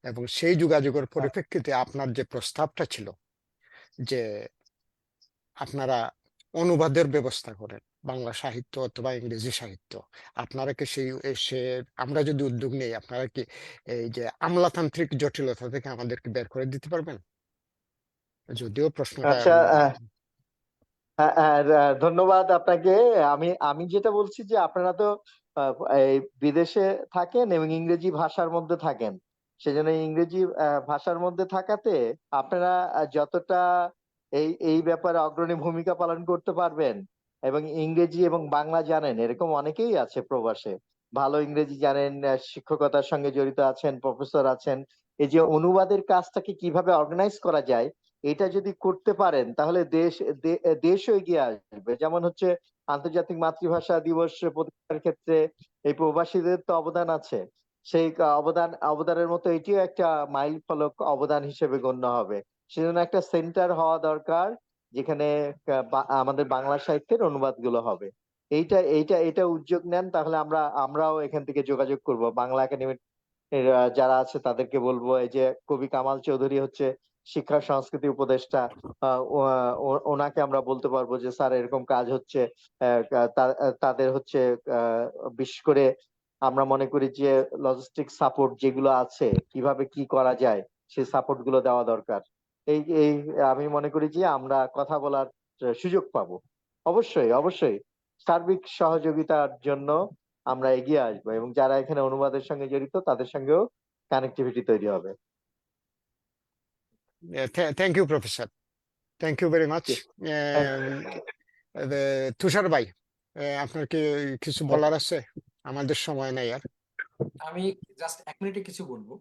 এবং সেই যোগাযোগের পরিপ্রেক্ষিতে আপনার যে প্রস্তাবটা ছিল যে আপনারা অনুবাদের ব্যবস্থা করেন, বাংলা সাহিত্য অথবা ইংরেজি সাহিত্য, আপনারা কি সে আমরা যদি উদ্যোগ নেই, আপনারা কি এই যে আমলাতান্ত্রিক জটিলতা থেকে আমাদেরকে বের করে দিতে পারবেন? যদিও প্রশ্নটা আচ্ছা, ধন্যবাদ আপনাকে। আমি আমি যেটা বলছি যে আপনারা তো এই বিদেশে থাকেন এবং ইংরেজি ভাষার মধ্যে থাকেন, সেজন্য ইংরেজি ভাষার মধ্যে থাকাতে আপনারা যতটা এই এই ব্যাপারে অগ্রণী ভূমিকা পালন করতে পারবেন, এবং ইংরেজি এবং বাংলা জানেন এরকম অনেকেই আছে প্রবাসে, ভালো ইংরেজি জানেন, শিক্ষকতার সঙ্গে জড়িত আছেন, প্রফেসর আছেন। এই যে অনুবাদের কাজটাকে কিভাবে অর্গানাইজ করা যায়, এটা যদি করতে পারেন তাহলে দেশও এগিয়ে আসবে। যেমন হচ্ছে আন্তর্জাতিক মাতৃভাষা দিবস প্রতিষ্ঠার ক্ষেত্রে এই প্রবাসীদের তো অবদান আছে, সেই অবদানের মতো এটিও একটা মাইল ফলক অবদান হিসেবে গণ্য হবে। সেজন্য একটা সেন্টার হওয়া দরকার, যেখানে আমাদের বাংলা সাহিত্যের অনুবাদগুলো হবে। এইটা এইটা এটা উদ্যোগ নেন, তাহলে আমরাও এখান থেকে যোগাযোগ করব বাংলা একাডেমির যারা আছে তাদেরকে বলবো। এই যে কবি কামাল চৌধুরী হচ্ছে শিক্ষা সংস্কৃতি উপদেষ্টা, ওনাকে আমরা বলতে পারবো যে স্যার এরকম কাজ হচ্ছে। তাদের হচ্ছে বিশেষ করে আমরা মনে করি যে লজিস্টিক সাপোর্ট যেগুলো আছে, কিভাবে কি করা যায় সেই সাপোর্ট গুলো দেওয়া দরকার। এই এই আমি মনে করি যে আমরা কথা বলার সুযোগ পাবো। অবশ্যই অবশ্যই সার্বিক সহযোগিতার জন্য আমরা এগিয়ে আসবো, এবং যারা এখানে অনুবাদের সঙ্গে জড়িত তাদের সঙ্গেও কানেক্টিভিটি তৈরি হবে। Thank you professor, thank you very much. Tushar ভাই, আপনার কি কিছু বলার আছে? আমাদের সময় নাই আর। আমি জাস্ট 1 মিনিটে কিছু বলবো।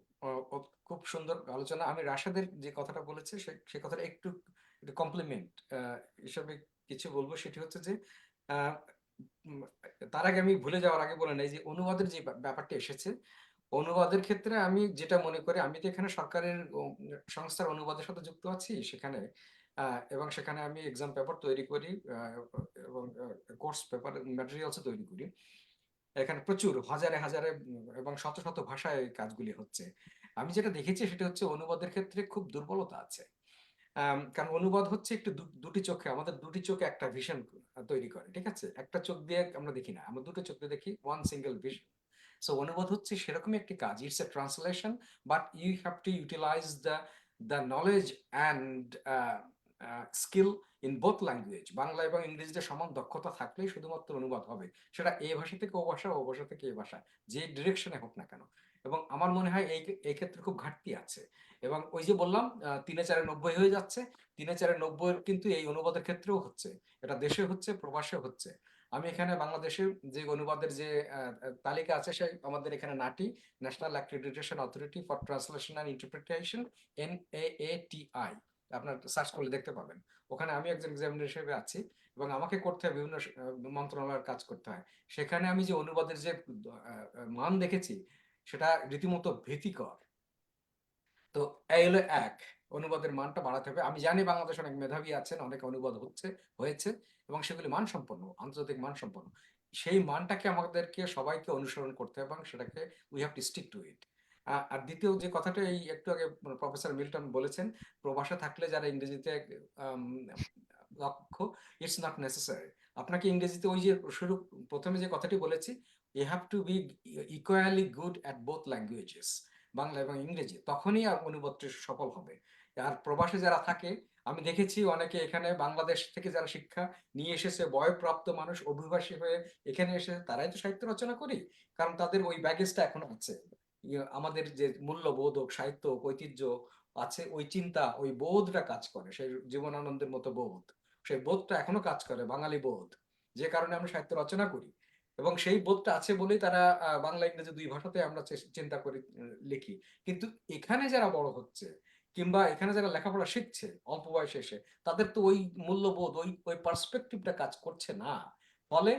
খুব সুন্দর আলোচনা। আমি রাশাদের যে কথাটা বলেছে সে কথাটা একটু কমপ্লিমেন্ট হিসেবে কিছু বলবো। সেটি হচ্ছে যে আহ, উম, তার আগে আমি ভুলে যাওয়ার আগে বলে নেই যে অনুবাদের যে ব্যাপারটা এসেছে, অনুবাদের ক্ষেত্রে আমি যেটা মনে করি, আমি তো এখানে সরকারের সংস্থার অনুবাদের সাথে যুক্ত আছি সেখানে, এবং সেখানে আমি এক্সাম পেপার তৈরি করি, এবং কোর্স পেপার ম্যাটেরিয়ালসও তৈরি করি। এখানে প্রচুর হাজারে হাজারে এবং শত শত ভাষায় এই কাজগুলি হচ্ছে। আমি যেটা দেখেছি সেটা হচ্ছে অনুবাদের ক্ষেত্রে খুব দুর্বলতা আছে। কারণ অনুবাদ হচ্ছে একটু দুটি চোখে, আমাদের দুটি চোখে একটা ভিশন তৈরি করে, ঠিক আছে? একটা চোখ দিয়ে আমরা দেখি না, আমরা দুটো চোখ দিয়ে দেখি, ওয়ান সিঙ্গেল ভিশন। সো অনুবাদ হচ্ছে সেরকমই একটি কাজ, it's a translation, but you have to utilize the knowledge and skill in both language. Bangla এবং ইংরেজিতে সমান দক্ষতা থাকলেই শুধুমাত্র অনুবাদ হবে, সেটা এ ভাষা থেকে ও ভাষা, ও ভাষা থেকে এ ভাষা, যে ডিরেকশনে হোক না কেন। এবং আমার মনে হয় এই ক্ষেত্রে খুব ঘাটতি আছে। এবং ওই যে বললাম 3-4-90 হয়ে যাচ্ছে, 3-4-90 কিন্তু এই অনুবাদের ক্ষেত্রেও হচ্ছে, এটা দেশে হচ্ছে, প্রবাসে হচ্ছে। আমি এখানে বাংলাদেশের যে অনুবাদের যে তালিকা আছে, সেই আমাদের এখানে NAATI, national accreditation authority for translation and interpretation, NAATI, আপনার সার্চ করলে দেখতে পাবেন। ওখানে আমি একজন এক্সামিনার হিসেবে আছি এবং আমাকে করতে হয় বিভিন্ন মন্ত্রণালয়ের কাজ করতে হয়। সেখানে আমি যে অনুবাদের যে মান দেখেছি সেটা রীতিমতো ভীতিকর। তো এই হলো এক, অনুবাদের মানটা বাড়াতে হবে। আমি জানি বাংলাদেশ অনেক মেধাবী আছেন, অনেক অনুবাদ হয়েছে এবং সেগুলি মানসম্পন্ন, আন্তর্জাতিক মানসম্পন্ন। সেই মানটাকে আমাদেরকে সবাইকে অনুসরণ করতে হবে এবং সেটাকে we have to stick to it. আর দ্বিতীয় যে কথাটা এই একটু আগে প্রফেসর মিল্টন বলেছেন, প্রবাসে থাকলে যারা ইংরেজিতে দক্ষ, ইটস নট নেসেসারি। আপনাকে ইংরেজিতে ওই যে প্রথমে যে কথাটি বলেছি, you have to be equally good at both languages, Bangla এবং ইংরেজি, তখনই আর অনুবাদটি সফল হবে। আর প্রবাসে যারা থাকে, আমি দেখেছি অনেকে এখানে বাংলাদেশ থেকে যারা শিক্ষা নিয়ে এসেছে, বয়প্রাপ্ত মানুষ, অভিবাসী হয়ে এখানে এসে, তারাই তো সাহিত্য রচনা করি, কারণ তাদের ওই ব্যাগেজটা এখনো আছে। আমাদের যে মূল্যবোধ হোক, সাহিত্য হোক, ঐতিহ্য আছে, ওই চিন্তা, ওই বোধটা কাজ করে, সেই জীবনানন্দের মতো বোধ, সেই বোধটা এখনো কাজ করে, বাঙালি বোধ, যে কারণে আমরা সাহিত্য রচনা করি। এবং সেই বোধটা আছে বলেই তারা বাংলা ইংরেজি দুই ভাষাতে আমরা চিন্তা করি, লিখি। কিন্তু এখানে যারা বড় হচ্ছে কিংবা এখানে যারা লেখাপড়া শিখছে অল্প বয়সে এসে, তাদের তো ওই মূল্যবোধ, ওই ওই পার্সপেক্টিভটা কাজ করছে না। ফলে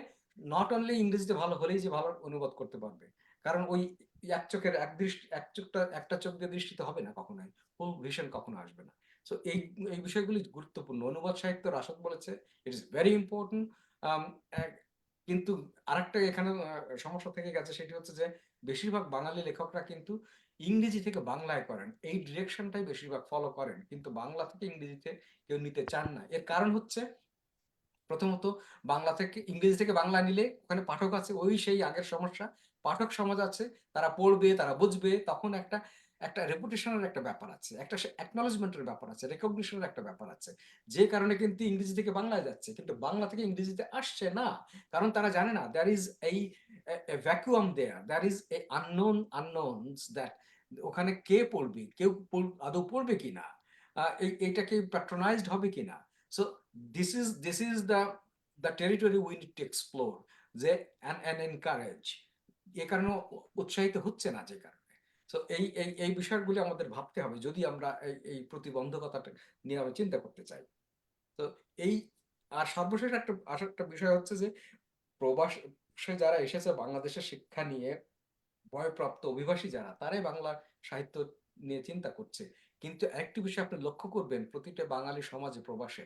নট অনলি ইংরেজিতে ভালো হলেই যে ভালো অনুবাদ করতে পারবে, কারণ ওই এক চোখের এক দৃষ্টি, একটা চোখ দিয়ে দৃষ্টিতে হবে না কখনোই, ফুল ভিশন কখনো আসবে না। সো এই এই বিষয়গুলি গুরুত্বপূর্ণ। অনুবাদ সাহিত্য, রাশদ বলেছে, ইট ইস ভেরি ইম্পর্টেন্ট। কিন্তু আরেকটা এখানে সমস্যা থেকে গেছে, সেটি হচ্ছে যে বেশিরভাগ বাঙালি লেখকরা কিন্তু ইংরেজি থেকে বাংলায় করেন, এই ডিরেকশনটাই বেশিরভাগ ফলো করেন, কিন্তু বাংলা থেকে ইংরেজিতে কেউ নিতে চান না। এর কারণ হচ্ছে, প্রথমত, বাংলা থেকে ইংরেজি থেকে বাংলা নিলে ওখানে পাঠক আছে, ওই সেই আগের সমস্যা, পাঠক সমাজ আছে, তারা পড়বে, তারা বুঝবে, তখন একটা একটা রেপুটেশনের একটা ব্যাপার আছে, একটা অ্যাকনলেজমেন্টের ব্যাপার আছে, রেকগনিশনের একটা ব্যাপার আছে, যে কারণে কিন্তু ইংরেজি থেকে বাংলায় যাচ্ছে, কিন্তু বাংলা থেকে ইংরেজিতে আসছে না, কারণ তারা জানে না দ্যার ইজ এই vacuum there, there is a unknowns that ওখানে কে পড়বে, কেউ আদৌ পড়বে কিনা, এইটাকে প্যাট্রোনাইজড হবে কিনা। So this is the territory we need to explore, যে and encourage, এ কারণে উৎসাহিত হচ্ছে না, যে কারণে। সো এই এই এই বিষয়গুলি আমাদের ভাবতে হবে যদি আমরা এই প্রতিবন্ধকতাটা নিয়ে আমরা চিন্তা করতে চাই। তো এই, আর সর্বশেষ একটা বিষয় হচ্ছে যে প্রবাসে যারা এসেছে বাংলাদেশের শিক্ষা নিয়ে, বয়প্রাপ্ত অভিবাসী যারা, তারাই বাংলা সাহিত্য নিয়ে চিন্তা করছে। কিন্তু একটি বিষয় আপনি লক্ষ্য করবেন, প্রতিটা বাঙালি সমাজে, প্রবাসে,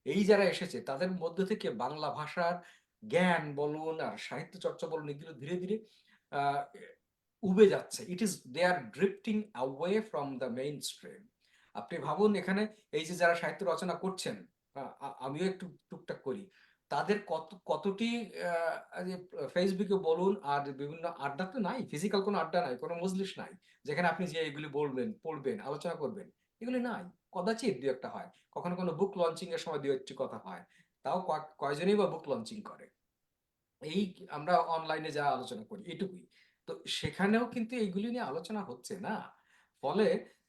এই যারা এসেছে তাদের মধ্য থেকে বাংলা ভাষার জ্ঞান বলুন আর সাহিত্য চর্চা বলুন, এগুলো ধীরে ধীরে আহ উবে যাচ্ছে। It is they are drifting away from the main stream. আপনি ভাবুন, এখানে এই যে যারা সাহিত্য রচনা করছেন, আমিও একটু টুকটাক করি, তাদের কতটি ফেসবুকে বলুন আর বিভিন্ন আড্ডা তো নাই, ফিজিক্যাল কোনো আড্ডা নাই, কোনো মজলিস নাই যেখানে আপনি যে এগুলি বলবেন, পড়বেন, আলোচনা করবেন, এগুলি নাই। কদাচিৎ দু একটা হয়, কখনো কোনো বুক লঞ্চিং এর সময় দু একটি কথা হয়, তাও কয়জনই বা বুক লঞ্চিং করে, এই আমরা অনলাইনে যা আলোচনা করি এটুকুই। তো সেখানেও কিন্তু এইগুলি নিয়ে আলোচনা হচ্ছে না। ফলে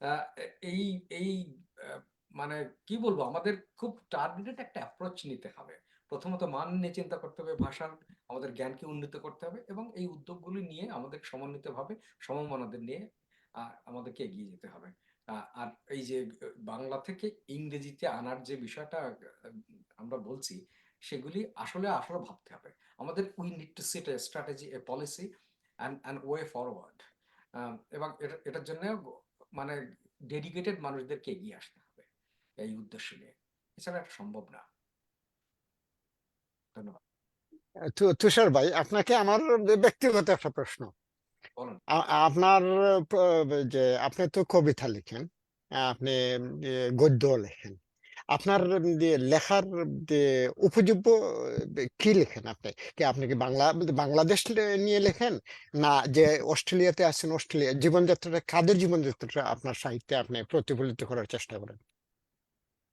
আহ, এই এই আহ, মানে কি বলবো, আমাদের খুব টার্গেটেড একটা অ্যাপ্রোচ নিতে হবে। প্রথমত মান নিয়ে চিন্তা করতে হবে, ভাষার আমাদের জ্ঞানকে উন্নীত করতে হবে, এবং এই উদ্যোগগুলি নিয়ে আমাদের সমন্বিতভাবে সমমনাদের নিয়ে আমাদেরকে এগিয়ে যেতে হবে। আর এই যে বাংলা থেকে ইংরেজিতে আনার যে বিষয়টা আমরা বলছি, সেগুলি আসলে আসলে ভাবতে হবে আমাদের। We need to set A strategy, A policy and way forward. এবং এটার জন্য মানে ডেডিকেটেড মানুষদেরকে এগিয়ে আসতে হবে এই উদ্দেশ্য নিয়ে, এছাড়া এটা সম্ভব না। ধন্যবাদ। তুষার ভাই, আপনাকে আমার ব্যক্তিগত একটা প্রশ্ন। বলুন। আপনার যে আপনি তো কবিতা লিখেন, আপনি গদ্য লেখেন, আপনার যে লেখার যে উপজীব্য কি লেখেন আপনি? আপনি কি বাংলাদেশ নিয়ে লেখেন, না যে অস্ট্রেলিয়াতে আছেন অস্ট্রেলিয়া জীবনযাত্রাটা, কাদের জীবনযাত্রাটা আপনার সাহিত্যে আপনি প্রতিফলিত করার চেষ্টা করেন?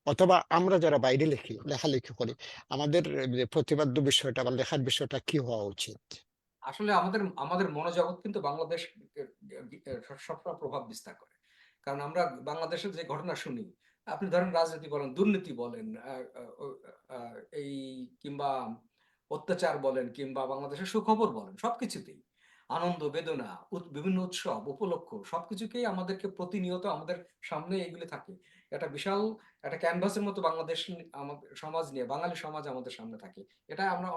অথবা আমরা যারা বাইরে লেখালেখি করি, আমাদের যে প্রতিপাদ্য বিষয়টা বা লেখার বিষয়টা কি হওয়া উচিত? আসলে আমাদের আমাদের মনোজগৎ কিন্তু বাংলাদেশ সবসময় প্রভাব বিস্তার করে, কারণ আমরা বাংলাদেশের যে ঘটনা শুনি, আপনি ধরেন রাজনীতি বলেন, দুর্নীতি বলেন, এই কিংবা অত্যাচার বলেন, কিংবা বাংলাদেশের সুখবর বলেন, সবকিছুতেই আনন্দ বেদনা বিভিন্ন উৎসব উপলক্ষ সবকিছুকেই আমাদেরকে প্রতিনিয়ত আমাদের সামনে এগুলি থাকে। একটা বিশাল একটা ক্যানভাসের মতো বাংলাদেশ আমাদের সমাজ নিয়ে বাঙালি সমাজ আমাদের সামনে থাকে, এটা আমরা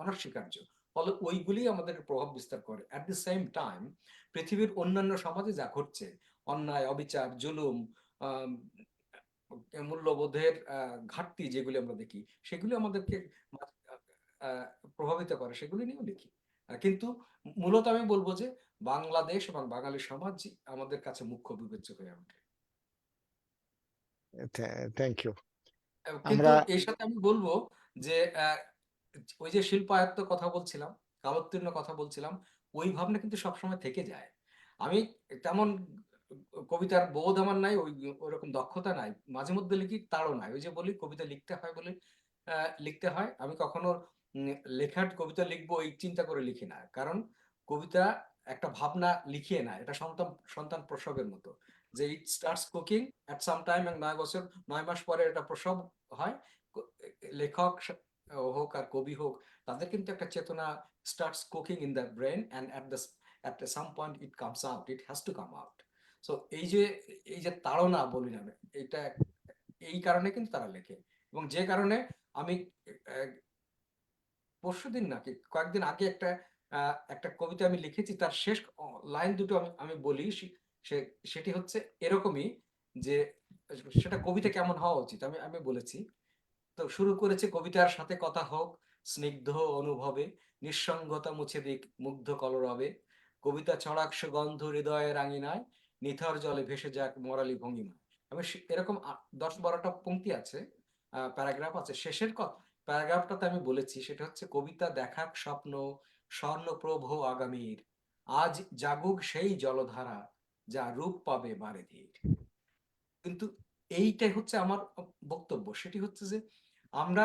অনস্বীকার্য। ফলে ওইগুলি আমাদের প্রভাব বিস্তার করে। অ্যাট দি সেম টাইম পৃথিবীর অন্যান্য সমাজে যা ঘটছে, অন্যায় অবিচার জুলুম, আম, মূল্যবোধের ঘাটতি যেগুলি আমরা দেখি, সেগুলি আমাদেরকে আহ, প্রভাবিত করে, সেগুলি নিয়েও লিখি। কিন্তু মূলত আমি বলবো যে বাংলাদেশ এবং বাঙালি সমাজ আমাদের কাছে মুখ্য বিবেচ্য হয়ে ওঠে। Thank you. কিন্তু আমরা এর সাথে আমি বলবো যে ওই যে শিল্পায়ত্ত কথা বলছিলাম, কালোত্তীর্ণ কথা বলছিলাম, ওই ভাবনা কিন্তু সবসময় থেকে যায়। আমি তেমন কবিতার বোধ আমার নাই, ওইরকম দক্ষতা নাই, মাঝে মধ্যে লিখি তারও নাই। ওই যে বলি কবিতা লিখতে হয় বলে লিখতে হয়। আমি কখনো লেখার কবিতা লিখবো এই চিন্তা করে লিখি না, কারণ কবিতা একটা ভাবনা লিখিয়ে না, এটা সন্তান সন্তান প্রসবের মতো, যে it starts cooking at some time, এবং 9 মাস পরে এটা প্রসব হয়। লেখক হোক আর কবি হোক, তাদের কিন্তু একটা চেতনা starts cooking in the brain, and at some point it comes out, it has to come out. So এই যে তাড়না বলি না, এটা এই কারণে কিন্তু তারা লেখে। এবং যে কারণে আমি পরশুদিন নাকি কয়েকদিন আগে একটা কবিতা আমি লিখেছি, তার শেষ লাইন দুটো আমি বলি, সেটি হচ্ছে এরকমই, যে সেটা কবিতা কেমন হওয়া উচিত আমি আমি বলেছি। তো শুরু করেছে, কবিতার সাথে কথা হোক স্নিগ্ধ অনুভবে, নিঃসঙ্গতা মুছে দিক মুগ্ধ কলরবে, কবিতা ছড়াক সুগন্ধ হৃদয়ের আঙিনায়, নিথর জলে ভেসে যাক মরালি ভঙ্গিমায়। আমি এরকম 10-12টা পংক্তি আছে, প্যারাগ্রাফ আছে। শেষের প্যারাগ্রাফটাতে আমি বলেছি, সেটা হচ্ছে, কবিতা দেখাক স্বপ্ন স্বর্ণপ্রভ আগামীর, আজ জাগুক সেই জলধারা, যা রূপ পাবে বারে ধীর। কিন্তু এইটাই হচ্ছে আমার বক্তব্য, সেটি হচ্ছে যে আমরা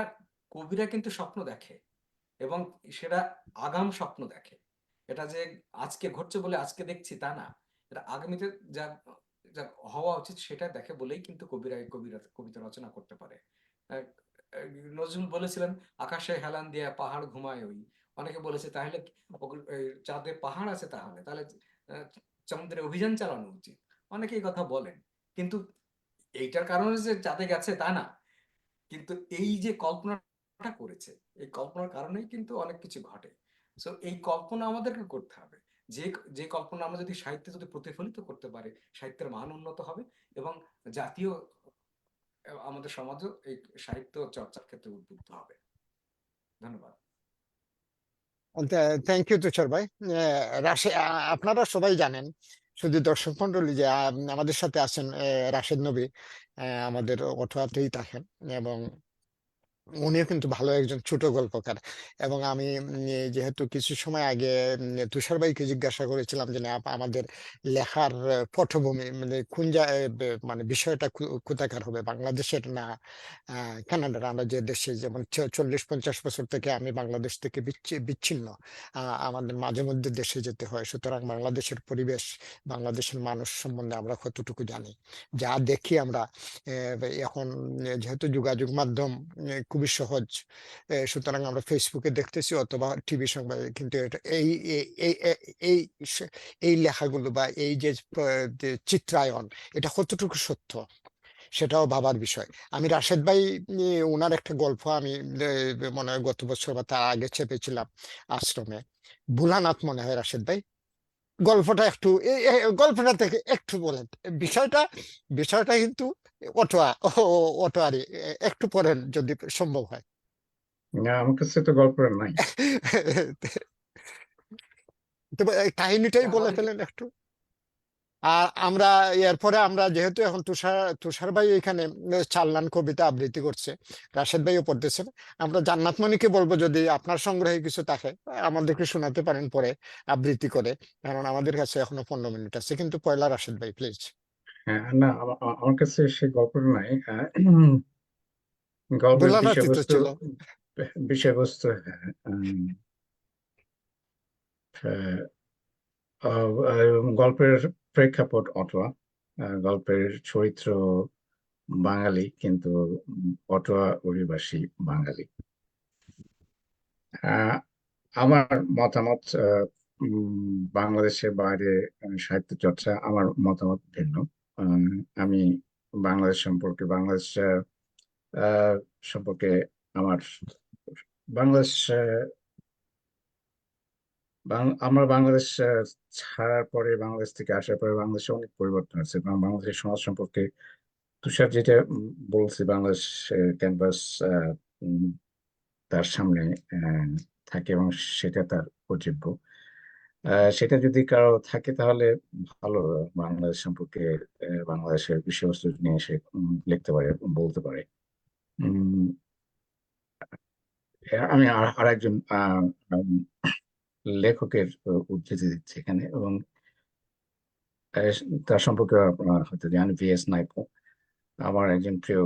কবিরা কিন্তু স্বপ্ন দেখে, এবং সেটা আগাম স্বপ্ন দেখে। এটা যে আজকে ঘটছে বলে আজকে দেখছি তা না, এটা আগামীতে যা যা হওয়া উচিত সেটা দেখে বলেই কিন্তু কবিতা রচনা করতে পারে। আহ, আহ, নজরুল বলেছিলেন, আকাশে হেলান দিয়া পাহাড় ঘুমায় ওই। অনেকে বলেছে, তাহলে চাঁদে পাহাড় আছে, তাহলে তাহলে আহ, চন্দ্রে অভিযান চালানো উচিত। অনেকে এই কথা বলেন, কিন্তু এইটার কারণে যে চাঁদে গেছে তা না, কিন্তু এই যে কল্পনাটা করেছে, এই কল্পনার কারণেই কিন্তু অনেক কিছু ঘটে। সো এই কল্পনা আমাদেরকে করতে হবে। যে যে কল্পনা আমরা যদি সাহিত্যে যদি প্রতিফলিত করতে পারে, সাহিত্যের মান উন্নত হবে, এবং জাতীয় আমাদের সমাজও এই সাহিত্য চর্চার ক্ষেত্রে উদ্বুদ্ধ হবে। ধন্যবাদ। থ্যাংক ইউ তুষার ভাই। আপনারা সবাই জানেন, শুধু দর্শক মন্ডলী, যে আমাদের সাথে আছেন রাশেদ নবী, আমাদের অটোয়াতেই থাকেন, এবং উনিও কিন্তু ভালো একজন ছোট গল্পকার। এবং আমি যেহেতু কিছু সময় আগে তুষার ভাইকে জিজ্ঞাসা করেছিলাম যে না, আমাদের লেখার পটভূমি মানে মানে বিষয়টা কোথাকার হবে, বাংলাদেশের না কানাডার? আমরা যে দেশে, যেমন 40-50 বছর থেকে আমি বাংলাদেশ থেকে বিচ্ছিন্ন, আমাদের মাঝে মধ্যে দেশে যেতে হয়, সুতরাং বাংলাদেশের পরিবেশ, বাংলাদেশের মানুষ সম্বন্ধে আমরা কতটুকু জানি, যা দেখি আমরা এখন, যেহেতু যোগাযোগ মাধ্যম খুবই সহজ, সুতরাং আমরা ফেসবুকে দেখতেছি অথবা টিভি সংবাদে, কিন্তু এই এই এই এই এই এই লেখাগুলো বা এই যে চিত্রায়ন, এটা কতটুকু সত্য, সেটাও ভাবার বিষয়। আমি রাশেদ ভাই, ওনার একটা গল্প আমি মনে হয় গত বছর বা তার আগে চেপেছিলাম আশ্রমে, ভোলানাথ মনে হয় রাশেদ ভাই, গল্পটা একটু গল্পটা থেকে একটু বলেন। বিষয়টা বিষয়টা কিন্তু অটোয়ারি একটু পড়েন যদি সম্ভব হয়। না, আমার কাছে তো গল্প নাই। তবে এই কাহিনীটাই বলে আমাদেরকে ফেলেন একটু। আর আমরা এরপরে আমরা যেহেতু এখন তুষার ভাই এখানে চাল্লান কবিতা আবৃত্তি করছে, রাশেদ ভাইও পড়তেছেন, আমরা জান্নাত মনিকে বলবো যদি আপনার সংগ্রহে কিছু থাকে আমাদেরকে শোনাতে পারেন পরে আবৃত্তি করে, কারণ আমাদের কাছে এখনো 15 মিনিট আছে। কিন্তু পয়লা রাশেদ ভাই প্লিজ। হ্যাঁ, না, আমার কাছে সে গল্পটা নাই। গল্পের ভোলানাথই তো বিষয়বস্তু, ছিল। বিষয়বস্তু হ্যাঁ, আহ, গল্পের প্রেক্ষাপট অটোয়া, গল্পের চরিত্র বাঙালি, কিন্তু অটোয়া অভিবাসী বাঙালি। আহ, আমার মতামত, বাংলাদেশের বাইরে সাহিত্য চর্চা, আমার মতামত ভিন্ন। আহ, আমি বাংলাদেশ সম্পর্কে, বাংলাদেশ আহ, সম্পর্কে আমার বাংলাদেশ আমরা বাংলাদেশ ছাড়ার পরে, বাংলাদেশ থেকে আসার পরে বাংলাদেশে অনেক পরিবর্তন আছে, এবং বাংলাদেশের সমাজ সম্পর্কে তুষার যেটা বলছে, বাংলাদেশ ক্যানভাস তার সামনে আহ, থাকে, এবং সেটা তার প্রযোজ্য। সেটা যদি কারো থাকে তাহলে ভালো, বাংলাদেশ সম্পর্কে বাংলাদেশের বিষয়বস্তু নিয়ে সে লিখতে পারে, বলতে পারে। উম, আমি আর একজন লেখকের উদ্ধৃতি দিচ্ছি এখানে, এবং আহ, তার সম্পর্কে আপনারা হয়তো জানেন, VS নাইপো। আমার একজন প্রিয়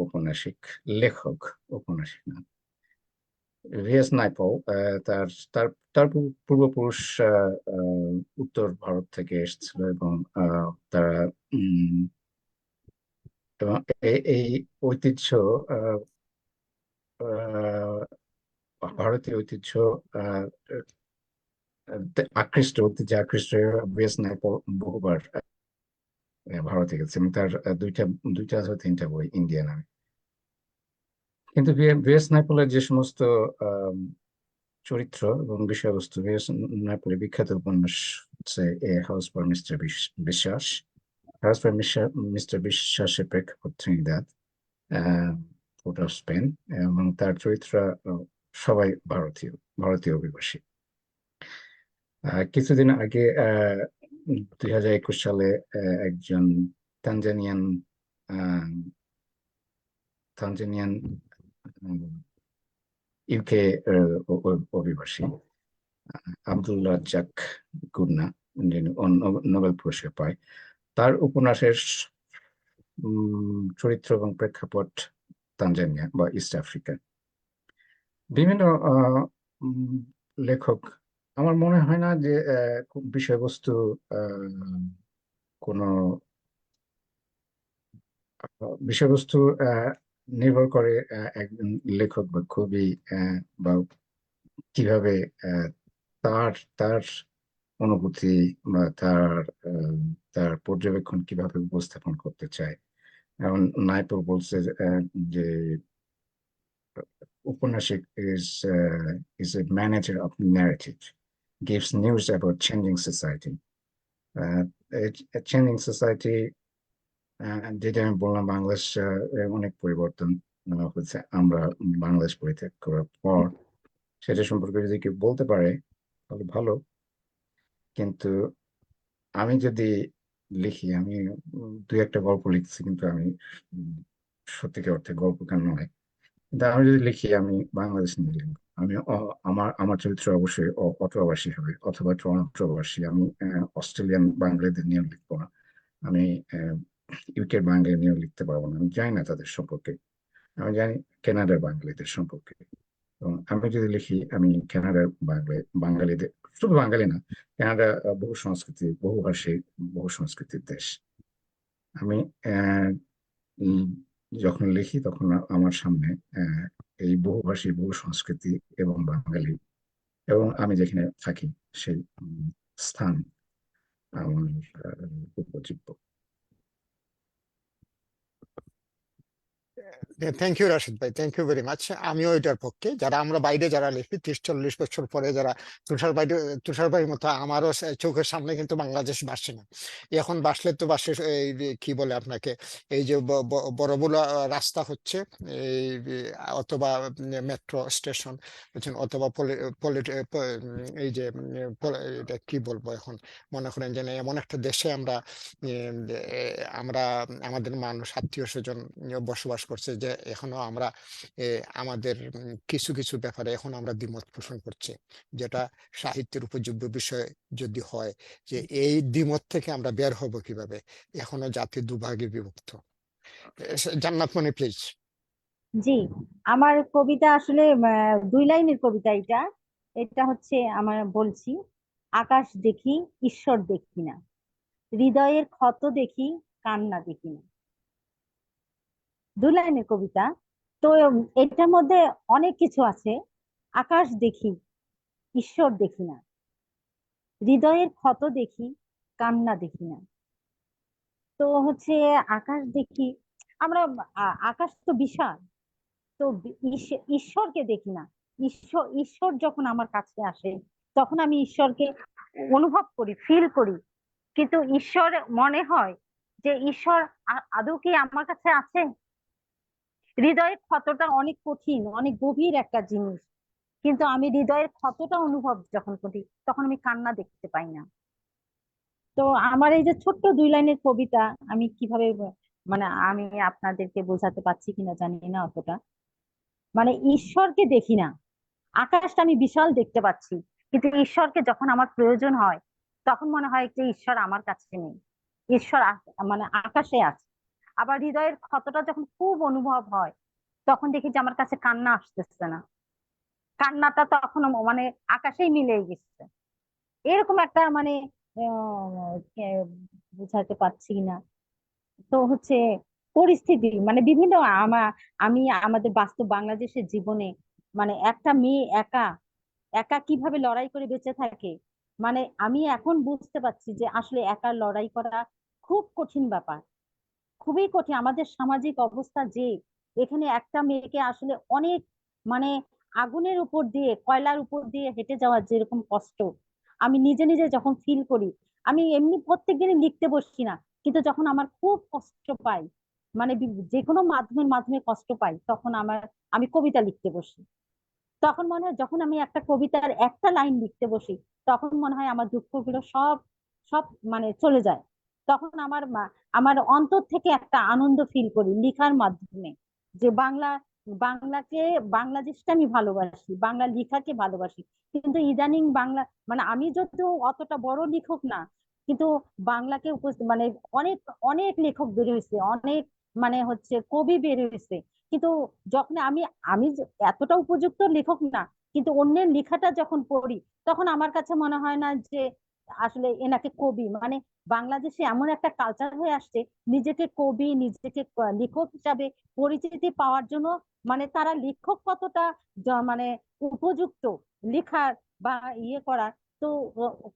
ঔপন্যাসিক, লেখক, ঔপন্যাসিক না। VS নাইপো তার তার তার পূর্বপুরুষ উত্তর ভারত থেকে এসেছিল, এবং তারা উম, এবং এই ঐতিহ্য, আহ, ভারতীয় ঐতিহ্য আহ, ঐতিহ্যে আকৃষ্ট VS নাইপো বহুবার ভারতে গেছে, এবং তার দুইটা অথবা তিনটা বই ইন্ডিয়া নামে। কিন্তু VS নাইপোলের যে সমস্ত আম, চরিত্র এবং বিষয়বস্তু, VS নাইপোলের বিখ্যাত উপন্যাস হচ্ছে এ হাউস ফর মিস্টার বিশ্বাস, হাউস ফর মিস্টার বিশ্বাসের প্রেক্ষাপট ত্রিনিদাদ, পোর্ট অফ স্পেন, এবং তার চরিত্র সবাই ভারতীয় অভিবাসী। কিছুদিন আগে 2021 সালে একজন তানজানিয়ান আহ, তানজানিয়ান ইউকে অভিবাসী আব্দুল্লাহ জাক গুন্না, যিনি নোবেল পুরস্কার পায়, তার উপন্যাসের চরিত্র এবং প্রেক্ষাপট তানজানিয়া বা ইস্ট আফ্রিকা। বিভিন্ন উম, লেখক, আমার মনে হয় না যে খুব বিষয়বস্তু কোনো বিষয়বস্তু নির্ভর করে একজন লেখক বা কবি বা কিভাবে আহ, তার তার অনুভূতি বা আহ, তার পর্যবেক্ষণ কিভাবে উপস্থাপন করতে চায়। যেমন নাইপো বলছে যে উপন্যাসিক is a manager of narrative, gives news about changing society. Changing society, যেটা আমি বললাম, বাংলাদেশ অনেক পরিবর্তন হচ্ছে আমরা বাংলাদেশ পরিত্যাগ করার পর। সেটা সম্পর্কে যদি কেউ বলতে পারে তাহলে ভালো। কিন্তু আমি যদি লিখি, আমি দুই একটা গল্প লিখছি, কিন্তু আমি উম, সত্যিকার অর্থে গল্পকার নয়। কিন্তু আমি যদি লিখি, আমি বাংলাদেশ নিয়ে লিখবো। আমি আমার চরিত্র অবশ্যই অটোয়াবাসী হবে, অথবা টরন্টোবাসী। আমি অস্ট্রেলিয়ান বাঙালিদের নিয়ে লিখবো না। আমি ইউকের বাঙালি নিয়েও লিখতে পারবো না, আমি জানি না তাদের সম্পর্কে। আমি জানি কানাডার বাঙালিদের সম্পর্কে, এবং আমি যদি লিখি, আমি কানাডার বাঙালিদের, শুধু বাঙালি না, কানাডা বহু সংস্কৃতি, বহুভাষী, বহু সংস্কৃতির দেশ। আমি আহ, উম, যখন লিখি তখন আমার সামনে আহ, এই বহুভাষী, বহু সংস্কৃতি এবং বাঙালি, এবং আমি যেখানে থাকি সেই স্থান আমার উপজীব্য। থ্যাংক ইউ রাশিদ ভাই, থ্যাংক ইউ ভেরি মাচ। আমিও এটার পক্ষে, যারা আমরা বাইরে যারা লিখি 30-40 বছর পরে যারা তুষার ভাইয়ের মতো আমারও চোখের সামনে কিন্তু বাংলাদেশ ভাসছে না। এখন বাসলে তো বাসে এই যে কি বলে আপনাকে, এই যে বড় বড় রাস্তা হচ্ছে, এই অথবা মেট্রো স্টেশন বুঝছেন, অথবা এই যে এটা কি বলবো এখন, মনে করেন যে না, এমন একটা দেশে আমরা আমরা আমাদের মানুষ আত্মীয় স্বজন বসবাস করছে, যে এখনো আমরা আমাদের কিছু কিছু ব্যাপারে এখন আমরা দ্বিমত পোষণ করছি, যেটা সাহিত্যের উপযোগ্য বিষয় যদি হয়, যে এই দ্বিমত থেকে আমরা বের হব কিভাবে। এখনো জাতি দুভাগে বিভক্ত। জান্নাত মনি প্লিজ। জি, আমার কবিতা আসলে 2 লাইনের কবিতা এটা। এটা হচ্ছে আমার বলছি: আকাশ দেখি, ঈশ্বর দেখি না, হৃদয়ের ক্ষত দেখি, কান্না দেখি না। 2 লাইনের কবিতা। তো এটার মধ্যে অনেক কিছু আছে। আকাশ দেখি, ঈশ্বর দেখি না, হৃদয়ের ক্ষত দেখি, কান্না দেখি না। তো হচ্ছে আকাশ দেখি, আমরা আকাশ তো বিশাল, তো ঈশ্বরকে দেখি না। ঈশ্বর যখন আমার কাছে আসে, তখন আমি ঈশ্বরকে অনুভব করি, ফিল করি, কিন্তু ঈশ্বর মনে হয় যে ঈশ্বর আদৌ কি আমার কাছে আছে? হৃদয়ের ক্ষতটা অনেক কঠিন, অনেক গভীর একটা জিনিস, কিন্তু আমি হৃদয়ের ক্ষতটা অনুভব যখন করি, তখন আমি কান্না দেখতে পাই না। তো আমার এই যে ছোট্ট 2 লাইনের কবিতা, আমি কিভাবে মানে আমি আপনাদেরকে বোঝাতে পারছি কিনা জানি না অতটা। মানে ঈশ্বরকে দেখি না, আকাশটা আমি বিশাল দেখতে পাচ্ছি, কিন্তু ঈশ্বরকে যখন আমার প্রয়োজন হয়, তখন মনে হয় যে ঈশ্বর আমার কাছে নেই, ঈশ্বর মানে আকাশে আছে। আবার হৃদয়ের ক্ষতটা যখন খুব অনুভব হয়, তখন দেখি যে আমার কাছে কান্না আসতেছে না, কান্নাটা তখন মানে আকাশেই মিলে গেছে। এরকম একটা মানে বুঝাতে পারছি না। তো হচ্ছে পরিস্থিতি মানে বিভিন্ন আমি আমাদের বাস্তব বাংলাদেশের জীবনে, মানে একটা মেয়ে একা একা কিভাবে লড়াই করে বেঁচে থাকে, মানে আমি এখন বুঝতে পারছি যে আসলে একা লড়াই করা খুব কঠিন ব্যাপার, খুবই কঠিন। আমাদের সামাজিক অবস্থা যে, এখানে একটা মেয়েকে আসলে অনেক মানে আগুনের উপর দিয়ে, কয়লার উপর দিয়ে হেঁটে যাওয়ার যেরকম কষ্ট, আমি নিজে নিজে যখন ফিল করি, আমি এমনি প্রত্যেকদিনই লিখতে বসছি না, কিন্তু যখন আমার খুব কষ্ট পাই, মানে যে কোনো মাধ্যমে কষ্ট পাই, তখন আমি কবিতা লিখতে বসি। তখন মনে হয় যখন আমি একটা কবিতার একটা লাইন লিখতে বসি, তখন মনে হয় আমার দুঃখগুলো সব সব মানে চলে যায়। তখন আমার অন্তর থেকে একটা আনন্দ ফিল করি লিখার মাধ্যমে, যে বাংলাকে, বাংলাদেশকে আমি ভালোবাসি, বাংলা লেখাকে ভালোবাসি। কিন্তু ইদানিং বাংলা, মানে আমি যদিও অতটা বড় লেখক না, কিন্তু বাংলাকে মানে অনেক অনেক লেখক বের হয়েছে, অনেক মানে হচ্ছে কবি বের হয়েছে, কিন্তু যখন আমি আমি এতটা উপযুক্ত লেখক না, কিন্তু অন্যের লেখাটা যখন পড়ি, তখন আমার কাছে মনে হয় না যে আসলে এনাকে কবি, মানে বাংলাদেশে এমন একটা কালচার হয়ে আসছে, নিজেকে কবি, নিজেকে লেখক হিসাবে পরিচিতি পাওয়ার জন্য, মানে তারা লেখক কতটা মানে উপযুক্ত লেখার বা ইয়ে করার, তো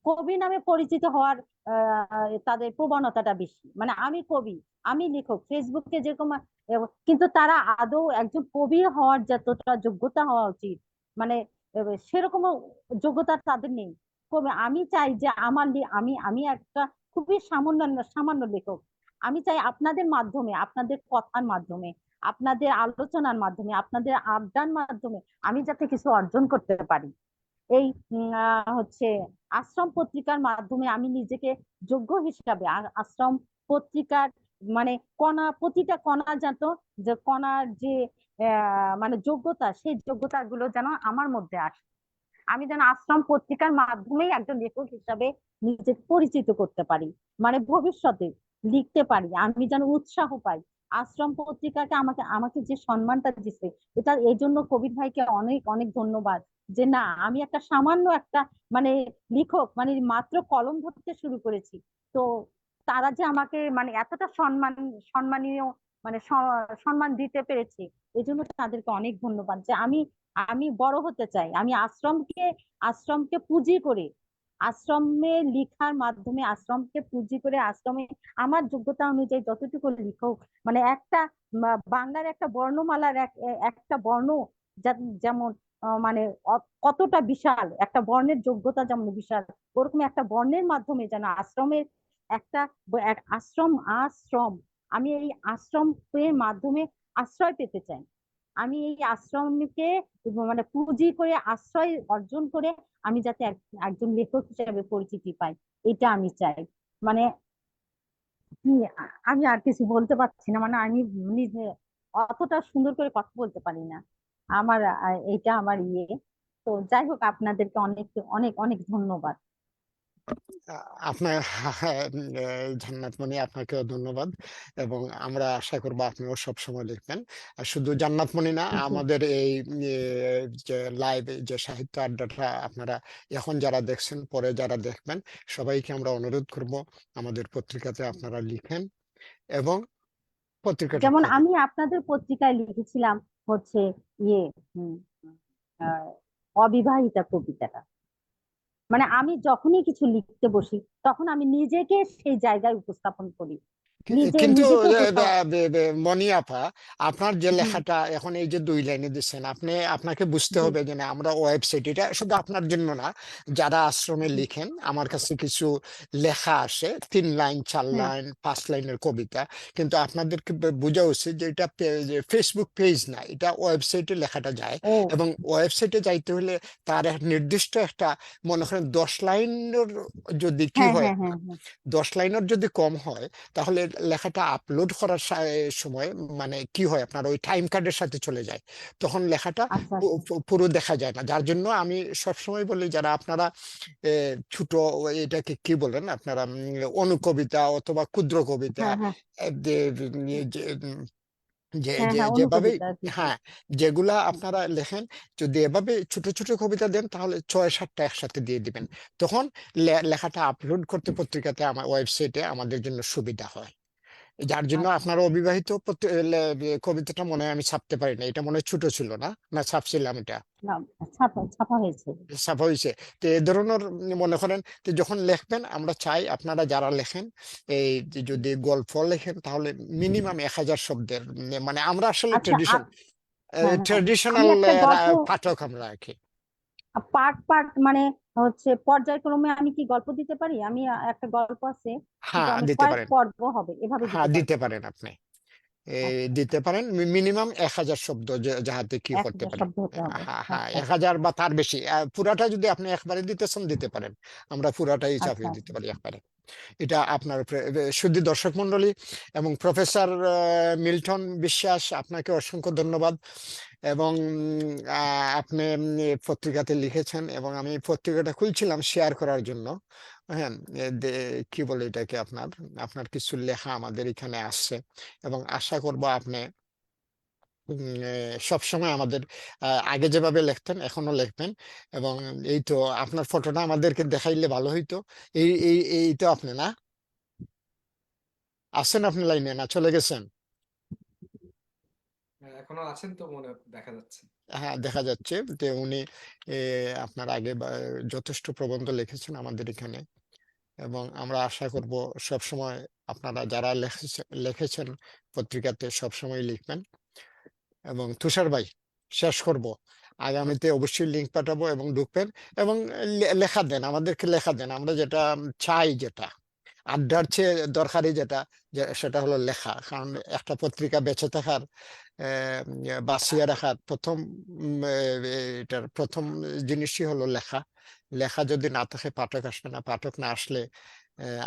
কবি নামে পরিচিত হওয়ার তাদের প্রবণতাটা বেশি। মানে আমি কবি, আমি লেখক, ফেসবুকে যেরকম, কিন্তু তারা আদৌ একজন কবি হওয়ার যতটা যোগ্যতা হওয়া উচিত, মানে সেরকম যোগ্যতা তাদের নেই। আমি চাই যে আমি আমি একটা খুবই সামান্য সামান্য লেখক। আমি চাই আপনাদের মাধ্যমে, আপনাদের কথার মাধ্যমে, আপনাদের আলোচনার মাধ্যমে, আপনাদের আড্ডার মাধ্যমে আমি যাতে কিছু অর্জন করতে পারি। এই হচ্ছে আশ্রম পত্রিকার মাধ্যমে আমি নিজেকে যোগ্য হিসাবে, আশ্রম পত্রিকার মানে প্রতিটা কণা যেন, যে কণার যে মানে যোগ্যতা, সেই যোগ্যতা গুলো যেন আমার মধ্যে আসে। আমি যেন আশ্রম পত্রিকার মাধ্যমেই একজন লেখক হিসাবে নিজেকে পরিচিত করতে পারি, মানে ভবিষ্যতে লিখতে পারি, আমি যেন উৎসাহ পাই। আশ্রম পত্রিকাকে আমাকে আমাকে যে সম্মানটা দিচ্ছে, এটা এই জন্য কবির ভাইকে অনেক অনেক ধন্যবাদ, যে না, আমি একটা সামান্য একটা মানে লেখক, মানে মাত্র কলম ধরতে শুরু করেছি, তো তারা যে আমাকে মানে এতটা সম্মানীয় মানে সম্মান দিতে পেরেছে, এই জন্য তাদেরকে অনেক ধন্যবাদ। যে আমি আমি বড় হতে চাই, আমি আশ্রমকে পুঁজি করে আশ্রমে লিখার মাধ্যমে, আশ্রমকে পুঁজি করে আশ্রমে আমার যোগ্যতা অনুযায়ী যতটুকু লিখুক, মানে একটা বাংলার একটা বর্ণমালার একটা বর্ণ যেমন মানে কতটা বিশাল একটা বর্ণের যোগ্যতা, যেমন বিশাল, ওরকম একটা বর্ণের মাধ্যমে যেন আশ্রমের একটা আশ্রম আশ্রম আমি এই আশ্রমের মাধ্যমে আশ্রয় পেতে চাই। আমি এই আশ্রমকে মানে পুঁজি করে আশ্রয় অর্জন করে আমি যাতে একজন লেখক হিসেবে পরিচিতি পাই, এটা আমি চাই। মানে আমি আর কিছু বলতে পারছি না, মানে আমি নিজে অতটা সুন্দর করে কথা বলতে পারি না। আমার এটা আমার ইয়ে। তো যাই হোক, আপনাদেরকে অনেক অনেক অনেক ধন্যবাদ। আপনার জান্নাত মনি, আপনাকেও ধন্যবাদ, এবং আমরা আশা করবো আপনিও সবসময় লিখবেন। আর শুধু জান্নাত মনি না, জি। আমাদের এই যে লাইভ যে সাহিত্য আড্ডাটা আপনারা এখন যারা দেখছেন, পরে যারা দেখবেন, সবাইকে আমরা অনুরোধ করব আমাদের পত্রিকাতে আপনারা লিখেন এবং পত্রিকাটা যেমন পড়েন। আমি আপনাদের পত্রিকায় লিখেছিলাম হচ্ছে ইয়ে উম, আহ, অবিবাহিতা কবিতাটা, মানে আমি যখনই কিছু লিখতে বসি তখন আমি নিজেকে সেই জায়গায় উপস্থাপন করি, কিন্তু নিজেকে উপস্থাপন। মনি আপা, আপনার যে হুম, লেখাটা এখন এই যে 2 লাইনে দিচ্ছেন, আপনাকে বুঝতে জি, হবে যে না, আমরা ওয়েবসাইট, এটা শুধু আপনার জন্য না, যারা আশ্রমে জি, লিখেন, আমার কাছে কিছু লেখা আসে 3 লাইন 4 হ্যাঁ, লাইন 5 লাইনের কবিতা, কিন্তু আপনাদেরকে বোঝা উচিত যে এটা ফেসবুক পেজ না, এটা ওয়েবসাইটে লেখাটা যায়, ও এবং ওয়েবসাইটে যাইতে হলে তার নির্দিষ্ট একটা, মনে করেন 10 লাইনের যদি কি হ্যাঁ হয়, হ্যাঁ হ্যাঁ হ্যাঁ 10 লাইনের যদি কম হয়, তাহলে লেখাটা আপলোড করার সময় মানে কি হয়, আপনার ওই টাইম কার্ডের সাথে চলে যায়, তখন লেখাটা আচ্ছা আচ্ছা, পুরো দেখা যায় না। যার জন্য আমি সবসময় বলি, যারা আপনারা ছোট, এটাকে কি বলেন আপনারা, অনুকবিতা অথবা ক্ষুদ্র কবিতা, হ্যাঁ হ্যাঁ যে যে হ্যাঁ যে হ্যাঁ যেভাবে, অনুকবিতা, জি জি। হ্যাঁ, যেগুলা আপনারা লেখেন, যদি এভাবে ছোট ছোট কবিতা দেন, তাহলে 6-7টা একসাথে দিয়ে দিবেন, তখন লেখাটা আপলোড করতে পত্রিকাতে, আমার ওয়েবসাইটে আমাদের জন্য সুবিধা হয়। যার জন্য আচ্ছা আপনার অবিবাহিত কবিতাটা মনে হয় আমি ছাপতে পারি না, এটা মনে হয় ছোট ছিল না, না ছাপছিলাম এটা, না, ছাপা ছাপা হয়েছে। ছাপা হয়েছে। তো এই ধরনের মনে করেন, তো যখন লিখবেন, আমরা চাই আপনারা যারা লেখেন, এই যে যদি গল্প লেখেন, তাহলে মিনিমাম 1000 শব্দের, মানে আমরা আসলে আচ্ছা হ্যাঁ হ্যাঁ, আমি ট্রেডিশনাল একটা গল্প পাঠক আমরা আর কি। পার্ট পার্ট মানে হচ্ছে পর্যায়ক্রমে আমি কি গল্প দিতে পারি? আমি একটা গল্প আছে, কিন্তু হ্যাঁ, আমি দিতে কয়েক পারেন। পর্ব হবে এভাবে হ্যাঁ, দিতে দিতে পারবো। পারেন আপনি, আচ্ছা, দিতে পারেন মিনিমাম 1000 শব্দ, যাহাতে কি করতে 1000 পারে। শব্দ হতে হবে। হ্যাঁ হ্যাঁ, আচ্ছা 1000 বা তার বেশি, পুরাটা যদি আপনি একবারে দিতেছেন দিতে পারেন, আমরা পুরাটাই আচ্ছা চাপিয়ে দিতে পারি একবারে। এটা আপনার উপরে। শুধু দর্শক মন্ডলী এবং প্রফেসর মিল্টন বিশ্বাস, আপনাকে অসংখ্য ধন্যবাদ, এবং আপনি পত্রিকাতে লিখেছেন, এবং আমি পত্রিকাটা খুলছিলাম শেয়ার করার জন্য। হ্যাঁ, কি বলে এটাকে, আপনার আপনার কিছু লেখা আমাদের এখানে আসছে, এবং আশা করব আপনি সবসময় আমাদের আগে যেভাবে লিখতেন এখনো লিখবেন, এবং এই তো আপনার ফটোটা আমাদেরকে দেখাইলে ভালো হইতো। এই তো আপনি না, আছেন আপনি লাইনে, না চলে গেছেন? এখনো আছেন তো মনে দেখা যাচ্ছে। হ্যাঁ, দেখা যাচ্ছে যে উনি আপনার আগে যথেষ্ট প্রবন্ধ লিখেছেন আমাদের এখানে, এবং আমরা আশা করব সবসময় আপনারা যারা লিখেছেন পত্রিকাতে সবসময় লিখবেন। এবং তুষার ভাই, শেষ করব, আগামীতে অবশ্যই লিঙ্ক পাঠাবো এবং ঢুকবেন, এবং লেখা দেন, আমাদেরকে লেখা দেন, আমরা যেটা চাই, যেটা আড্ডার চেয়ে দরকারি যেটা, সেটা হলো লেখা, কারণ একটা পত্রিকা বেঁচে থাকার, বাঁচিয়ে রাখার প্রথম এটার প্রথম জিনিসই হলো লেখা। লেখা যদি না থাকে, পাঠক আসবে না, পাঠক না আসলে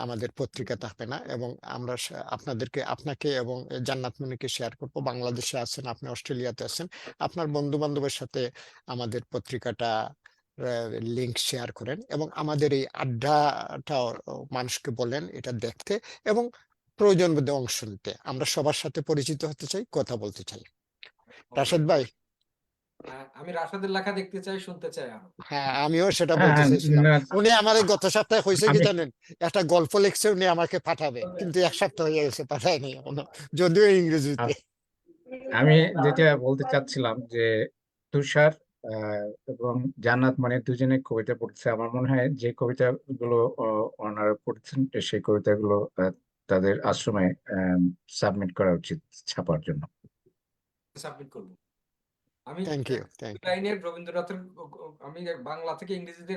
আমাদের পত্রিকা থাকবে না। এবং আমরা আপনাকে এবং জান্নাত মনিকে শেয়ার করবো, বাংলাদেশে আছেন, আপনি অস্ট্রেলিয়াতে আছেন, আপনার বন্ধু বান্ধবের সাথে আমাদের পত্রিকাটা লিংক শেয়ার করেন, এবং আমাদের এই আড্ডাটা মানুষকে বলেন এটা দেখতে, এবং প্রয়োজন বোধে অংশ নিতে। আমরা সবার সাথে পরিচিত হতে চাই, কথা বলতে চাই। রাশেদ ভাই, আমি রাশাদের লেখা দেখতে চাই, শুনতে চাই আরো। হ্যাঁ, আমিও সেটা বলতে হ্যাঁ, চাইছিলাম। না, উনি আমাদের গত সপ্তাহে হয়েছে কি আমি জানেন, একটা গল্প লিখছে, উনি আমাকে পাঠাবে, কিন্তু 1 সপ্তাহ হয়ে গেছে, পাঠায়নি এখনো, যদিও ইংরেজিতে। আমি যেটা বলতে চাচ্ছিলাম যে তুষার এবং জান্নাত মানে দুজনে কবিতা পড়ছে। আমার মনে হয় যে কবিতাগুলো ওনারা পড়ছেন সেই কবিতাগুলো তাদের আশ্রমে সাবমিট করা উচিত ছাপার জন্য। সাবমিট করবো আমি। Thank you, thank you. লাইনের রবীন্দ্রনাথের আমি বাংলা থেকে ইংরেজিতে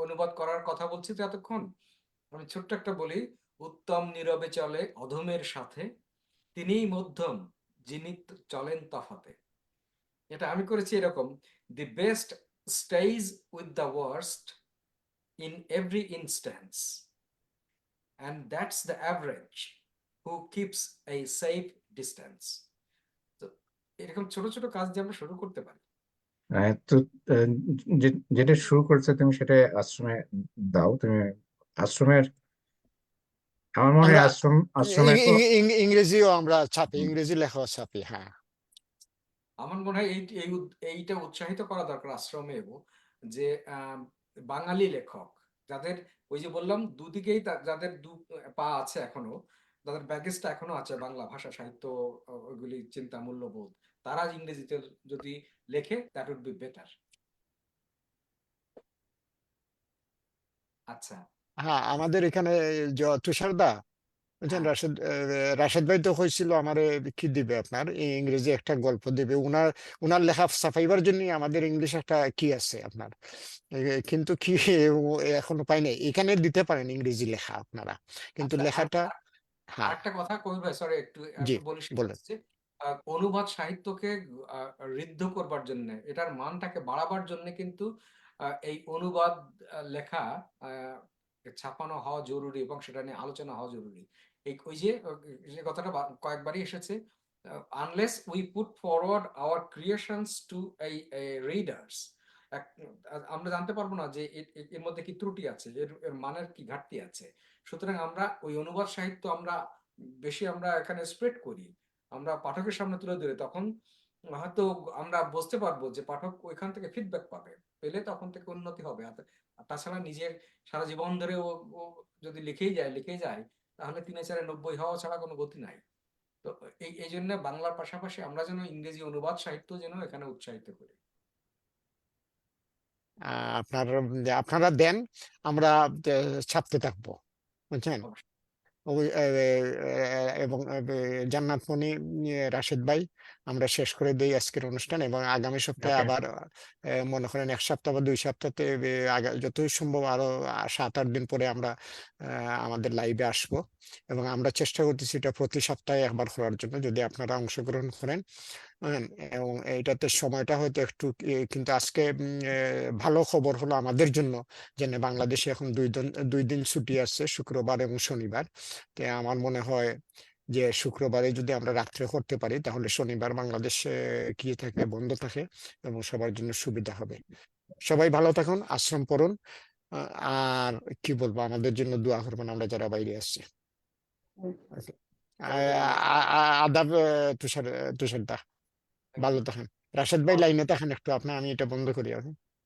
অনুবাদ করার কথা বলছি তো এতক্ষণ। আমি ছোট্ট একটা বলি, উত্তম নীরবে চলে অধমের সাথে, তিনিই মধ্যম যিনি চলেন তফাতে। এটা আমি করেছি এরকম, the best stage with the worst in every instance, and that's the average who keeps a safe distance. তো এরকম ছোট ছোট কাজ দিয়ে আমরা শুরু করতে পারি। তো আহ, যেটা শুরু করেছে তুমি সেটা আশ্রমে দাও। তুমি আশ্রমের, আমার মনে হয় আমরা আশ্রমের ইংরেজিও আমরা ছাপি, ইংরেজি লেখাও ছাপি, হ্যাঁ। আমার মনে হয় এইটা উৎসাহিত করা দরকার আশ্রমেও, যে বাঙালি লেখক যাদের, ওই যে বললাম দুদিকেই যাদের পা আছে এখনো, যাদের ব্যাগেজটা এখনো আছে বাংলা ভাষা সাহিত্য ওইগুলি চিন্তা মূল্যবোধ, তারা ইংরেজিতে যদি লেখে দ্যাট উড বি বেটার। আচ্ছা। হ্যাঁ, আমাদের এখানে যে তুষারদা, বুঝছেন, হ্যাঁ, রাশেদ ভাই তো হয়েছিল আমারে কি দিবে আপনার ইংরেজি একটা গল্প দিবে, উনার লেখা ছাপাইবার জন্য আমাদের ইংলিশ একটা কি আছে আপনার, কিন্তু কি এখনো পাই নাই। এখানে দিতে পারেন ইংরেজি লেখা আপনারা, কিন্তু আচ্ছা। লেখাটা, হ্যাঁ। আরেকটা কথা কবি ভাই, সরি একটু জি, বলি, সেটা বলেন। হচ্ছে, অনুবাদ সাহিত্যকে ঋদ্ধ করবার জন্য, এটার মানটাকে বাড়াবার জন্য কিন্তু এই অনুবাদ লেখা ছাপানো হওয়া জরুরি এবং সেটা নিয়ে আলোচনা হওয়া জরুরি। ওই যে কথাটা কয়েকবারই এসেছে, unless we put forward our creations to এই রিডার্স, আমরা জানতে পারবো না যে এর মধ্যে কি ত্রুটি আছে, এর মানের কি ঘাটতি আছে। সুতরাং আমরা ওই অনুবাদ সাহিত্য আমরা বেশি আমরা এখানে স্প্রেড করি, আমরা পাঠকের সামনে তুলে ধরে, তখন হয়তো আমরা বুঝতে পারবো যে পাঠক ওইখান থেকে ফিডব্যাক পাবে, পেলে তখন থেকে উন্নতি হবে। আর তাছাড়া নিজের সারা জীবন ধরে ও যদি লিখেই যায় তাহলে 3-4-90 হওয়া ছাড়া কোনো গতি নাই। তো এই জন্য বাংলার পাশাপাশি আমরা যেন ইংরেজি অনুবাদ সাহিত্য যেন এখানে উৎসাহিত করি। আপনারা দেন, আমরা ছাপতে থাকবো, বুঝছেন। অবশ্যই। এবং জান্নাত মনি, রাশেদ ভাই, আমরা শেষ করে দেই আজকের অনুষ্ঠান, এবং আগামী সপ্তাহে ওকে। আবার মনে করেন 1 সপ্তাহ বা 2 সপ্তাহতে যতই সম্ভব আরো 7-8 দিন পরে আমরা আমাদের লাইভে আসবো, এবং আমরা চেষ্টা করতেছি এটা প্রতি সপ্তাহে একবার করার জন্য, যদি আপনারা অংশগ্রহণ করেন। এবং এইটাতে সময়টা হয়তো একটু কিন্তু আজকে ভালো খবর হলো আমাদের জন্য যে বাংলাদেশে এখন 2 দিন ছুটি আছে, শুক্রবার এবং শনিবার। তো আমার মনে হয় যে শুক্রবারে যদি আমরা রাত্রে করতে পারি তাহলে শনিবার বাংলাদেশে কি থাকে, বন্ধ থাকে, এবং সবার জন্য সুবিধা হবে। সবাই ভালো থাকুন, আশ্রম পড়ুন, আর কি বলবো, আমাদের জন্য দোয়া করবেন আমরা যারা বাইরে আসছি। Okay. আদাব, তুষার, তুষারদা, ভালো থাকেন। রাশেদ ভাই লাইনে থাকেন একটু, আমি এটা বন্ধ করি।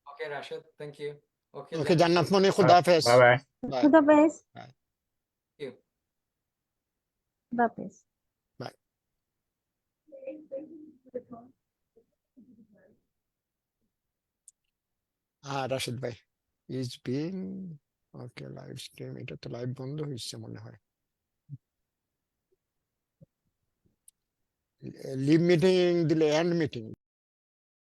ওকে রাশেদ, থ্যাংক ইউ। ওকে ওকে, জান্নাত, জান্নাত মনে, খুদা হাফেজ। Bye bye. বাই খুদা হাফেজ। বাই খুদা হাফেজ। বাই। রাশেদ ভাই is bin, okay, live stream, এটা তো লাইভ বন্ধ হয়েছে মনে হয়। লিভ মিটিং দিলে এন্ড মিটিং